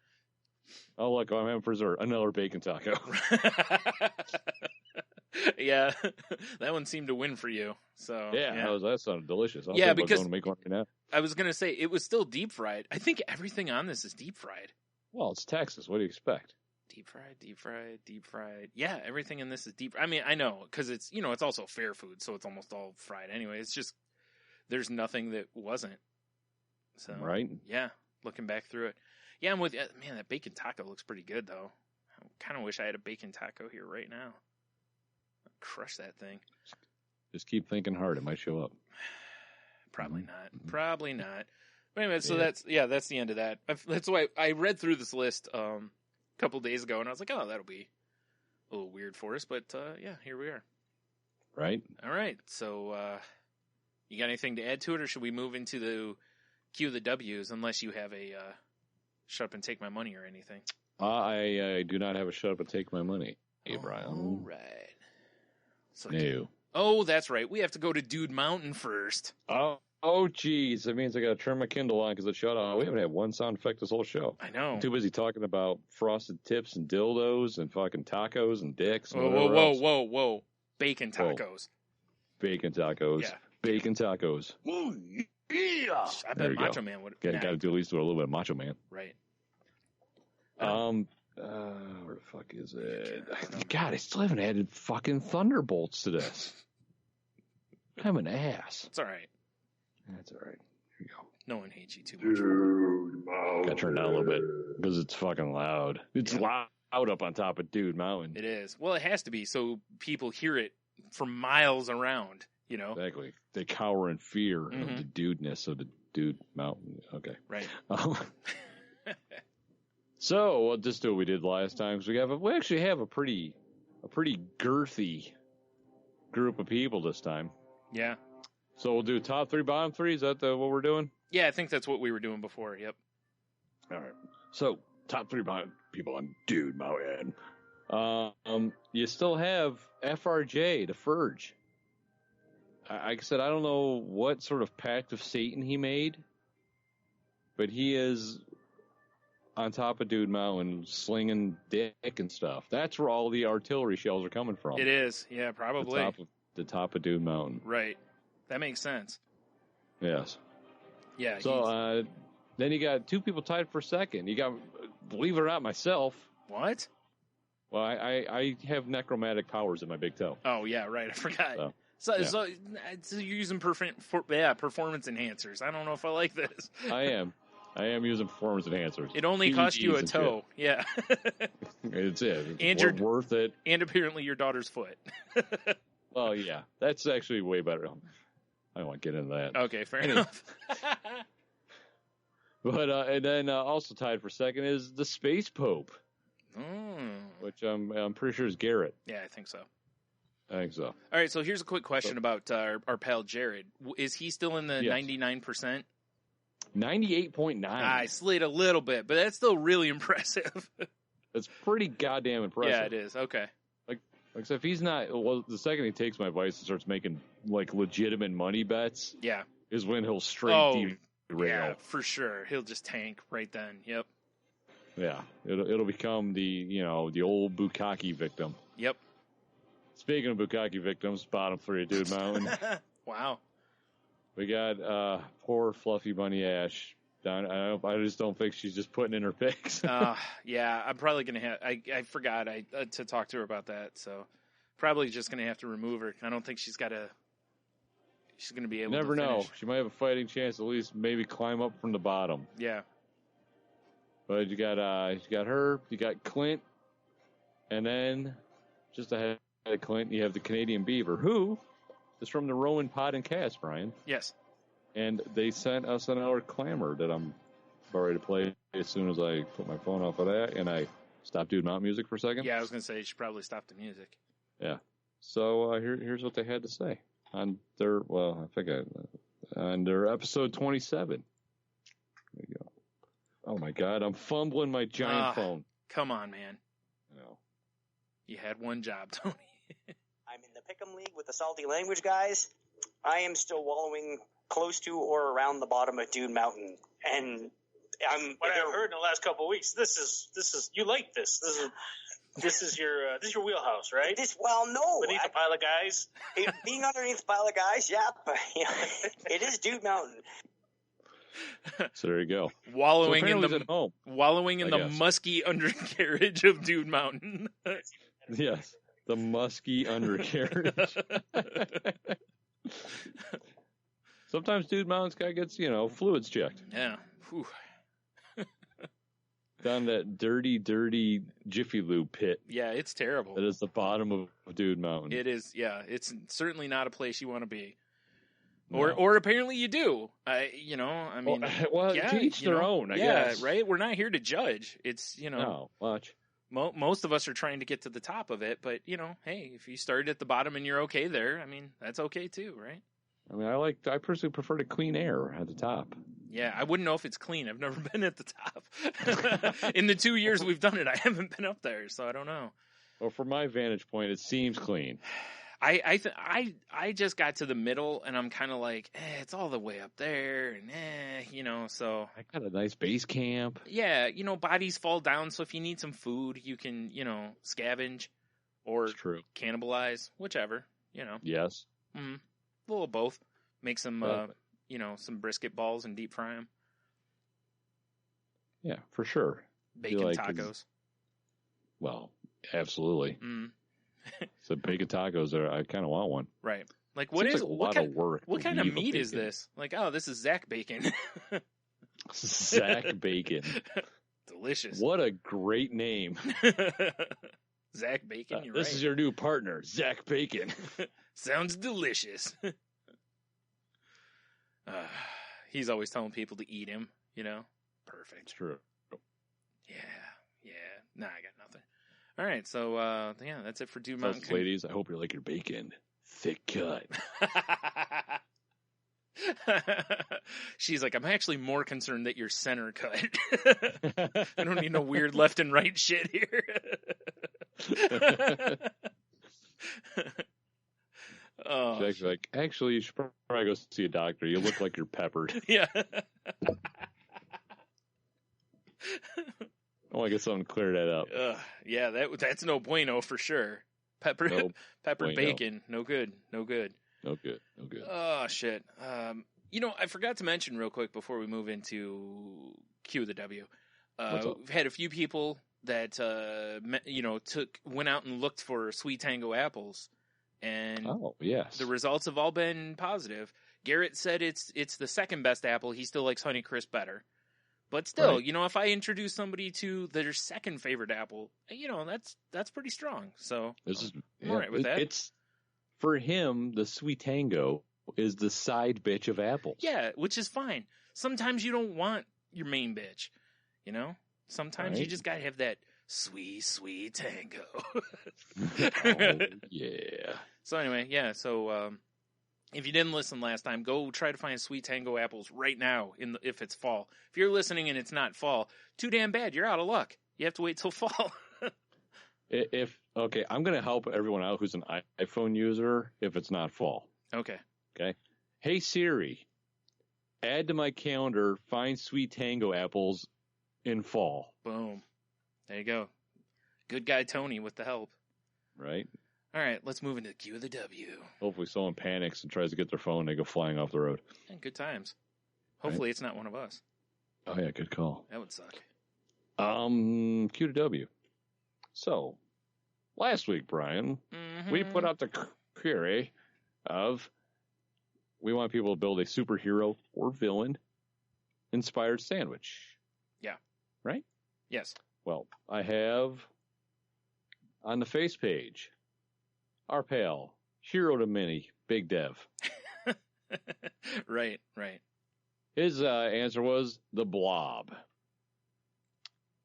F: Oh, look, I'm having for dessert. Another bacon taco.
E: Yeah. That one seemed to win for you. So
F: Yeah. That sounded delicious.
E: Yeah, because
F: going to make one right now.
E: I was going to say, it was still deep fried. I think everything on this is deep fried.
F: Well, it's Texas. What do you expect?
E: Deep fried. Yeah, everything in this is deep. I mean, I know, because it's, it's also fair food, so it's almost all fried anyway. It's just, there's nothing that wasn't. So,
F: right?
E: Yeah, looking back through it. Yeah, I'm with you. Man, that bacon taco looks pretty good, though. I kind of wish I had a bacon taco here right now. I'd crush that thing.
F: Just keep thinking hard. It might show up.
E: Probably not. But anyway, so that's the end of that. That's why I read through this list a couple days ago, and I was like, oh, that'll be a little weird for us. But, here we are.
F: Right.
E: All right. So, you got anything to add to it, or should we move into the cue the W's, unless you have a shut up and take my money or anything?
F: I do not have a shut up and take my money, Brian.
E: All right. So,
F: no.
E: Oh, that's right. We have to go to Dude Mountain first.
F: Oh, geez. That means I got to turn my Kindle on because it shut off. We haven't had one sound effect this whole show.
E: I know.
F: I'm too busy talking about frosted tips and dildos and fucking tacos and dicks. And
E: Whoa. Bacon tacos.
F: Bacon tacos.
E: Yeah.
F: Bacon tacos.
E: Ooh, yeah. I bet Macho Man would.
F: Got to do at least a little bit of Macho Man.
E: Right.
F: Where the fuck is it? God, I still haven't added fucking Thunderbolts to this. I'm an ass.
E: It's all right.
F: That's all right. Here you go.
E: No one hates you too much.
F: Got to turn down a little bit because it's fucking loud. It's loud up on top of Dude Mountain.
E: It is. Well, it has to be so people hear it from miles around.
F: Exactly. They cower in fear of the dudeness of the Dude Mountain. Okay.
E: Right.
F: So we'll just do what we did last time because we actually have a pretty girthy group of people this time.
E: Yeah.
F: So we'll do top 3, bottom 3. Is that what we're doing?
E: Yeah, I think that's what we were doing before. Yep.
F: All right. So top 3 bottom people on Dude Mountain. You still have FRJ, the Furge. Like I said, I don't know what sort of pact of Satan he made, but he is on top of Dude Mountain slinging dick and stuff. That's where all the artillery shells are coming from.
E: It is. Yeah, probably.
F: The top of Dude Mountain.
E: Right. That makes sense.
F: Yes.
E: Yeah.
F: So then you got 2 people tied for second. You got, believe it or not, myself.
E: What?
F: Well, I have necromantic powers in my big toe.
E: Oh, yeah, right. I forgot. So you're using performance enhancers. I don't know if I like this.
F: I am using performance enhancers.
E: It only cost you a toe. Yeah.
F: It's it.
E: And
F: it's worth it.
E: And apparently your daughter's foot.
F: Well, yeah. That's actually way better. I don't want to get into that.
E: Okay, fair enough.
F: But and then also tied for second is the Space Pope, which I'm pretty sure is Garrett.
E: Yeah, I think so.
F: I think so.
E: All right, so here's a quick question about our pal Jared. Is he still in the 99%?
F: 98.9.
E: I slid a little bit, but that's still really impressive.
F: That's pretty goddamn impressive.
E: Yeah, it is. Okay.
F: Like, so if he's not, well, the second he takes my advice and starts making like legitimate money bets, is when he'll straight derail.
E: Yeah, for sure. He'll just tank right then. Yep.
F: Yeah, it'll become the old Bukkake victim.
E: Yep.
F: Speaking of Bukkake victims, bottom 3 of Dude Mountain.
E: Wow.
F: We got poor Fluffy Bunny Ash. I just don't think she's just putting in her picks.
E: Yeah, I'm probably going to have... I forgot to talk to her about that, so probably just going to have to remove her. I don't think she's got a... She's going to be able to finish.
F: Never know. She might have a fighting chance to at least maybe climb up from the bottom.
E: Yeah.
F: But you got her, you got Clint, and then just ahead of Clint, you have the Canadian Beaver, who is from the Rowan Pod and Cast, Brian.
E: Yes.
F: And they sent us another clamor that I'm about ready to play as soon as I put my phone off of that and I stop Dude Mountain music for a second.
E: Yeah, I was going to say you should probably stop the music.
F: Yeah. So here's what they had to say on their on their episode 27. There you go. Oh my God, I'm fumbling my giant phone.
E: Come on, man.
F: No.
E: You had one job, Tony.
G: I'm in the Pick'em League with the Salty Language guys. I am still wallowing close to or around the bottom of Dune Mountain, and
H: what I've heard in the last couple of weeks. This is you like this. This is your wheelhouse, right?
G: No.
H: Beneath a pile of guys.
G: Being underneath a pile of guys, yeah, but it is Dune Mountain.
F: So there you go.
E: Wallowing in
F: I
E: the
F: guess.
E: musky undercarriage of Dude Mountain.
F: Yes, the musky undercarriage. Sometimes Dude Mountain's guy gets, fluids checked.
E: Yeah. Whew.
F: Down that dirty, dirty Jiffy Lube pit.
E: Yeah, it's terrible.
F: That is the bottom of Dude Mountain.
E: It is, yeah. It's certainly not a place you want to be.
F: No.
E: Or apparently you do.
F: Well,
E: yeah,
F: to each their own, I guess.
E: Yeah, right? We're not here to judge. It's,
F: No, watch.
E: Most of us are trying to get to the top of it, but, hey, if you started at the bottom and you're okay there, that's okay too, right?
F: I personally prefer to clean air at the top.
E: Yeah, I wouldn't know if it's clean. I've never been at the top. In the 2 years we've done it, I haven't been up there, so I don't know.
F: Well, from my vantage point, it seems clean.
E: I just got to the middle, and I'm kind of like, it's all the way up there, and so.
F: I got a nice base camp.
E: Yeah, bodies fall down, so if you need some food, you can, scavenge or cannibalize, whichever,
F: Yes.
E: Mm-hmm. A little of both. Make some, some brisket balls and deep fry them.
F: Yeah, for sure.
E: Bacon tacos.
F: Well, absolutely.
E: Mm.
F: So bacon tacos I kind of want one.
E: Right. Like
F: what kind of work?
E: What kind of meat is this? Like, this is Zach Bacon.
F: Zach Bacon.
E: Delicious.
F: What a great name.
E: Zach Bacon, you're
F: this
E: right.
F: is your new partner, Zach Bacon.
E: Sounds delicious. He's always telling people to eat him, Perfect.
F: True.
E: Yeah. Nah, I got nothing. All right, so that's it for Dude Mountain.
F: Ladies, I hope you like your bacon thick cut.
E: She's like, I'm actually more concerned that you're center cut. I don't need no weird left and right shit here.
F: Jack's like, actually, you should probably go see a doctor. You look like you're peppered.
E: Yeah.
F: I want to get something to clear that up.
E: Yeah, that's no bueno for sure. Peppered
F: bueno.
E: bacon, no good.
F: No good.
E: Oh shit. I forgot to mention real quick before we move into Q the W. We've had a few people that went out and looked for Sweet Tango apples, and the results have all been positive. Garrett said it's the second best apple. He still likes Honeycrisp better. But still,
F: right.
E: If I introduce somebody to their second favorite apple, that's pretty strong. So I'm all right with that.
F: It's for him, the Sweet Tango is the side bitch of apples.
E: Yeah, which is fine. Sometimes you don't want your main bitch, Sometimes you just gotta have that sweet tango.
F: Oh, yeah.
E: So anyway, yeah. So if you didn't listen last time, go try to find Sweet Tango apples right now. If it's fall, if you're listening and it's not fall, too damn bad. You're out of luck. You have to wait till fall.
F: I'm going to help everyone out who's an iPhone user if it's not fall.
E: Okay.
F: Hey Siri, add to my calendar, find Sweet Tango apples in fall.
E: Boom. There you go. Good guy Tony with the help.
F: Right.
E: All right, let's move into Q of the W.
F: Hopefully someone panics and tries to get their phone and they go flying off the road.
E: And good times. Hopefully it's not one of us.
F: Oh yeah, good call.
E: That would suck.
F: Q to W. So, last week, Brian, we put out the query of we want people to build a superhero or villain inspired sandwich.
E: Yeah.
F: Right?
E: Yes.
F: Well, I have on the face page our pal, Hero to Mini, Big Dev.
E: Right.
F: His answer was the blob.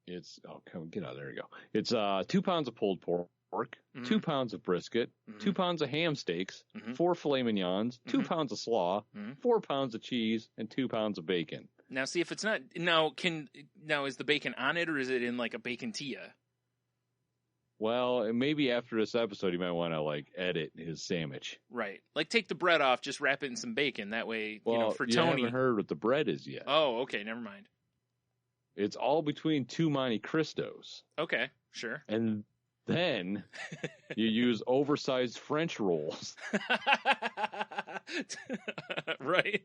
F: It's, come get out. There you go. It's 2 pounds of pulled pork, 2 pounds of brisket, 2 pounds of ham steaks, 4 filet mignons, 2 pounds of slaw, 4 pounds of cheese, and 2 pounds of bacon.
E: Now, see if it's not now. Is the bacon on it, or is it in like a bacon tia?
F: Well, maybe after this episode, you might want to edit his sandwich.
E: Right, like take the bread off, just wrap it in some bacon. That way, for
F: you
E: Tony.
F: haven't heard what the bread is yet.
E: Oh, okay, never mind.
F: It's all between 2 Monte Cristos.
E: Okay, sure.
F: And then you use oversized French rolls.
E: Right.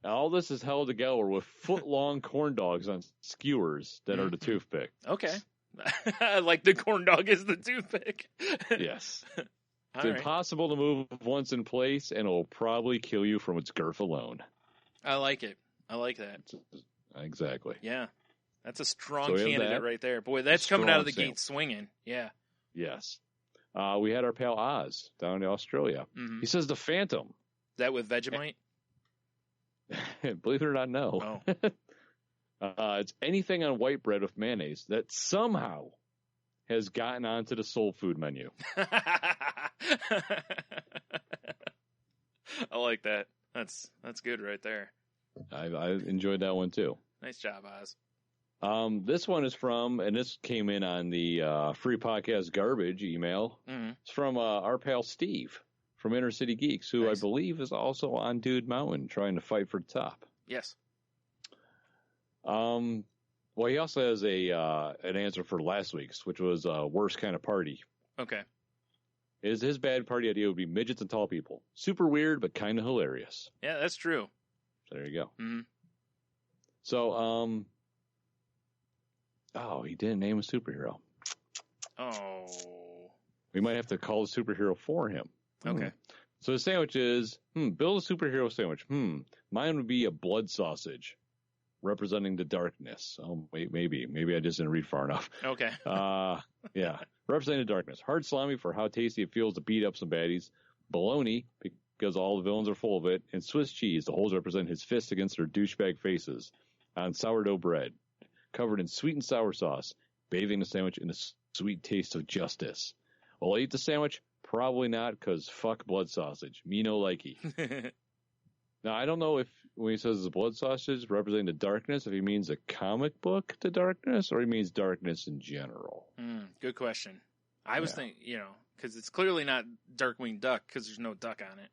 F: All this is held together with foot-long corn dogs on skewers that are the toothpick.
E: Okay. Like the corn dog is the toothpick.
F: Yes. It's impossible to move once in place, and it will probably kill you from its girth alone.
E: I like it. I like that.
F: Exactly.
E: Yeah. That's a strong candidate right there. Boy, that's coming out of the gate swinging. Yeah.
F: Yes. We had our pal Oz down in Australia.
E: Mm-hmm.
F: He says the Phantom.
E: Is that with Vegemite?
F: Believe it or not, no.
E: Oh.
F: It's anything on white bread with mayonnaise that somehow has gotten onto the soul food menu.
E: I like that. That's good right there.
F: I enjoyed that one too.
E: Nice job, Oz.
F: This one is from, and this came in on the free podcast garbage email.
E: Mm-hmm. It's
F: from our pal Steve from Inner City Geeks, who I believe is also on Dude Mountain trying to fight for the top.
E: Yes.
F: Well, he also has an answer for last week's, which was worst kind of party.
E: Okay.
F: His bad party idea would be midgets and tall people. Super weird, but kind of hilarious.
E: Yeah, that's true.
F: So there you go.
E: Mm-hmm.
F: So, he didn't name a superhero.
E: Oh.
F: We might have to call the superhero for him.
E: Okay.
F: So the sandwich is, build a superhero sandwich. Mine would be a blood sausage representing the darkness. Oh, wait, maybe I just didn't read far enough.
E: Okay.
F: Yeah. Representing the darkness. Hard salami for how tasty it feels to beat up some baddies. Bologna, because all the villains are full of it. And Swiss cheese, the holes represent his fists against their douchebag faces. On sourdough bread, covered in sweet and sour sauce, bathing the sandwich in the sweet taste of justice. Will I eat the sandwich? Probably not, because fuck blood sausage. Me no likey. Now, I don't know if when he says it's blood sausage representing the darkness, if he means a comic book, The Darkness, or he means darkness in general.
E: Good question. I was thinking, because it's clearly not Darkwing Duck, because there's no duck on it.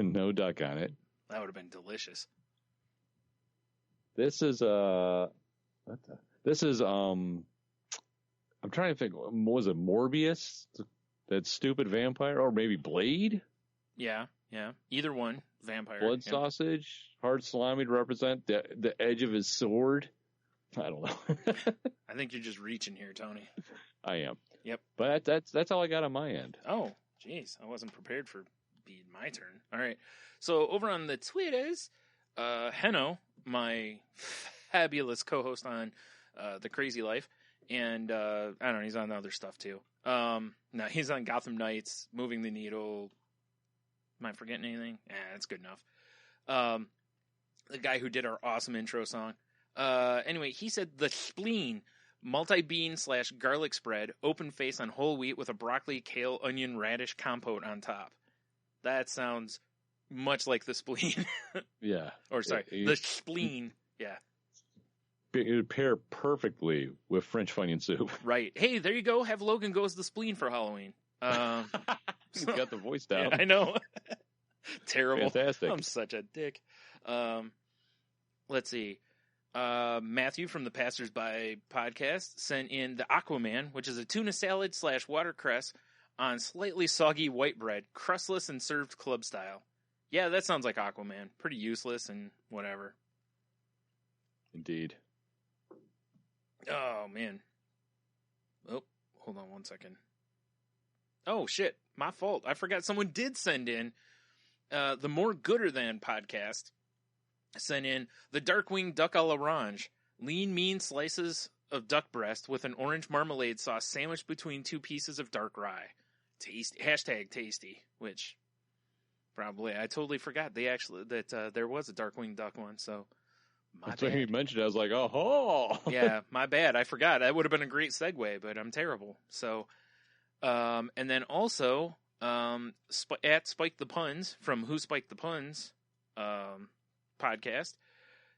F: No duck on it.
E: That would have been delicious.
F: This is I'm trying to think, was it Morbius, that stupid vampire, or maybe Blade?
E: Yeah. Either one, vampire.
F: Blood sausage, hard salami to represent the edge of his sword. I don't know.
E: I think you're just reaching here, Tony.
F: I am.
E: Yep.
F: But that's all I got on my end.
E: Oh, jeez, I wasn't prepared for being my turn. All right. So over on the Twitters, Henno, my fabulous co-host on The Crazy Life, and I don't know, he's on other stuff too. No, he's on Gotham Knights, Moving the Needle. Am I forgetting anything? That's good enough. The guy who did our awesome intro song. Anyway, he said the spleen, multi-bean / garlic spread, open face on whole wheat with a broccoli, kale, onion, radish compote on top. That sounds much like the spleen.
F: Yeah.
E: Or sorry, the spleen. Yeah.
F: It would pair perfectly with French onion soup.
E: Right. Hey, there you go. Have Logan go as the spleen for Halloween.
F: He's got the voice down.
E: Yeah, I know. Terrible.
F: Fantastic.
E: I'm such a dick. Let's see. Matthew from the Passersby podcast sent in the Aquaman, which is a tuna salad / watercress on slightly soggy white bread, crustless and served club style. Yeah, that sounds like Aquaman. Pretty useless and whatever.
F: Indeed.
E: Oh, man. Oh, hold on one second. Oh, shit. My fault. I forgot someone did send in the More Gooder Than podcast. Sent in the Darkwing Duck à l'Orange. Lean, mean slices of duck breast with an orange marmalade sauce sandwiched between 2 pieces of dark rye. Tasty. # tasty. Which, Probably. I totally forgot that there was a Darkwing Duck one, so my
F: That's when
E: bad.
F: you mentioned it. I was like, oh.
E: Yeah, my bad. I forgot. That would have been a great segue, but I'm terrible. So, and then also, at Spike the Puns from Who Spiked the Puns podcast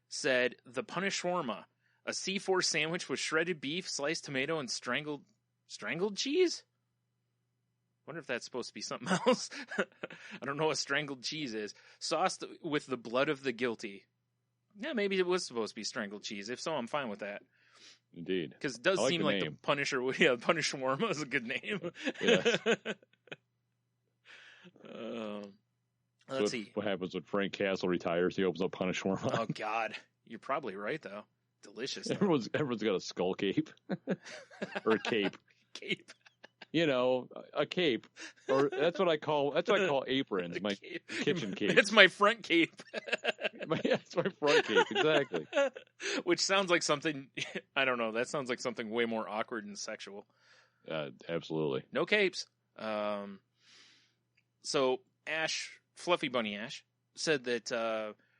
E: said the Punish Shawarma, a C4 sandwich with shredded beef, sliced tomato, and strangled cheese. Wonder if that's supposed to be something else. I don't know what strangled cheese is. Sauced with the blood of the guilty. Yeah, maybe it was supposed to be strangled cheese. If so, I'm fine with that.
F: Indeed.
E: Because it does seem like the Punisher. Yeah, Punish Shawarma is a good name.
F: Yes.
E: Let's see.
F: What happens when Frank Castle retires? He opens up Punish Shawarma.
E: Oh, God. You're probably right, though. Delicious. Though.
F: Everyone's got a skull cape. Or a cape.
E: Cape.
F: You know, a cape, or that's what I call aprons. My kitchen cape.
E: It's my front cape.
F: That's my front cape, exactly.
E: Which sounds like something. I don't know. That sounds like something way more awkward and sexual.
F: Absolutely.
E: No capes. So Fluffy Bunny Ash, said that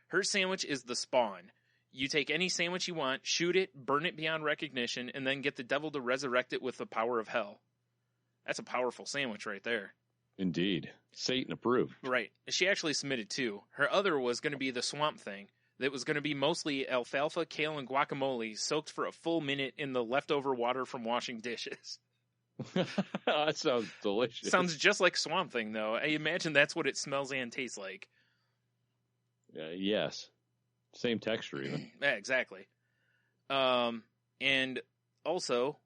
E: her sandwich is the Spawn. You take any sandwich you want, shoot it, burn it beyond recognition, and then get the devil to resurrect it with the power of hell. That's a powerful sandwich right there.
F: Indeed. Satan approved.
E: Right. She actually submitted two. Her other was going to be the Swamp Thing. That was going to be mostly alfalfa, kale, and guacamole soaked for a full minute in the leftover water from washing dishes.
F: That sounds delicious.
E: Sounds just like Swamp Thing, though. I imagine that's what it smells and tastes like.
F: Yes. Same texture, even.
E: Yeah, exactly. And also,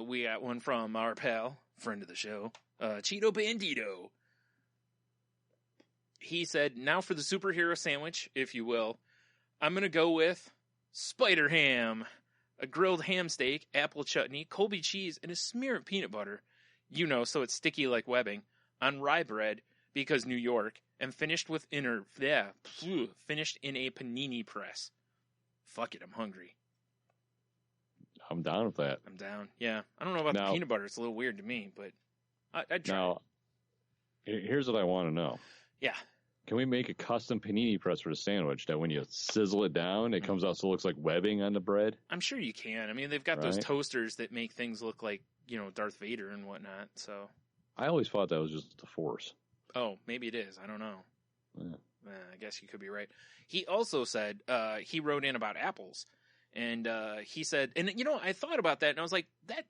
E: we got one from our pal, friend of the show, Cheeto Bandito. He said, now for the superhero sandwich, if you will, I'm going to go with Spider Ham. A grilled ham steak, apple chutney, Colby cheese, and a smear of peanut butter. You know, so it's sticky like webbing. On rye bread, because New York, and finished in a panini press. Fuck it, I'm hungry.
F: I'm down with that.
E: I'm down. Yeah. I don't know about the peanut butter. It's a little weird to me, but I'd try.
F: Now, here's what I want to know.
E: Yeah.
F: Can we make a custom panini press for the sandwich that when you sizzle it down, it comes out so it looks like webbing on the bread?
E: I'm sure you can. I mean, they've got those toasters that make things look like, Darth Vader and whatnot, so.
F: I always thought that was just the Force.
E: Oh, maybe it is. I don't know.
F: Yeah.
E: I guess you could be right. He also said, he wrote in about apples. And he said, and I thought about that, and I was like, that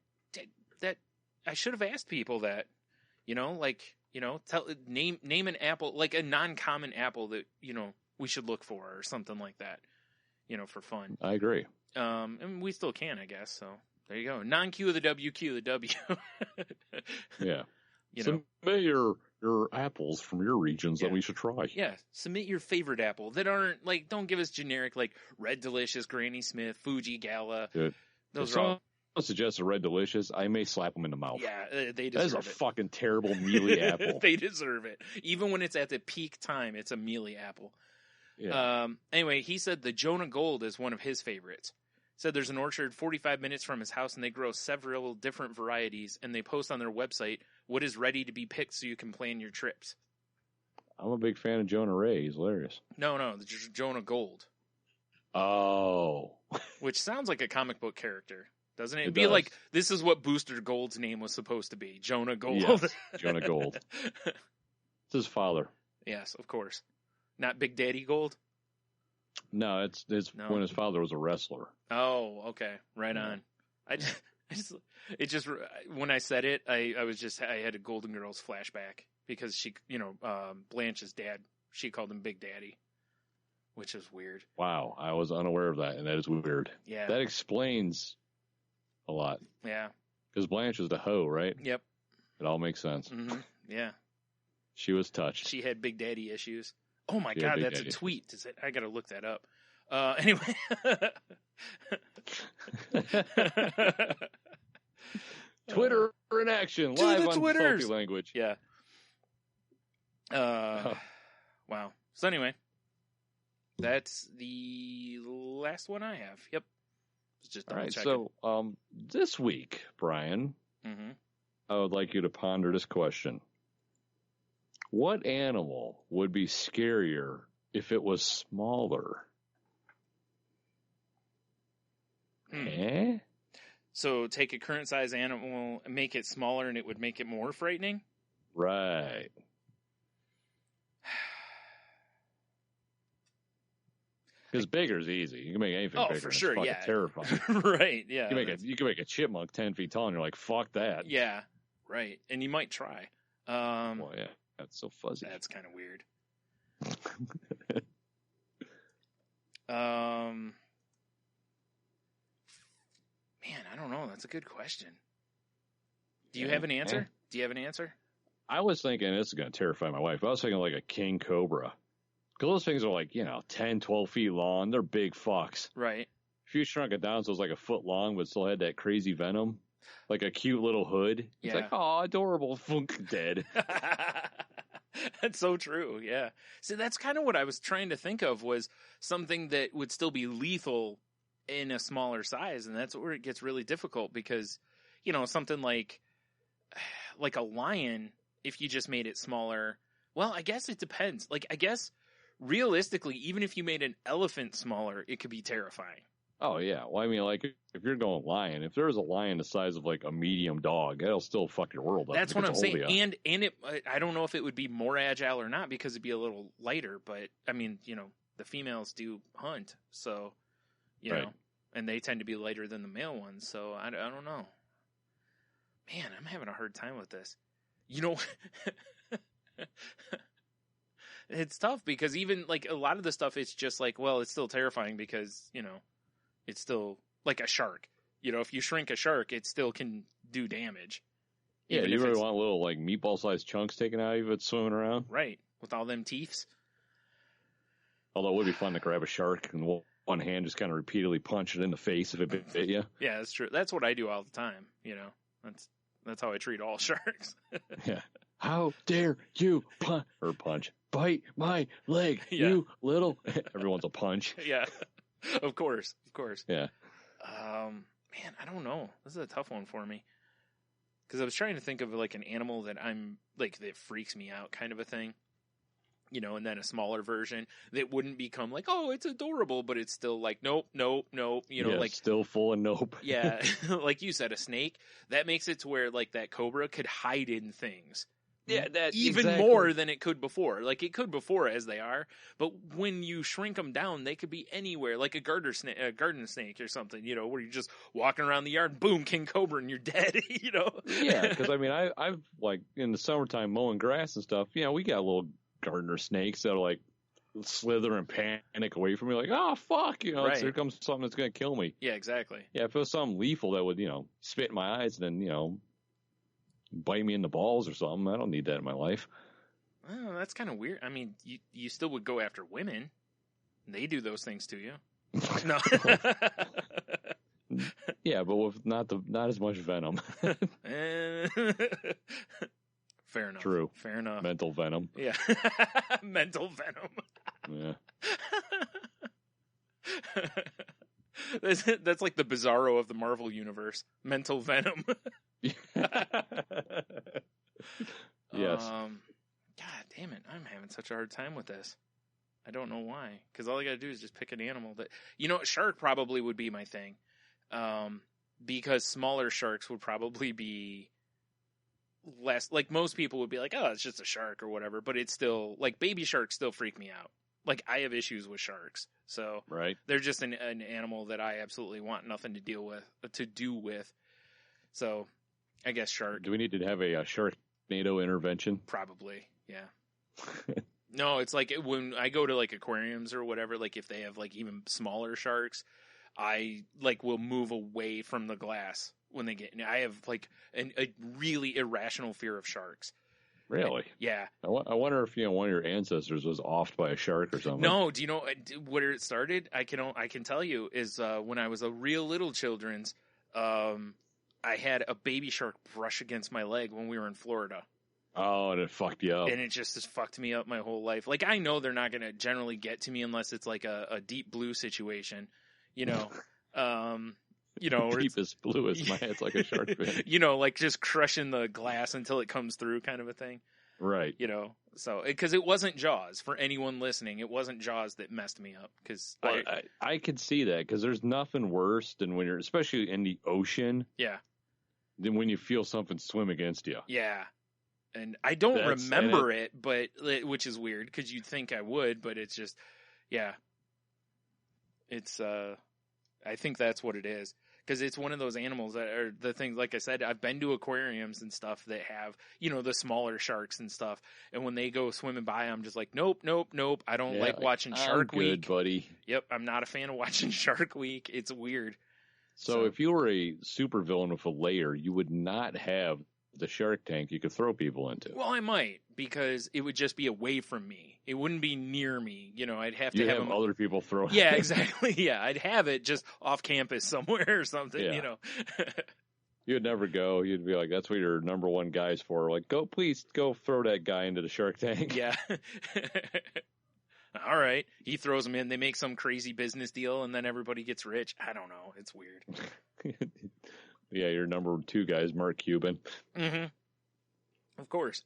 E: I should have asked people that, name an apple, like a non-common apple that, we should look for or something like that, for fun.
F: I agree.
E: And we still can, I guess. So there you go. Non-Q of the W, Q of the W.
F: Yeah. Submit your apples from your regions that we should try.
E: Yeah. Submit your favorite apple that aren't don't give us generic Red Delicious, Granny Smith, Fuji, Gala.
F: Dude,
E: those are all.
F: Suggest a Red Delicious, I may slap them in the mouth.
E: Yeah, they deserve it.
F: That is a fucking terrible mealy apple.
E: They deserve it. Even when it's at the peak time, it's a mealy apple.
F: Yeah.
E: Anyway, he said the Jonah Gold is one of his favorites. Said there's an orchard 45 minutes from his house, and they grow several different varieties, and they post on their website what is ready to be picked so you can plan your trips.
F: I'm a big fan of Jonah Ray. He's hilarious.
E: No, the Jonah Gold.
F: Oh.
E: Which sounds like a comic book character. Doesn't it?
F: It'd
E: be like, this is what Booster Gold's name was supposed to be. Jonah Gold.
F: Yes, Jonah Gold. It's his father.
E: Yes, of course. Not Big Daddy Gold?
F: No, it's when his father was a wrestler.
E: Oh, okay. Right on. When I said it, I had a Golden Girls flashback because she, Blanche's dad, she called him Big Daddy, which is weird.
F: Wow. I was unaware of that, and that is weird.
E: Yeah.
F: That explains a lot.
E: Yeah.
F: Because Blanche is the hoe, right?
E: Yep.
F: It all makes sense.
E: Mm-hmm. Yeah.
F: She was touched.
E: She had Big Daddy issues. Oh my God, that's a tweet. I got to look that up. Anyway.
F: Twitter in action, live on Salty Language.
E: Yeah. Wow. So anyway, that's the last one I have. Yep. Just
F: all right.
E: checking.
F: So this week, Brian, I would like you to ponder this question. What animal would be scarier if it was smaller? Eh?
E: So take a current size animal and make it smaller and it would make it more frightening?
F: Right. Because bigger is easy. You can make anything bigger.
E: For sure,
F: it's
E: yeah.
F: Terrifying.
E: Right, yeah.
F: You can make a chipmunk 10 feet tall, and you're like, fuck that.
E: Yeah, right. And you might try.
F: Well, yeah, that's so fuzzy.
E: That's kind of weird. Man, I don't know. That's a good question. Do you have an answer?
F: Yeah.
E: Do you have an answer?
F: I was thinking, this is going to terrify my wife. I was thinking like a king cobra. Because those things are like, 10, 12 feet long. They're big fucks.
E: Right.
F: If you shrunk it down so it was like a foot long, but still had that crazy venom, like a cute little hood. It's like, oh, adorable. Funk, dead.
E: That's so true. Yeah. See, that's kind of what I was trying to think of, was something that would still be lethal in a smaller size. And that's where it gets really difficult because, something like a lion, if you just made it smaller, well, I guess it depends. Like, I guess realistically, even if you made an elephant smaller, it could be terrifying.
F: Oh, yeah. Well, I mean, like, if you're going lion, if there's a lion the size of, like, a medium dog, that'll still fuck your world up.
E: That's what I'm saying. And it, I don't know if it would be more agile or not because it'd be a little lighter. But, I mean, the females do hunt. So, you know, and they tend to be lighter than the male ones. So, I don't know. Man, I'm having a hard time with this. It's tough because even, like, a lot of the stuff, it's just like, well, it's still terrifying because, it's still like a shark. If you shrink a shark, it still can do damage.
F: Yeah, do you really want little, like, meatball-sized chunks taken out of it swimming around?
E: Right, with all them teeths.
F: Although it would be fun to grab a shark and one hand just kind of repeatedly punch it in the face if it bit you.
E: Yeah, that's true. That's what I do all the time, That's how I treat all sharks.
F: Yeah. How dare you punch, bite my leg, you little... Everyone's a punch.
E: Yeah, of course.
F: Yeah.
E: Man, I don't know. This is a tough one for me. Because I was trying to think of, like, an animal that that freaks me out kind of a thing. And then a smaller version that wouldn't become like, oh, it's adorable, but it's still like, nope. Like
F: still full of nope.
E: Yeah. Like you said, a snake, that makes it to where, like, that cobra could hide in things.
F: Yeah, that
E: even more than it could before. Like, it could before as they are, but when you shrink them down, they could be anywhere, like a garden snake or something, where you're just walking around the yard, boom, king cobra, and you're dead,
F: Yeah, because, I mean, I've, like, in the summertime mowing grass and stuff, we got little gardener snakes that'll, like, slither and panic away from me, like, oh, fuck,
E: right.
F: Here comes something that's going to kill me.
E: Yeah, exactly.
F: Yeah, if it was something lethal that would, spit in my eyes and then, bite me in the balls or something. I don't need that in my life.
E: Oh, that's kind of weird. I mean, you still would go after women. They do those things to you. No.
F: Yeah, but with not as much venom.
E: Fair enough.
F: True.
E: Fair enough.
F: Mental venom.
E: Yeah. Mental venom.
F: Yeah.
E: That's like the Bizarro of the Marvel universe. Mental venom.
F: Yes.
E: God damn it. I'm having such a hard time with this. I don't know why. Because all I gotta do is just pick an animal that... shark probably would be my thing. Because smaller sharks would probably be less... Like, most people would be like, oh, it's just a shark or whatever. But it's still... Like, baby sharks still freak me out. Like, I have issues with sharks. So,
F: right.
E: They're just an animal that I absolutely want nothing to do with. So, I guess shark.
F: Do we need to have a Sharknado intervention?
E: Probably, yeah. No, it's like when I go to, like, aquariums or whatever, like, if they have, like, even smaller sharks, I, like, will move away from the glass when they get... I have, like, a really irrational fear of sharks.
F: Really?
E: Yeah.
F: I wonder if one of your ancestors was offed by a shark or something.
E: No, do you know where it started? I can tell you is when I was a real little children's. I had a baby shark brush against my leg when we were in Florida.
F: Oh, and it fucked you up.
E: And it just fucked me up my whole life. Like, I know they're not going to generally get to me unless it's like a deep blue situation,
F: Deepest, bluest, my head's like a shark fin.
E: Like just crushing the glass until it comes through kind of a thing.
F: Right.
E: You know, so because it wasn't Jaws for anyone listening. It wasn't Jaws that messed me up because
F: I could see that because there's nothing worse than when you're, especially in the ocean,
E: yeah,
F: than when you feel something swim against you.
E: yeah. And I don't remember it, but which is weird because you'd think I would, but it's just, yeah. It's I think that's what it is. Because it's one of those animals that are the things, like I said, I've been to aquariums and stuff that have, you know, the smaller sharks and stuff. And when they go swimming by, I'm just like, nope. I don't like watching Shark Week.
F: Buddy.
E: Yep, I'm not a fan of watching Shark Week. It's weird.
F: So if you were a supervillain with a lair, you would not have the shark tank you could throw people into.
E: Well, I might, because it would just be away from me. It wouldn't be near me. You know, I'd have to have
F: other people throw it.
E: Yeah, exactly. Yeah, I'd have it just off campus somewhere or something, you know.
F: You'd never go. You'd be like, that's what your number one guy's for. Like, please go throw that guy into the shark tank.
E: Yeah. All right. He throws them in. They make some crazy business deal, and then everybody gets rich. I don't know. It's weird.
F: Yeah, your number two guy is Mark Cuban.
E: Mm-hmm. Of course.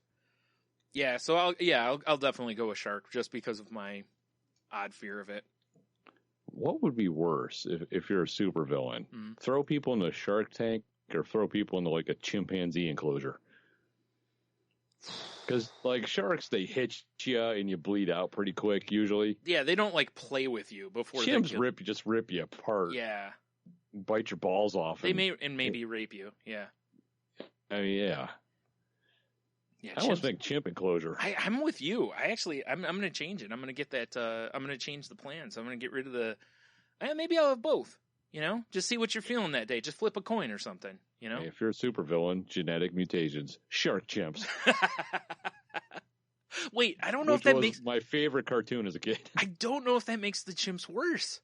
E: Yeah, so I'll definitely go with shark just because of my odd fear of it.
F: What would be worse if you're a supervillain?
E: Mm-hmm.
F: Throw people in the shark tank or throw people into like a chimpanzee enclosure? Because like sharks, they hit you and you bleed out pretty quick usually.
E: Yeah, they don't like play with you before
F: Chimps rip you apart.
E: Yeah.
F: Bite your balls off.
E: They maybe rape you. Yeah.
F: I mean, yeah.
E: Yeah,
F: I almost think chimp enclosure.
E: I'm with you. I'm going to change it. I'm going to get that. I'm going to change the plans. I'm going to get rid of the. Maybe I'll have both. You know, just see what you're feeling that day. Just flip a coin or something. You know,
F: hey, if you're a supervillain, genetic mutations, shark chimps.
E: Wait, I don't know if that makes
F: my favorite cartoon as a kid.
E: I don't know if that makes the chimps worse.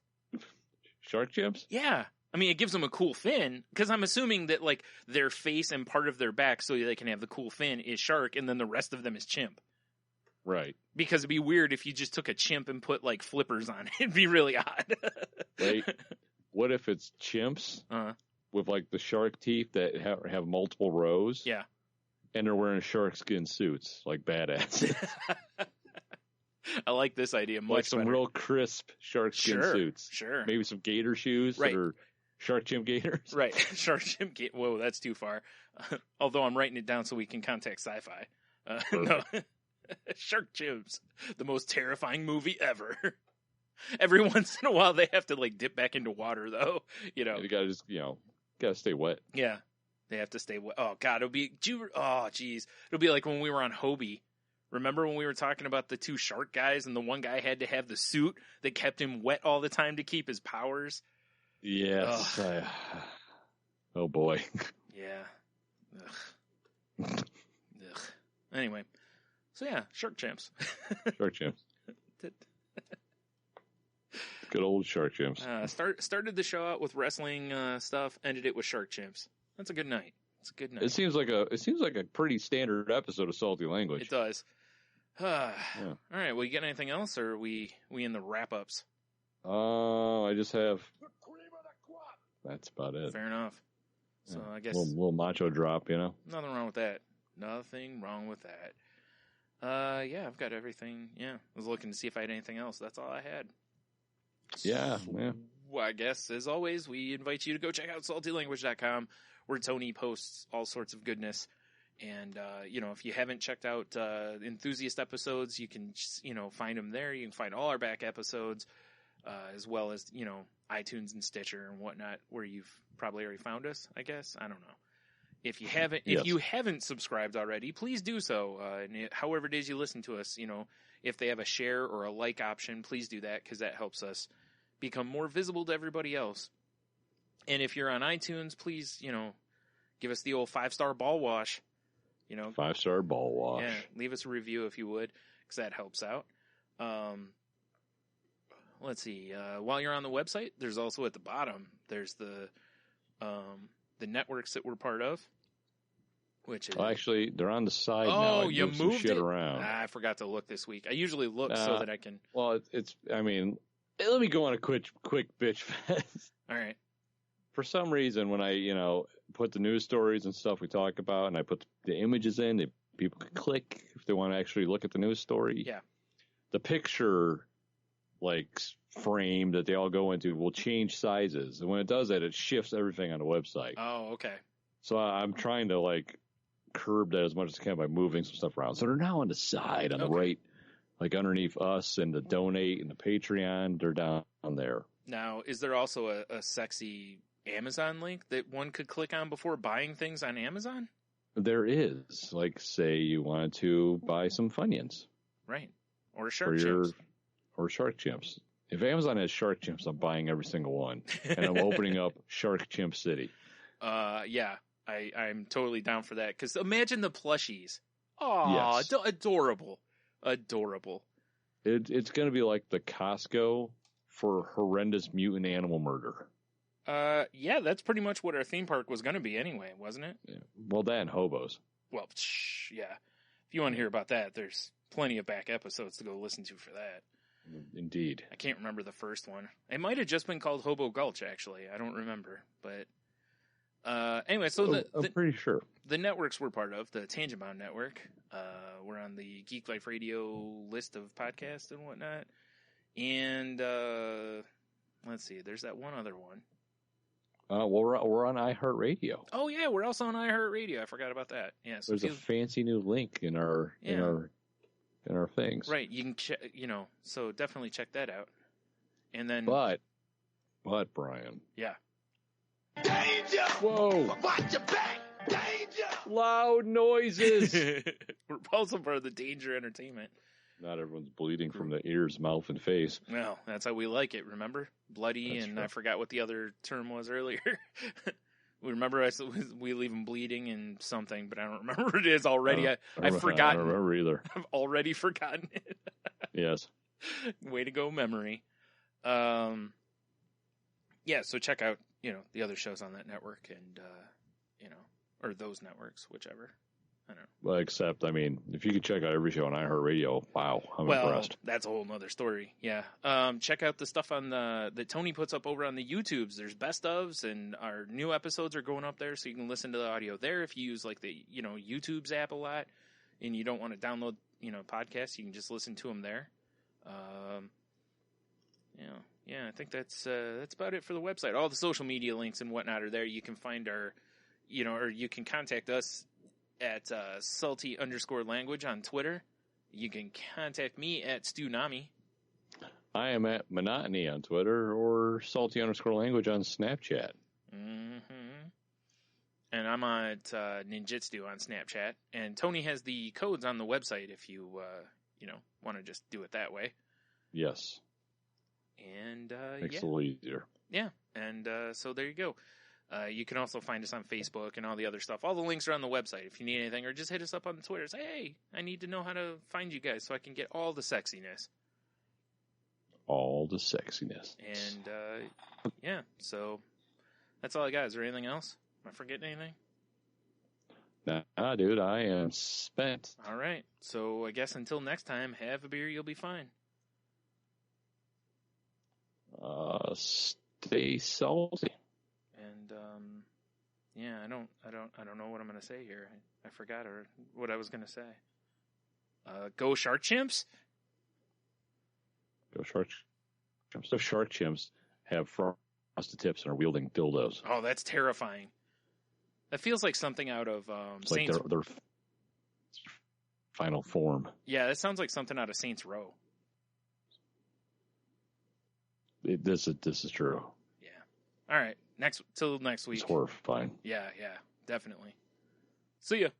F: Shark chimps?
E: Yeah. I mean, it gives them a cool fin, because I'm assuming that, like, their face and part of their back, so they can have the cool fin, is shark, and then the rest of them is chimp.
F: Right.
E: Because it'd be weird if you just took a chimp and put, like, flippers on it. It'd be really odd.
F: Wait, what if it's chimps with, like, the shark teeth that have multiple rows?
E: Yeah.
F: And they're wearing shark skin suits, like badass.
E: I like this idea much
F: like some
E: better.
F: real crisp shark skin suits.
E: Sure.
F: Maybe some gator shoes that are shark chimp gators.
E: Right. Shark chimp gator. Whoa, that's too far. Although I'm writing it down so we can contact sci-fi. No. Shark chimps. The most terrifying movie ever. Every once in a while they have to like dip back into water though. You know.
F: You gotta just, gotta stay wet.
E: Yeah. They have to stay wet. Oh God, it'll be, it'll be like when we were on Hobie. Remember when we were talking about the two shark guys and the one guy had to have the suit that kept him wet all the time to keep his powers?
F: Yes. Oh boy.
E: Yeah. Ugh. Anyway. So yeah, shark champs.
F: Shark champs. Good old shark chimps.
E: Started the show out with wrestling stuff, ended it with shark chimps. That's a good night. It's a good night.
F: It seems like a pretty standard episode of Salty Language.
E: It does.
F: Yeah.
E: All right. Well, you got anything else, or are we in the wrap ups?
F: I just have. That's about it.
E: Fair enough. So I guess
F: little macho drop,
E: Nothing wrong with that. Nothing wrong with that. Yeah, I've got everything. Yeah, I was looking to see if I had anything else. That's all I had.
F: Yeah.
E: Well, I guess as always, we invite you to go check out saltylanguage.com, where Tony posts all sorts of goodness. And, if you haven't checked out enthusiast episodes, you can, find them there. You can find all our back episodes, as well as, iTunes and Stitcher and whatnot, where you've probably already found us, I guess. I don't know. If you haven't subscribed already, please do so. And however it is you listen to us, if they have a share or a like option, please do that, because that helps us become more visible to everybody else. And if you're on iTunes, please, give us the old 5-star ball wash.
F: 5-star ball wash.
E: Yeah, leave us a review if you would, because that helps out. Let's see. While you're on the website, there's also at the bottom, there's the networks that we're part of. Which is
F: actually, they're on the side now.
E: You moved
F: it around.
E: I forgot to look this week. I usually look so that I can.
F: Well, let me go on a quick bitch fest.
E: All right.
F: For some reason, when I, put the news stories and stuff we talk about, and I put the images in, they people can click if they want to actually look at the news story.
E: Yeah.
F: The picture, like, frame that they all go into will change sizes. And when it does that, it shifts everything on the website.
E: Oh, okay.
F: So I'm trying to, like, curb that as much as I can by moving some stuff around. So they're now on the side, on the right, like underneath us and the donate and the Patreon. They're down there.
E: Now, is there also a sexy Amazon link that one could click on before buying things on Amazon?
F: There is. Like, say you wanted to buy some Funyuns.
E: Right. Or shark chips.
F: Or shark chips. If Amazon has shark chips, I'm buying every single one. And I'm opening up Shark Chimp City.
E: Yeah. I'm totally down for that. Because imagine the plushies. Oh,
F: yes.
E: Adorable. Adorable.
F: It's going to be like the Costco for horrendous mutant animal murder.
E: Yeah, that's pretty much what our theme park was going to be anyway, wasn't it?
F: Yeah. Well, that and hobos.
E: Well, yeah. If you want to hear about that, there's plenty of back episodes to go listen to for that.
F: Indeed.
E: I can't remember the first one. It might have just been called Hobo Gulch, actually. I don't remember. But anyway, so
F: I'm pretty sure.
E: The networks we're part of, the Tangent Bound Network, we're on the Geek Life Radio list of podcasts and whatnot. And let's see, there's that one other one.
F: Well, we're on iHeartRadio.
E: Oh yeah, we're also on iHeartRadio. I forgot about that. Yeah, so
F: there's a fancy new link in our things.
E: Right, you can so definitely check that out. And then,
F: but Brian,
E: yeah.
D: Danger!
F: Whoa!
D: Watch your back! Danger!
F: Loud noises.
E: We're also part of the Danger Entertainment.
F: Not everyone's bleeding from the ears, mouth, and face.
E: Well, that's how we like it, remember? Bloody, that's and true. I forgot what the other term was earlier. We remember we leave them bleeding and something, but I don't remember what it is already. I've forgotten.
F: I don't remember either.
E: I've already forgotten it.
F: Yes.
E: Way to go, memory. Yeah, so check out, the other shows on that network and, or those networks, whichever. I don't know.
F: Well, except, if you could check out every show on iHeartRadio, wow, I'm impressed.
E: That's a whole nother story. Yeah. Check out the stuff on that Tony puts up over on the YouTubes. There's best ofs, and our new episodes are going up there, so you can listen to the audio there. If you use the YouTube's app a lot, and you don't want to download podcasts, you can just listen to them there. Yeah, I think that's about it for the website. All the social media links and whatnot are there. You can find our, or you can contact us at salty_language on Twitter. You can contact me at StuNami.
F: I am at Monotony on Twitter or salty_language on Snapchat.
E: Mm-hmm. And I'm at Ninjitsu on Snapchat. And Tony has the codes on the website if you, want to just do it that way.
F: Yes.
E: And,
F: makes it a little easier.
E: Yeah. And so there you go. You can also find us on Facebook and all the other stuff. All the links are on the website if you need anything, or just hit us up on the Twitter. Say, hey, I need to know how to find you guys so I can get all the sexiness.
F: All the sexiness.
E: And, yeah, so that's all I got. Is there anything else? Am I forgetting anything?
F: Nah, dude, I am spent.
E: All right. So I guess until next time, have a beer, you'll be fine.
F: Stay salty.
E: And yeah, I don't know what I'm gonna say here. I forgot what I was gonna say. Go Shark Chimps.
F: Go Shark Chimps. The Shark Chimps have frosted tips and are wielding dildos.
E: Oh, that's terrifying. That feels like something out of Saints.
F: Like their final form.
E: Yeah, that sounds like something out of Saints Row.
F: This is true.
E: Yeah. All right. Till next week.
F: It's horrifying.
E: Yeah, definitely. See ya.